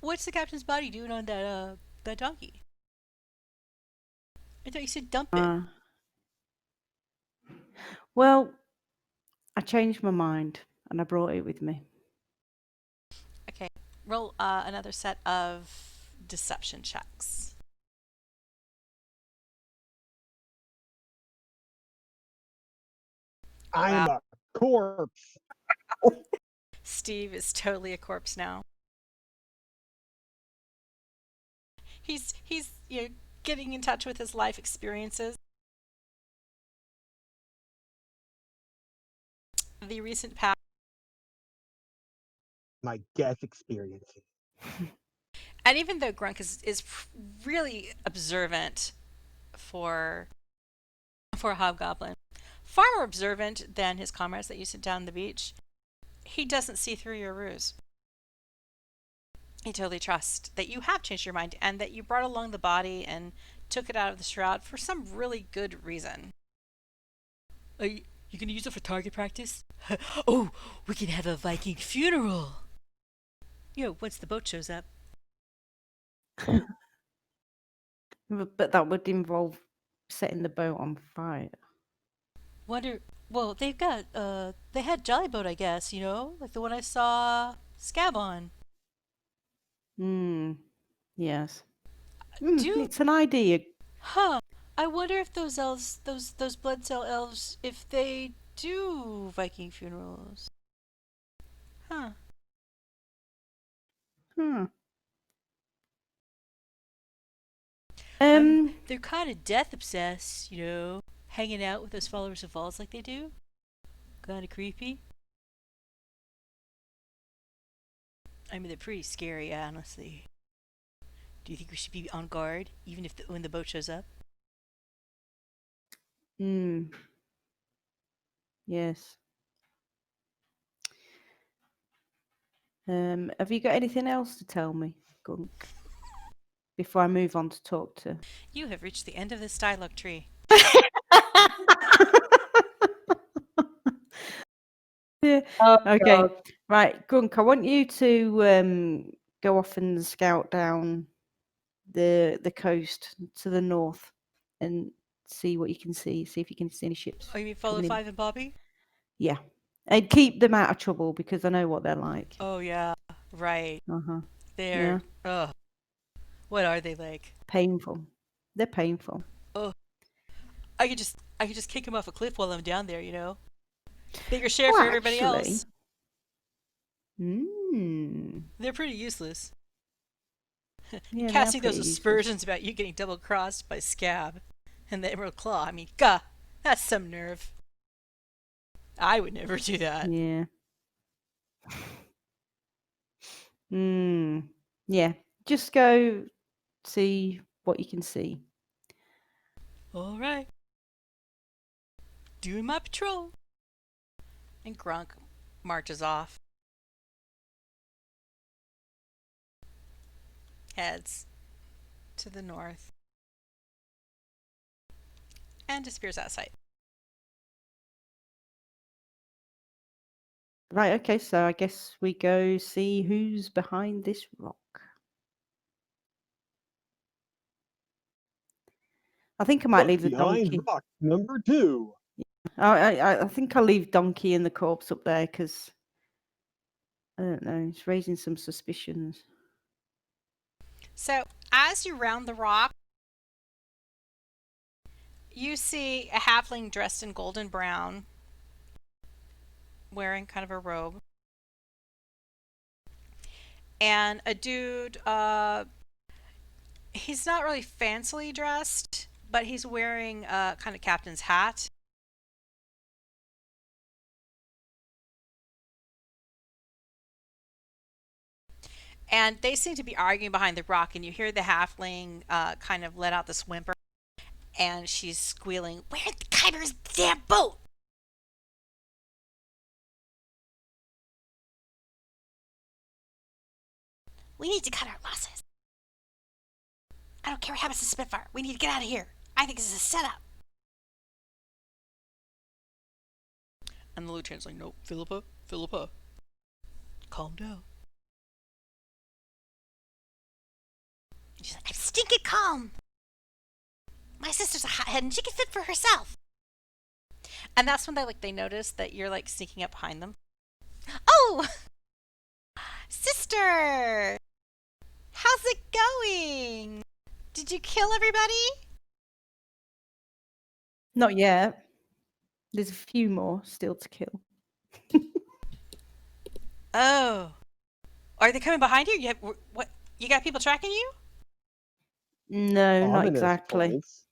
Speaker 5: what's the captain's body doing on that donkey? I thought you said dump it.
Speaker 3: Well, I changed my mind and I brought it with me.
Speaker 1: Okay, roll another set of deception checks.
Speaker 4: I'm a corpse.
Speaker 1: Stiiv is totally a corpse now. He's getting in touch with his life experiences. The recent past.
Speaker 4: My death experiences.
Speaker 1: And even though Grunk is really observant for a hobgoblin, far more observant than his comrades that you sit down on the beach. He doesn't see through your ruse. He totally trusts that you have changed your mind and that you brought along the body and took it out of the shroud for some really good reason.
Speaker 5: Are you gonna use it for target practice? Oh, we can have a Viking funeral. Once the boat shows up.
Speaker 3: But that would involve setting the boat on fire.
Speaker 5: Well, they had Jolly Boat, I guess, like the one I saw Scab on.
Speaker 3: Yes.
Speaker 1: Do
Speaker 3: It's an idea.
Speaker 5: Huh. I wonder if those elves, those blood cell elves, if they do Viking funerals. Huh.
Speaker 3: Hmm.
Speaker 5: They're kind of death obsessed, hanging out with those followers of Vols like they do. Kind of creepy. I mean, they're pretty scary, honestly. Do you think we should be on guard, even if when the boat shows up?
Speaker 3: Yes. Have you got anything else to tell me, Gunk? Before I move on to talk to.
Speaker 1: you have reached the end of this dialogue tree.
Speaker 3: Yeah.
Speaker 2: Oh,
Speaker 3: Okay.
Speaker 2: God.
Speaker 3: Right, Gunk, I want you to go off and scout down the coast to the north and see what you can see. See if you can see any ships.
Speaker 5: Oh, you mean follow
Speaker 3: coming in.
Speaker 5: Five and Bobby?
Speaker 3: Yeah. And keep them out of trouble because I know what they're like.
Speaker 5: Oh, yeah. Right.
Speaker 3: Uh-huh.
Speaker 5: They're,
Speaker 3: Yeah.
Speaker 5: what are they like?
Speaker 3: Painful. They're painful.
Speaker 5: Oh, I could just kick him off a cliff while I'm down there, Bigger share for everybody else. They're pretty useless.
Speaker 3: Yeah,
Speaker 5: Casting
Speaker 3: they're
Speaker 5: those
Speaker 3: pretty
Speaker 5: aspersions about you getting double crossed by Scab and the Emerald Claw. I mean, gah, that's some nerve. I would never do that.
Speaker 3: Yeah. Yeah. Just go see what you can see.
Speaker 5: All right. Doing my patrol.
Speaker 1: And Grunk marches off. Heads to the north. And disappears out of sight.
Speaker 3: Right, okay, so I guess we go see who's behind this rock. I think I might leave the
Speaker 4: Behind
Speaker 3: donkey.
Speaker 4: rock number 2.
Speaker 3: I think I'll leave donkey and the corpse up there because I don't know, it's raising some suspicions.
Speaker 1: So, as you round the rock, you see a halfling dressed in golden brown, wearing kind of a robe. And a dude, he's not really fancily dressed, but he's wearing a kind of captain's hat. And they seem to be arguing behind the rock, and you hear the halfling kind of let out this whimper, and she's squealing, "Where's the Kymir's damn boat?" "We need to cut our losses. I don't care what happens to Spitfire. We need to get out of here. I think this is a setup." And the lieutenant's like, "No, Philippa, calm down." She's like, "I'm stinking calm. My sister's a hothead and she can fit for herself." And that's when they notice that you're sneaking up behind them. "Oh, sister, how's it going? Did you kill everybody?"
Speaker 3: Not yet. There's a few more still to kill.
Speaker 1: "Oh, are they coming behind you? What? You got people tracking you?"
Speaker 3: No, not
Speaker 4: Ominous
Speaker 3: exactly.
Speaker 4: points.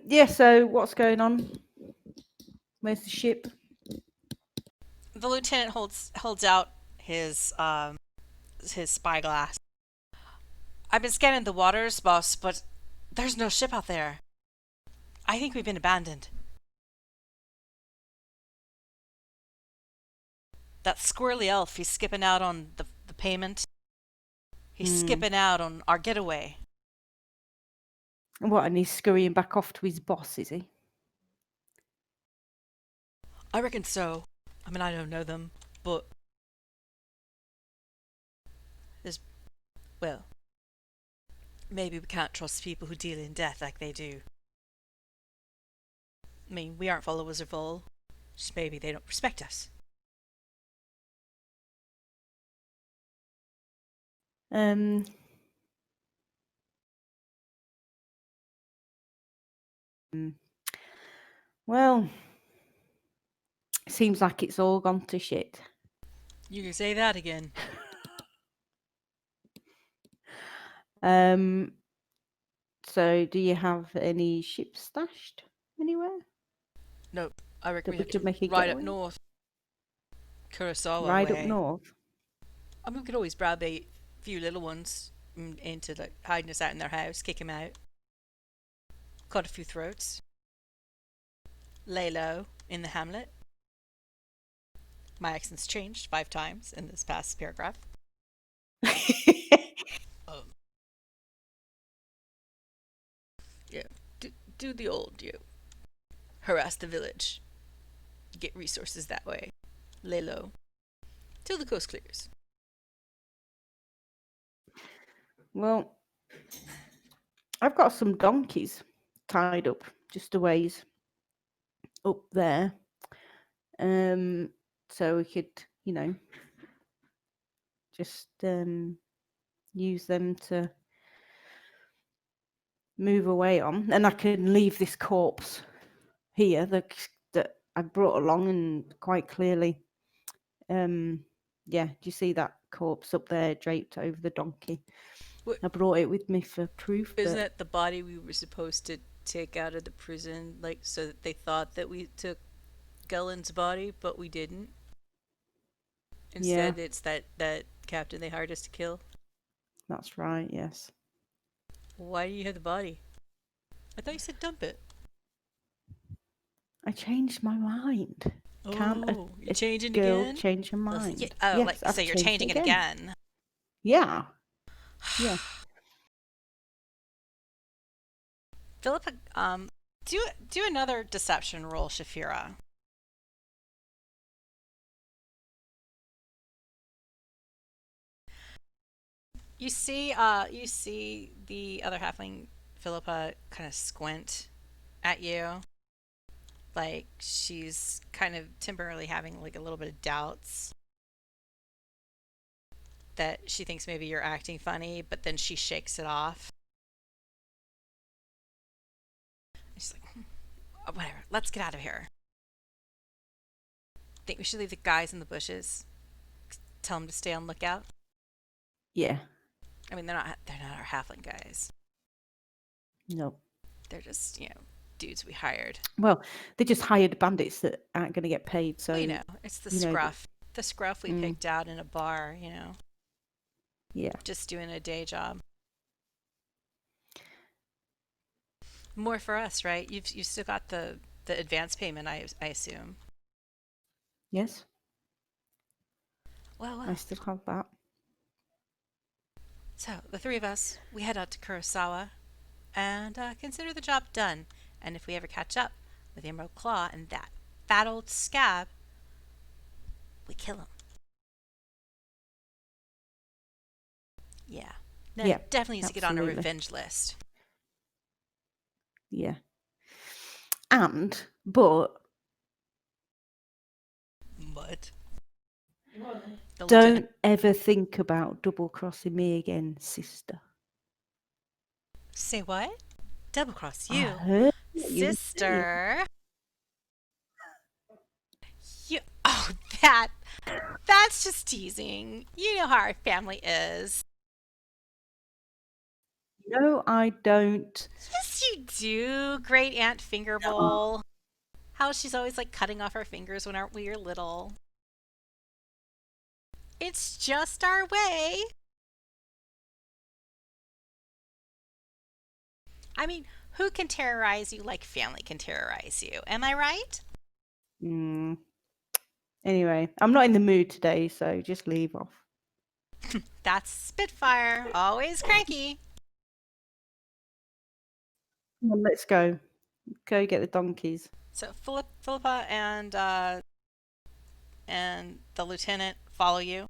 Speaker 3: Yeah, so what's going on? Where's the ship?
Speaker 1: The lieutenant holds out his spyglass. "I've been scanning the waters, boss, but there's no ship out there." I think we've been abandoned. That squirrely elf, he's skipping out on the payment. He's skipping out on our getaway.
Speaker 3: What, and he's scurrying back off to his boss, is he?
Speaker 1: I reckon so. I mean, I don't know them, but there's, well, maybe we can't trust people who deal in death like they do. I mean, we aren't followers of all. Just maybe they don't respect us.
Speaker 3: Um. Well, seems like it's all gone to shit.
Speaker 1: You can say that again.
Speaker 3: So do you have any ships stashed anywhere?
Speaker 1: Nope. I reckon
Speaker 3: That
Speaker 1: we
Speaker 3: we
Speaker 1: have
Speaker 3: could
Speaker 1: to
Speaker 3: make a
Speaker 1: ride up
Speaker 3: getaway?
Speaker 1: north. Kurosawa
Speaker 3: Right
Speaker 1: way.
Speaker 3: up north?
Speaker 1: I mean, we could always grab a few little ones into like hiding us out in their house, kick them out, cut a few throats, lay low in the hamlet. My accent's changed 5 times in this past paragraph. Yeah, do the old harass the village, get resources that way, lay low, till the coast clears.
Speaker 3: Well, I've got some donkeys tied up just a ways up there. So we could, just use them to move away on, and I can leave this corpse here that I brought along, and quite clearly, yeah, do you see that corpse up there draped over the donkey?
Speaker 1: What-
Speaker 3: I brought it with me for proof.
Speaker 1: Isn't
Speaker 3: but
Speaker 1: that the body we were supposed to take out of the prison, like so that they thought that we took Gullen's body, but we didn't? Instead, it's that captain they hired us to kill.
Speaker 3: That's right, yes.
Speaker 1: Why do you have the body? I thought you said dump it.
Speaker 3: I changed my mind. Can't
Speaker 1: Oh, you're changing
Speaker 3: girl
Speaker 1: again?
Speaker 3: change her mind?
Speaker 1: Yes,
Speaker 3: Yes,
Speaker 1: so
Speaker 3: I've
Speaker 1: you're
Speaker 3: changed
Speaker 1: changing it again.
Speaker 3: Yeah. Yeah.
Speaker 1: Philippa, do another deception roll, Shaefira. You see the other halfling, Philippa, kind of squint at you, like she's kind of temporarily having like a little bit of doubts that she thinks maybe you're acting funny, but then she shakes it off. She's like, whatever, let's get out of here. Think we should leave the guys in the bushes? Tell them to stay on lookout?
Speaker 3: Yeah.
Speaker 1: I mean, they're not our halfling guys.
Speaker 3: No.
Speaker 1: They're just, dudes we hired.
Speaker 3: Well, they just hired bandits that aren't going to get paid. So
Speaker 1: Well, it's the scruff. The scruff we picked out in a bar,
Speaker 3: Yeah.
Speaker 1: just doing a day job. More for us, right? You've still got the advance payment, I assume.
Speaker 3: Yes.
Speaker 1: Well.
Speaker 3: I still have that.
Speaker 1: So the 3 of us, we head out to Kurosawa and consider the job done. And if we ever catch up with the Emerald Claw and that fat old scab, we kill him. Yeah. No,
Speaker 3: Yeah,
Speaker 1: definitely needs to get on a
Speaker 3: absolutely.
Speaker 1: revenge list.
Speaker 3: Yeah. But
Speaker 1: What?
Speaker 3: don't ever think about double crossing me again, sister.
Speaker 1: Say what? Double cross
Speaker 3: I
Speaker 1: you,
Speaker 3: heard what you were saying.
Speaker 1: sister. Oh, that's just teasing. You know how our family is.
Speaker 3: No, I don't.
Speaker 1: Yes, you do. Great Aunt Fingerbowl. How she's always like cutting off our fingers when we were little. It's just our way. I mean, Who can terrorize you like family can terrorize you? Am I right?
Speaker 3: Mm. Anyway, I'm not in the mood today, so just leave off.
Speaker 1: That's Spitfire, always cranky.
Speaker 3: Come on, let's go. Go get the donkeys.
Speaker 1: So Philippa and the lieutenant follow you.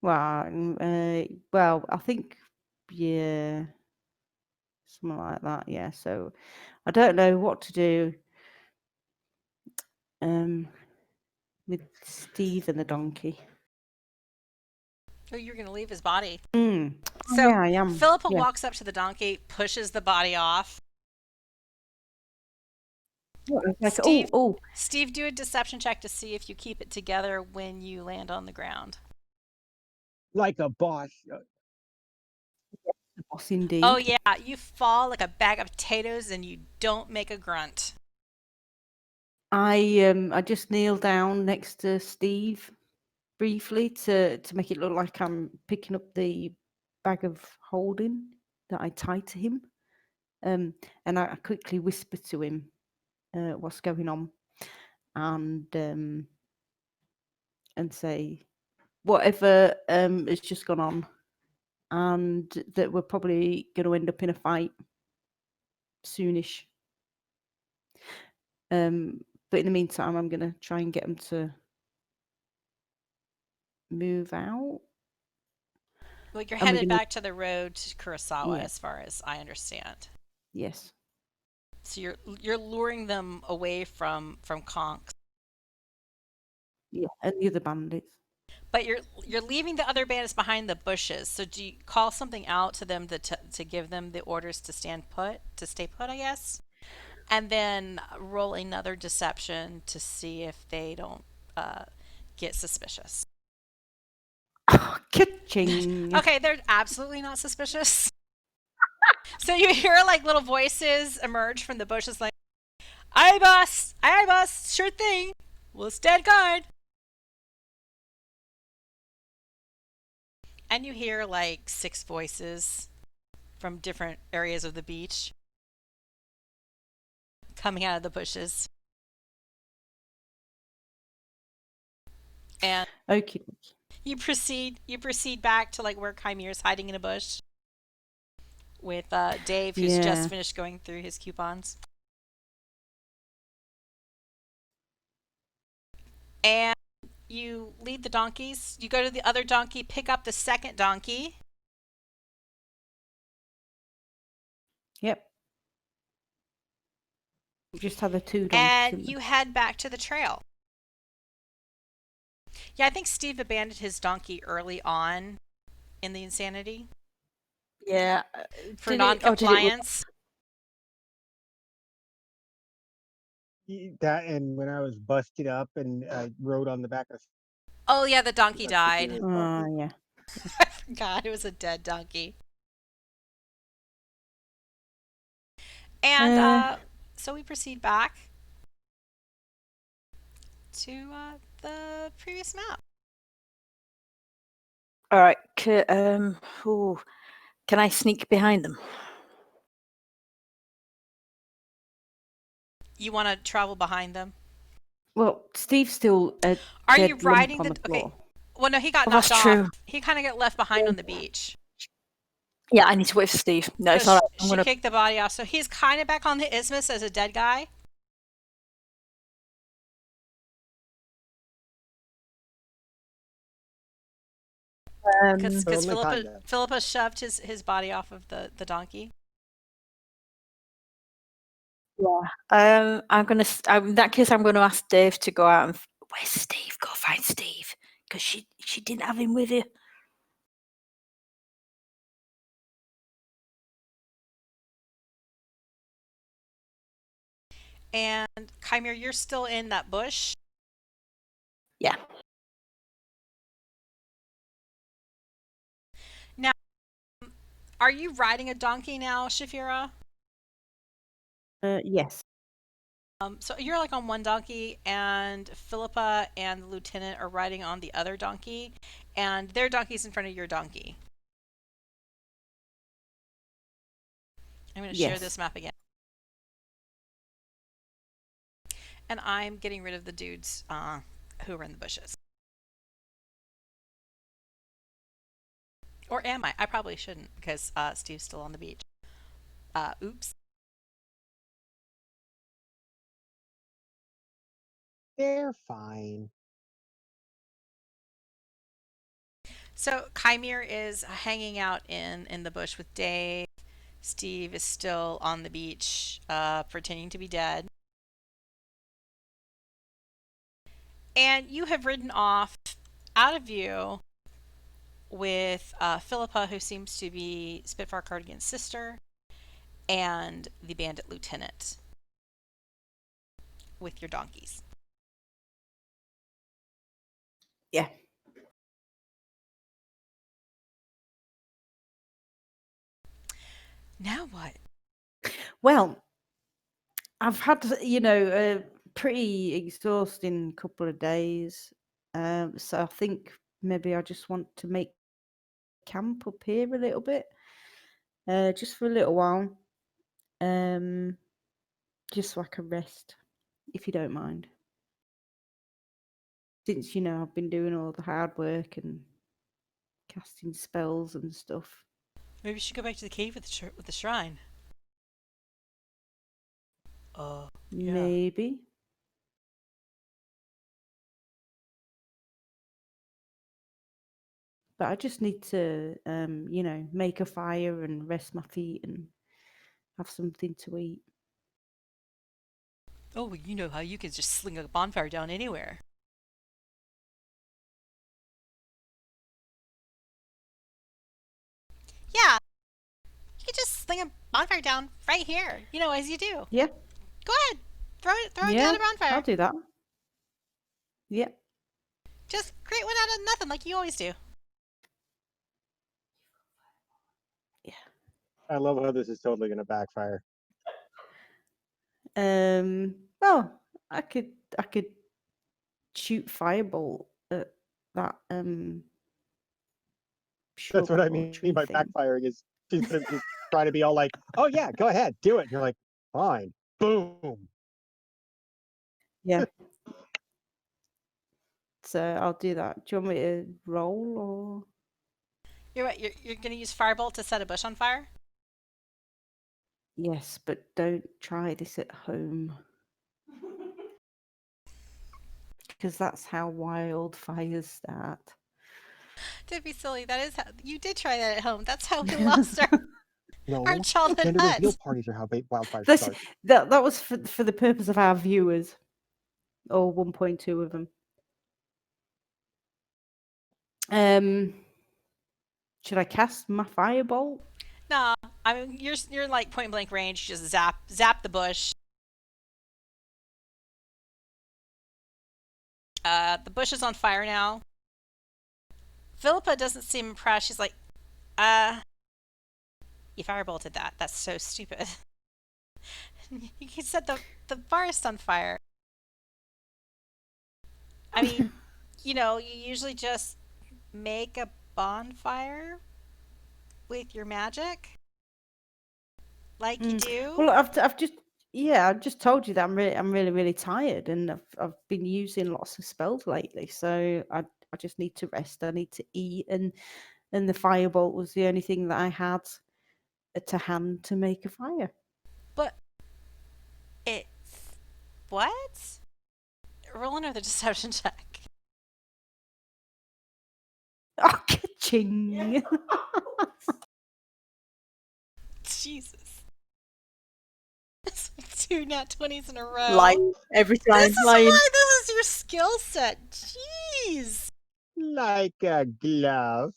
Speaker 3: Well, I think, yeah, something like that. Yeah. So I don't know what to do. With Stiiv and the donkey.
Speaker 1: Oh, you're going to leave his body.
Speaker 3: Oh,
Speaker 1: So
Speaker 3: yeah, I am.
Speaker 1: Philippa
Speaker 3: Yeah.
Speaker 1: walks up to the donkey, pushes the body off.
Speaker 3: Like,
Speaker 1: Stiiv,
Speaker 3: oh,
Speaker 1: Stiiv, do a deception check to see if you keep it together when you land on the ground.
Speaker 4: Like a boss.
Speaker 3: the boss indeed.
Speaker 1: Oh yeah, you fall like a bag of potatoes and you don't make a grunt.
Speaker 3: I just kneel down next to Stiiv briefly to make it look like I'm picking up the bag of holding that I tied to him. And I quickly whisper to him what's going on, and say whatever has just gone on, and that we're probably going to end up in a fight soonish. But in the meantime, I'm going to try and get them to move out.
Speaker 1: Well, you're
Speaker 3: And we're
Speaker 1: headed
Speaker 3: gonna-
Speaker 1: back to the road to Kurosawa,
Speaker 3: Yeah.
Speaker 1: as far as I understand.
Speaker 3: Yes.
Speaker 1: So you're luring them away from Conks,
Speaker 3: Yeah. And the other bandits.
Speaker 1: but you're leaving the other bandits behind the bushes. So do you call something out to them to give them the orders to stay put, I guess, and then roll another deception to see if they don't get suspicious.
Speaker 3: Ka-ching.
Speaker 1: Okay, they're absolutely not suspicious. So you hear like little voices emerge from the bushes like, aye boss, sure thing. We'll stand guard. And you hear like 6 voices from different areas of the beach coming out of the bushes. And
Speaker 3: Okay.
Speaker 1: you proceed back to like where Kymir's hiding in a bush with Dave, who's
Speaker 3: Yeah.
Speaker 1: just finished going through his coupons. And you lead the donkeys. You go to the other donkey, pick up the second donkey.
Speaker 3: Yep. We just had the 2 donkeys.
Speaker 1: And
Speaker 3: didn't we?
Speaker 1: you head back to the trail. Yeah, I think Stiiv abandoned his donkey early on in the insanity
Speaker 2: Yeah.
Speaker 1: for
Speaker 2: Did it-
Speaker 1: non-compliance.
Speaker 4: That and when I was busted up and I rode on the back of
Speaker 1: Oh yeah, the donkey died.
Speaker 4: Shaefira's
Speaker 3: Yeah.
Speaker 1: I forgot it was a dead donkey. And so we proceed back to the previous map.
Speaker 2: All right. Ooh, can I sneak behind them?
Speaker 1: You want to travel behind them?
Speaker 3: Well, Steve's still
Speaker 1: Are
Speaker 3: dead
Speaker 1: you
Speaker 3: lump
Speaker 1: riding
Speaker 3: on
Speaker 1: the? Okay.
Speaker 3: floor.
Speaker 1: Well, no, he got
Speaker 2: Oh,
Speaker 1: knocked
Speaker 2: that's
Speaker 1: off.
Speaker 2: true.
Speaker 1: He kind of got left behind on the beach.
Speaker 2: Yeah, I need to wait for Steve. No, it's
Speaker 1: So
Speaker 2: all right. I'm
Speaker 1: she
Speaker 2: gonna.
Speaker 1: kicked the body off. So he's kind of back on the isthmus as a dead guy. Because
Speaker 4: Only kinda.
Speaker 1: Philippa shoved his body off of the donkey.
Speaker 2: Yeah. I'm gonna. In that case, I'm gonna ask Dave to go out and. Where's Steve? Go find Steve, because she didn't have him with you.
Speaker 1: And Kymir, you're still in that bush.
Speaker 2: Yeah.
Speaker 1: Now, are you riding a donkey now, Shaefira?
Speaker 3: Yes.
Speaker 1: So you're like on one donkey, and Philippa and the lieutenant are riding on the other donkey, and their donkey's in front of your donkey. I'm going to share
Speaker 3: Yes.
Speaker 1: this map again. And I'm getting rid of the dudes who were in the bushes. Or am I? I probably shouldn't because Steve's still on the beach. Oops.
Speaker 4: They're fine.
Speaker 1: So Kymir is hanging out in the bush with Dave. Stiiv is still on the beach, pretending to be dead. And you have ridden off out of view with Philippa, who seems to be Spitfire Cardigan's sister, and the bandit lieutenant with your donkeys.
Speaker 3: Yeah.
Speaker 1: Now what?
Speaker 3: Well, I've had, a pretty exhausting couple of days. So I think maybe I just want to make camp up here a little bit, just for a little while, just so I can rest, if you don't mind. Since I've been doing all the hard work and casting spells and stuff.
Speaker 1: Maybe you should go back to the cave with the shrine. Yeah.
Speaker 3: Maybe. But I just need to, make a fire and rest my feet and have something to eat.
Speaker 1: Oh, well, you know how you can just sling a bonfire down anywhere. Yeah, you can just sling a bonfire down right here. As you do.
Speaker 3: Yeah.
Speaker 1: Go ahead, throw it down
Speaker 3: Yeah,
Speaker 1: a bonfire.
Speaker 3: I'll do that. Yeah.
Speaker 1: Just create one out of nothing, like you always do.
Speaker 4: I love how this is totally going to backfire.
Speaker 3: Well, I could shoot firebolt at that
Speaker 4: That's what I
Speaker 3: shrub or
Speaker 4: mean
Speaker 3: tree
Speaker 4: by
Speaker 3: thing.
Speaker 4: backfiring is she's going to just try to be all like, oh yeah, go ahead, do it. And you're like, fine. Boom.
Speaker 3: Yeah. So I'll do that. Do you want me to roll or?
Speaker 1: You're what? You're going to use firebolt to set a bush on fire?
Speaker 3: Yes, but don't try this at home. Because that's how wildfires start.
Speaker 1: Don't be silly. That is how you did try that at home. That's how we lost our
Speaker 4: No,
Speaker 1: childhood
Speaker 4: gender reveal
Speaker 1: hut.
Speaker 4: parties are how wildfires
Speaker 3: That's,
Speaker 4: start.
Speaker 3: that was for the purpose of our viewers, or 1.2 of them. Should I cast my firebolt?
Speaker 1: No, I mean you're like point blank range. Just zap the bush. The bush is on fire now. Philippa doesn't seem impressed. She's like, you firebolted that. That's so stupid. You can set the forest on fire. I mean, you usually just make a bonfire with your magic, like you do.
Speaker 3: Well, I've just told you that I'm really tired, and I've been using lots of spells lately, so I just need to rest. I need to eat, and the firebolt was the only thing that I had to hand to make a fire.
Speaker 1: But it's what? Roll another deception check.
Speaker 3: Oh, ka-ching!
Speaker 1: Jesus. It's like 2 nat 20s in a row.
Speaker 2: Like every time.
Speaker 1: This is
Speaker 2: lying.
Speaker 1: why this is your skill set. Jeez.
Speaker 4: Like a glove.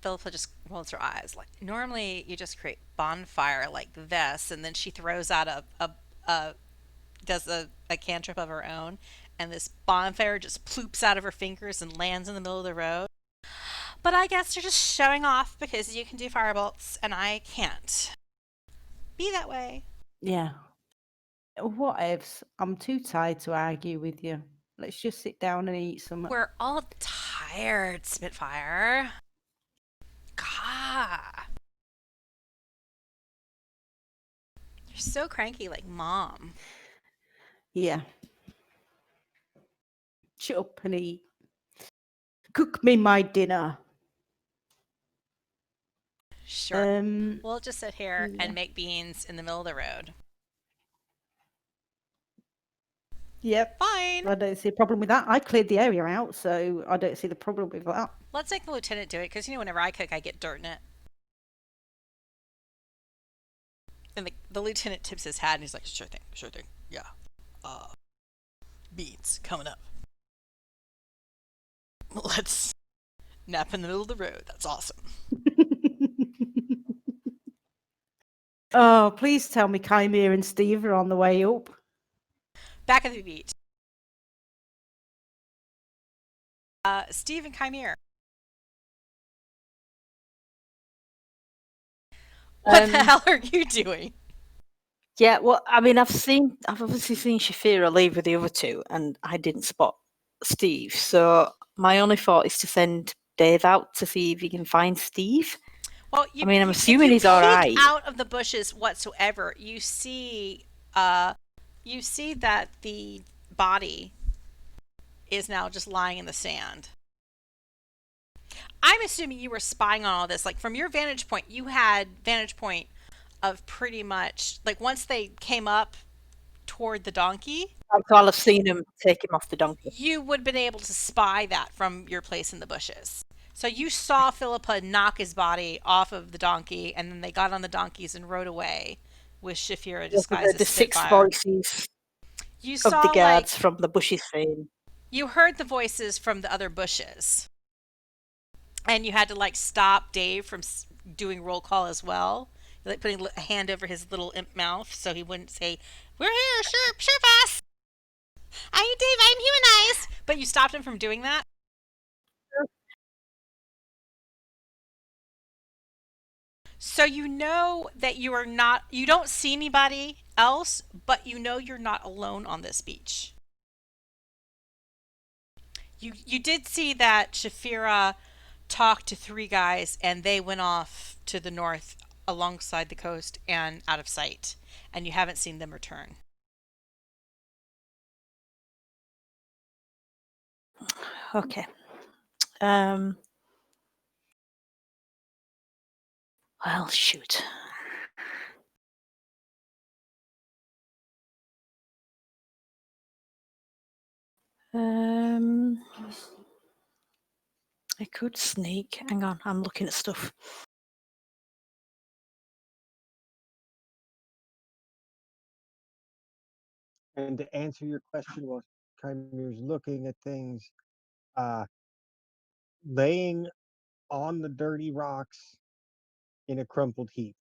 Speaker 1: Philippa just rolls her eyes. Like normally, you just create bonfire like this, and then she throws out does a cantrip of her own, and this bonfire just ploops out of her fingers and lands in the middle of the road. But I guess you're just showing off because you can do firebolts and I can't. Be that way.
Speaker 3: Yeah. What ifs? I'm too tired to argue with you. Let's just sit down and eat some.
Speaker 1: We're all tired, Spitfire. Ah. You're so cranky like mom.
Speaker 3: Yeah. Shut up and eat. Cook me my dinner.
Speaker 1: Sure. We'll just sit here
Speaker 3: yeah.
Speaker 1: and make beans in the middle of the road.
Speaker 3: Yep.
Speaker 1: Fine.
Speaker 3: I don't see a problem with that. I cleared the area out, so I don't see the problem with that.
Speaker 1: Let's make the lieutenant do it, because whenever I cook, I get dirt in it. And the lieutenant tips his hat and he's like, sure thing, yeah. Beans coming up. Let's nap in the middle of the road. That's awesome.
Speaker 3: Oh, please tell me Kymir and Stiiv are on the way up.
Speaker 1: Back at the beach. Stiiv and Kymir. What the hell are you doing?
Speaker 2: Yeah, well, I mean, I've obviously seen Shaefira leave with the other two, and I didn't spot Stiiv. So my only thought is to send Dave out to see if he can find Stiiv.
Speaker 1: Well,
Speaker 2: I'm
Speaker 1: if
Speaker 2: assuming
Speaker 1: you
Speaker 2: he's all
Speaker 1: peek
Speaker 2: right.
Speaker 1: out of the bushes whatsoever, you see that the body is now just lying in the sand. I'm assuming you were spying on all this. Like, from your vantage point, you had vantage point of pretty much, like, once they came up toward the donkey,
Speaker 2: So I'll have seen him take him off the donkey.
Speaker 1: you would have been able to spy that from your place in the bushes. So you saw Philippa knock his body off of the donkey, and then they got on the donkeys and rode away with Shaefira disguised as
Speaker 2: The six
Speaker 1: Spitfire.
Speaker 2: voices
Speaker 1: You
Speaker 2: of
Speaker 1: saw,
Speaker 2: the guards from the bushes saying.
Speaker 1: You heard the voices from the other bushes. And you had to, stop Dave from doing roll call as well. Like, putting a hand over his little imp mouth so he wouldn't say, "We're here, sure, boss. I'm Dave, I'm humanized." But you stopped him from doing that. So you know that you don't see anybody else, but you know you're not alone on this beach. You did see that Shaefira talked to three guys and they went off to the north alongside the coast and out of sight, and you haven't seen them return.
Speaker 2: Okay. Well, shoot. I could sneak. Hang on, I'm looking at stuff.
Speaker 4: And to answer your question, while Kymir's looking at things, laying on the dirty rocks in a crumpled heap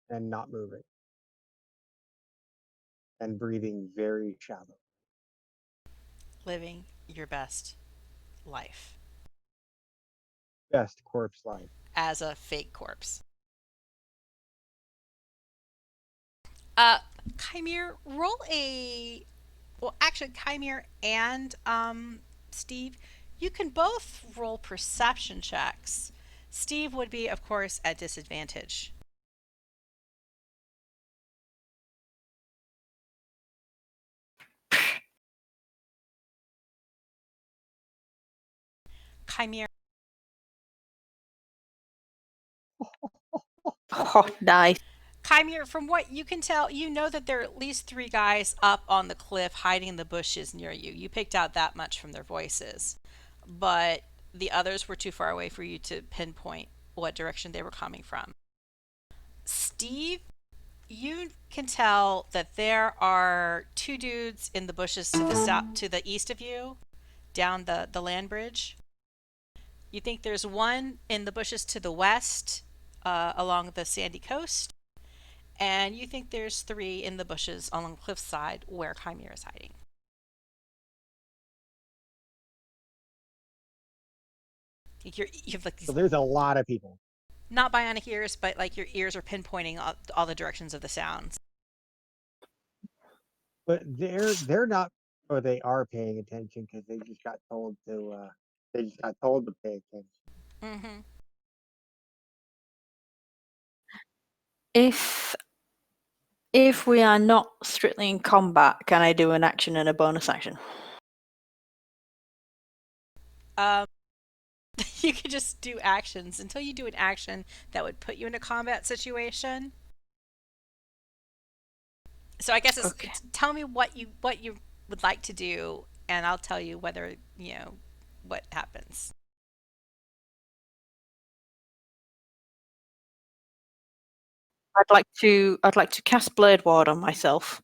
Speaker 4: and not moving and breathing very shallow.
Speaker 1: Living your best life
Speaker 4: Best corpse life.
Speaker 1: as a fake corpse. Kymir, roll a. Well, actually, Kymir and Stiiv, you can both roll perception checks. Stiiv would be, of course, at disadvantage. Kymir.
Speaker 2: Oh, nice.
Speaker 1: Kymir, from what you can tell, you know that there are at least three guys up on the cliff hiding in the bushes near you. You picked out that much from their voices. But the others were too far away for you to pinpoint what direction they were coming from. Stiiv, you can tell that there are two dudes in the bushes to the south, to the east of you, down the land bridge. You think there's one in the bushes to the west, along the sandy coast, and you think there's three in the bushes along the cliffside where Kymir is hiding. You have
Speaker 4: So there's a lot of people.
Speaker 1: not bionic ears, but your ears are pinpointing all the directions of the sounds.
Speaker 4: But they're not, or they are paying attention because they just got told to They just got told to pay attention.
Speaker 1: Mm-hmm.
Speaker 2: If we are not strictly in combat, can I do an action and a bonus action?
Speaker 1: You could just do actions until you do an action that would put you in a combat situation. So I guess
Speaker 2: Okay.
Speaker 1: it's tell me what you would like to do, and I'll tell you whether what happens.
Speaker 2: I'd like to cast Blade Ward on myself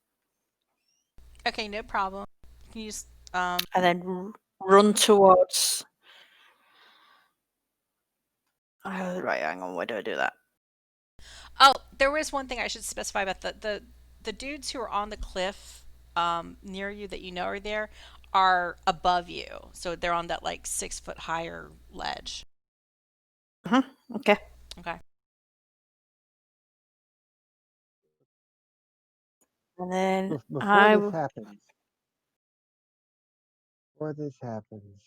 Speaker 1: Okay, no problem. Can you just
Speaker 2: and then run towards. Right, hang on. Where do I do that?
Speaker 1: Oh, there was one thing I should specify about the dudes who are on the cliff near you that you know are there are above you, so they're on that like 6 foot higher ledge.
Speaker 2: Okay.
Speaker 1: Okay.
Speaker 2: And then
Speaker 4: Before this happens,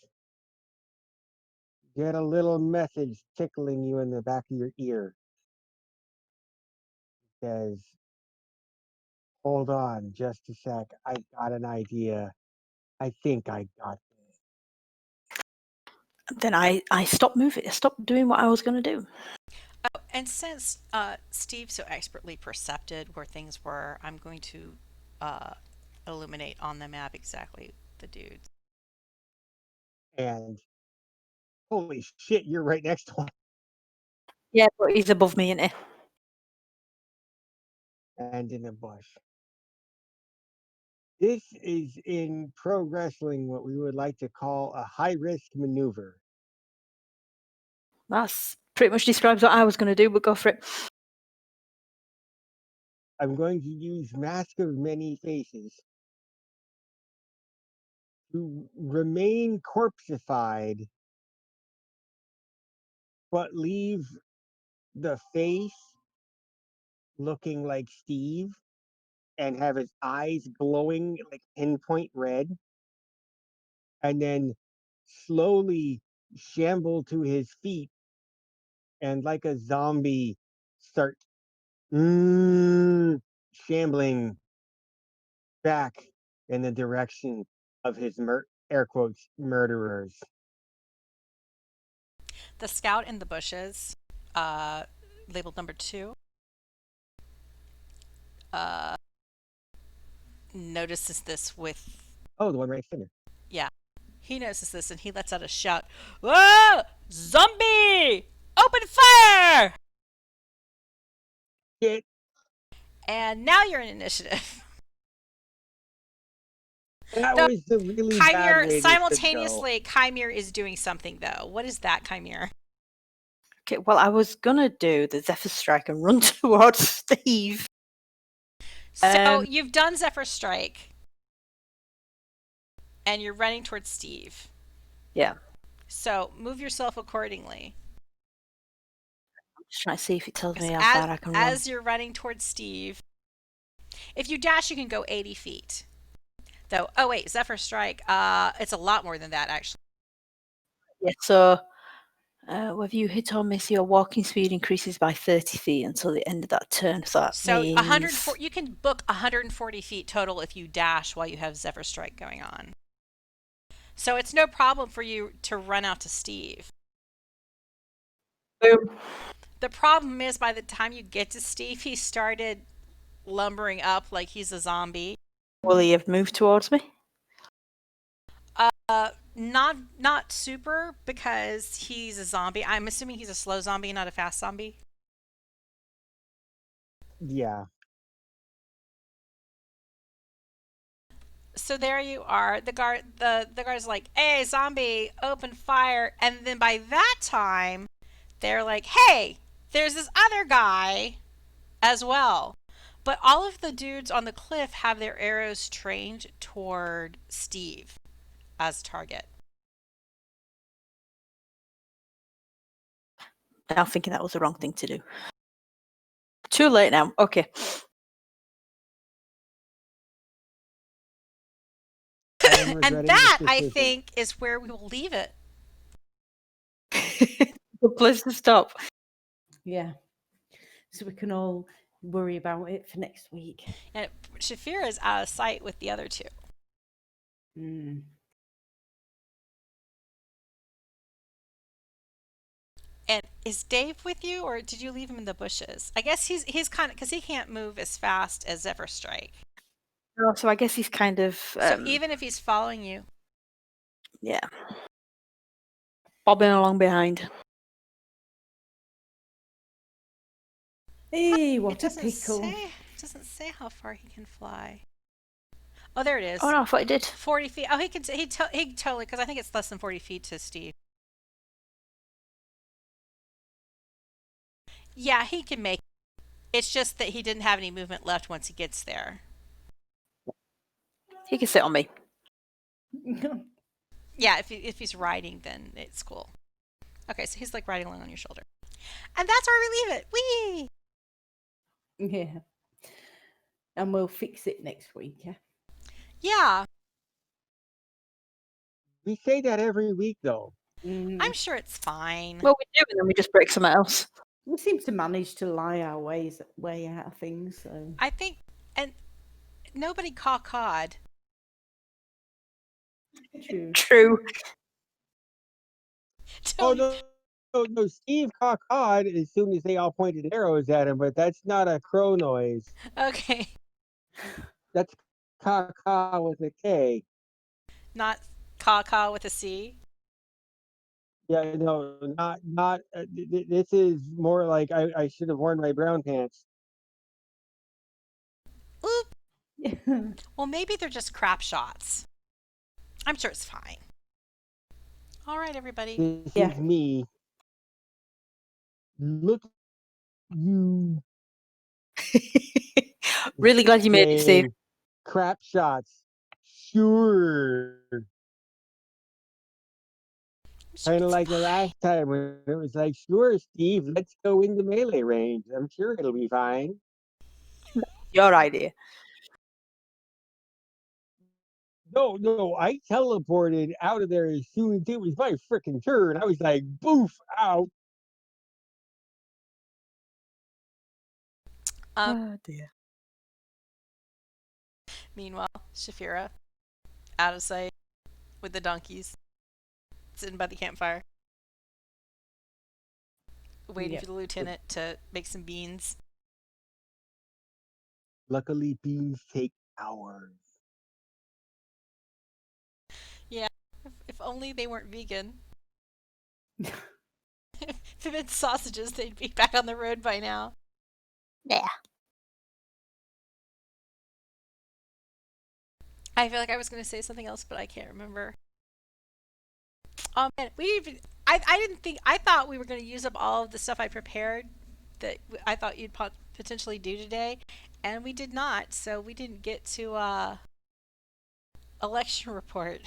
Speaker 4: get a little message tickling you in the back of your ear. Says, hold on just a sec. I got an idea. I think I got this.
Speaker 2: then I stopped moving. I stopped doing what I was going to do.
Speaker 1: Oh, and since Steve so expertly percepted where things were, I'm going to uh, illuminate on the map exactly the dudes.
Speaker 4: And holy shit, you're right next to him.
Speaker 2: Yeah, but he's above me, isn't he?
Speaker 4: And in a bush. This is in pro wrestling what we would like to call a high risk maneuver.
Speaker 2: That's pretty much describes what I was going to do, but go for it.
Speaker 4: I'm going to use Mask of Many Faces to remain corpseified, but leave the face looking like Stiiv and have his eyes glowing like pinpoint red, and then slowly shamble to his feet and like a zombie start shambling back in the direction of his air quotes murderers.
Speaker 1: The scout in the bushes, labeled number 2, notices this with
Speaker 4: Oh, the one right center.
Speaker 1: yeah. He notices this and he lets out a shout. Whoa! Zombie! Open fire!
Speaker 4: Get
Speaker 1: And now you're in initiative.
Speaker 4: that
Speaker 1: Though
Speaker 4: was the really bad
Speaker 1: Kymir,
Speaker 4: way
Speaker 1: simultaneously, Kymir is doing something though. What is that, Kymir?
Speaker 2: Okay, well, I was going to do the Zephyr Strike and run towards Steve.
Speaker 1: So you've done Zephyr Strike. And you're running towards Steve.
Speaker 2: Yeah.
Speaker 1: So move yourself accordingly.
Speaker 2: I'm just trying to see if it tells me how
Speaker 1: As,
Speaker 2: far I can run.
Speaker 1: as you're running towards Steve, if you dash, you can go 80 feet. Though, oh wait, Zephyr Strike, it's a lot more than that actually.
Speaker 2: Yeah, so whether you hit or miss, your walking speed increases by 30 feet until the end of that turn. So that
Speaker 1: So
Speaker 2: means
Speaker 1: 140, you can book 140 feet total if you dash while you have Zephyr Strike going on. So it's no problem for you to run out to Steve.
Speaker 2: boom.
Speaker 1: The problem is by the time you get to Steve, he started lumbering up like he's a zombie.
Speaker 2: Will he have moved towards me?
Speaker 1: Not super, because he's a zombie. I'm assuming he's a slow zombie, not a fast zombie.
Speaker 4: yeah.
Speaker 1: So there you are. The guard's like, "Hey, zombie, open fire!" And then by that time, they're like, "Hey, there's this other guy as well." But all of the dudes on the cliff have their arrows trained toward Steve as target.
Speaker 2: Now thinking that was the wrong thing to do. Too late now. Okay.
Speaker 1: And that, I think, is where we will leave it.
Speaker 2: Good place to stop.
Speaker 3: Yeah. So we can all worry about it for next week.
Speaker 1: And Shaefira is out of sight with the other two.
Speaker 3: Mm.
Speaker 1: And is Dave with you, or did you leave him in the bushes? I guess he's kind of, because he can't move as fast as Everstrike.
Speaker 2: Oh, so I guess he's kind of
Speaker 1: So even if he's following you,
Speaker 2: yeah, bobbing along behind.
Speaker 3: Hey,
Speaker 1: it
Speaker 3: what a
Speaker 1: doesn't
Speaker 3: pickle.
Speaker 1: say. It doesn't say how far he can fly. Oh, there it is.
Speaker 2: Oh no, I thought he did.
Speaker 1: 40 feet. Oh, he totally, because I think it's less than 40 feet to Stiiv. Yeah, he can make it. It's just that he didn't have any movement left once he gets there.
Speaker 2: He can sit on me.
Speaker 1: Yeah, if he's riding, then it's cool. Okay, so he's like riding along on your shoulder. And that's where we leave it. Whee!
Speaker 3: Yeah. And we'll fix it next week, yeah?
Speaker 1: Yeah,
Speaker 4: We say that every week, though.
Speaker 1: I'm sure it's fine.
Speaker 2: Well, we do, and then we just break something else.
Speaker 3: We seem to manage to lie our way out of things, so...
Speaker 1: I think, and nobody caw-cawed.
Speaker 3: True.
Speaker 2: True.
Speaker 4: Oh,
Speaker 1: Tony,
Speaker 4: no, Steve cawed as soon as they all pointed arrows at him, but that's not a crow noise.
Speaker 1: okay.
Speaker 4: That's caw with a K.
Speaker 1: Not caw-caw with a C.
Speaker 4: Yeah, no, not. This is more like I should have worn my brown pants.
Speaker 1: Oop.
Speaker 3: Yeah.
Speaker 1: Well, maybe they're just crap shots. I'm sure it's fine. All right, everybody.
Speaker 4: This
Speaker 3: Yeah.
Speaker 4: is me. Look, you
Speaker 2: Really glad you made it, Steve.
Speaker 4: saying crap shots. Sure.
Speaker 1: I'm sure
Speaker 4: Kind of
Speaker 1: it's
Speaker 4: like the
Speaker 1: fine.
Speaker 4: last time when it was like, sure, Steve, let's go into melee range. I'm sure it'll be fine.
Speaker 2: Your idea.
Speaker 4: No, I teleported out of there as soon as it was my freaking turn. I was like, boof, out.
Speaker 2: Oh dear.
Speaker 1: Meanwhile, Shaefira, out of sight, with the donkeys, sitting by the campfire, waiting
Speaker 3: Yep.
Speaker 1: for the lieutenant to make some beans.
Speaker 4: Luckily, beans take hours.
Speaker 1: Yeah, if only they weren't vegan. If it had been sausages, they'd be back on the road by now.
Speaker 2: Yeah.
Speaker 1: I feel like I was going to say something else, but I can't remember. Oh man, I didn't think, I thought we were going to use up all of the stuff I prepared that I thought you'd potentially do today, and we did not, so we didn't get to election report.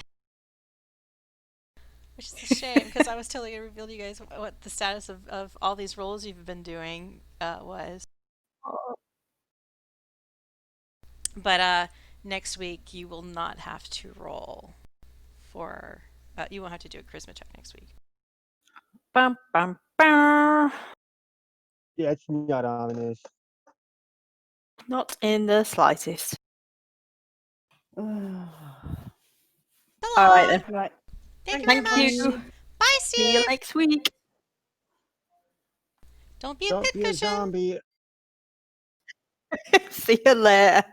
Speaker 1: Which is a shame, because I was totally going to reveal to you guys what the status of all these roles you've been doing was. But next week you will not have to roll for, you won't have to do a charisma check next week.
Speaker 2: Bum, bum, bum.
Speaker 4: Yeah, it's not ominous.
Speaker 2: Not in the slightest.
Speaker 1: So
Speaker 2: All right
Speaker 1: long.
Speaker 2: then.
Speaker 3: Right.
Speaker 1: Thank you very
Speaker 2: Thank
Speaker 1: much.
Speaker 2: you.
Speaker 1: Bye,
Speaker 2: See you
Speaker 1: Steve.
Speaker 2: next week.
Speaker 1: Don't be a
Speaker 4: Don't
Speaker 1: pit
Speaker 4: be a
Speaker 1: cushion.
Speaker 4: zombie.
Speaker 2: See you later.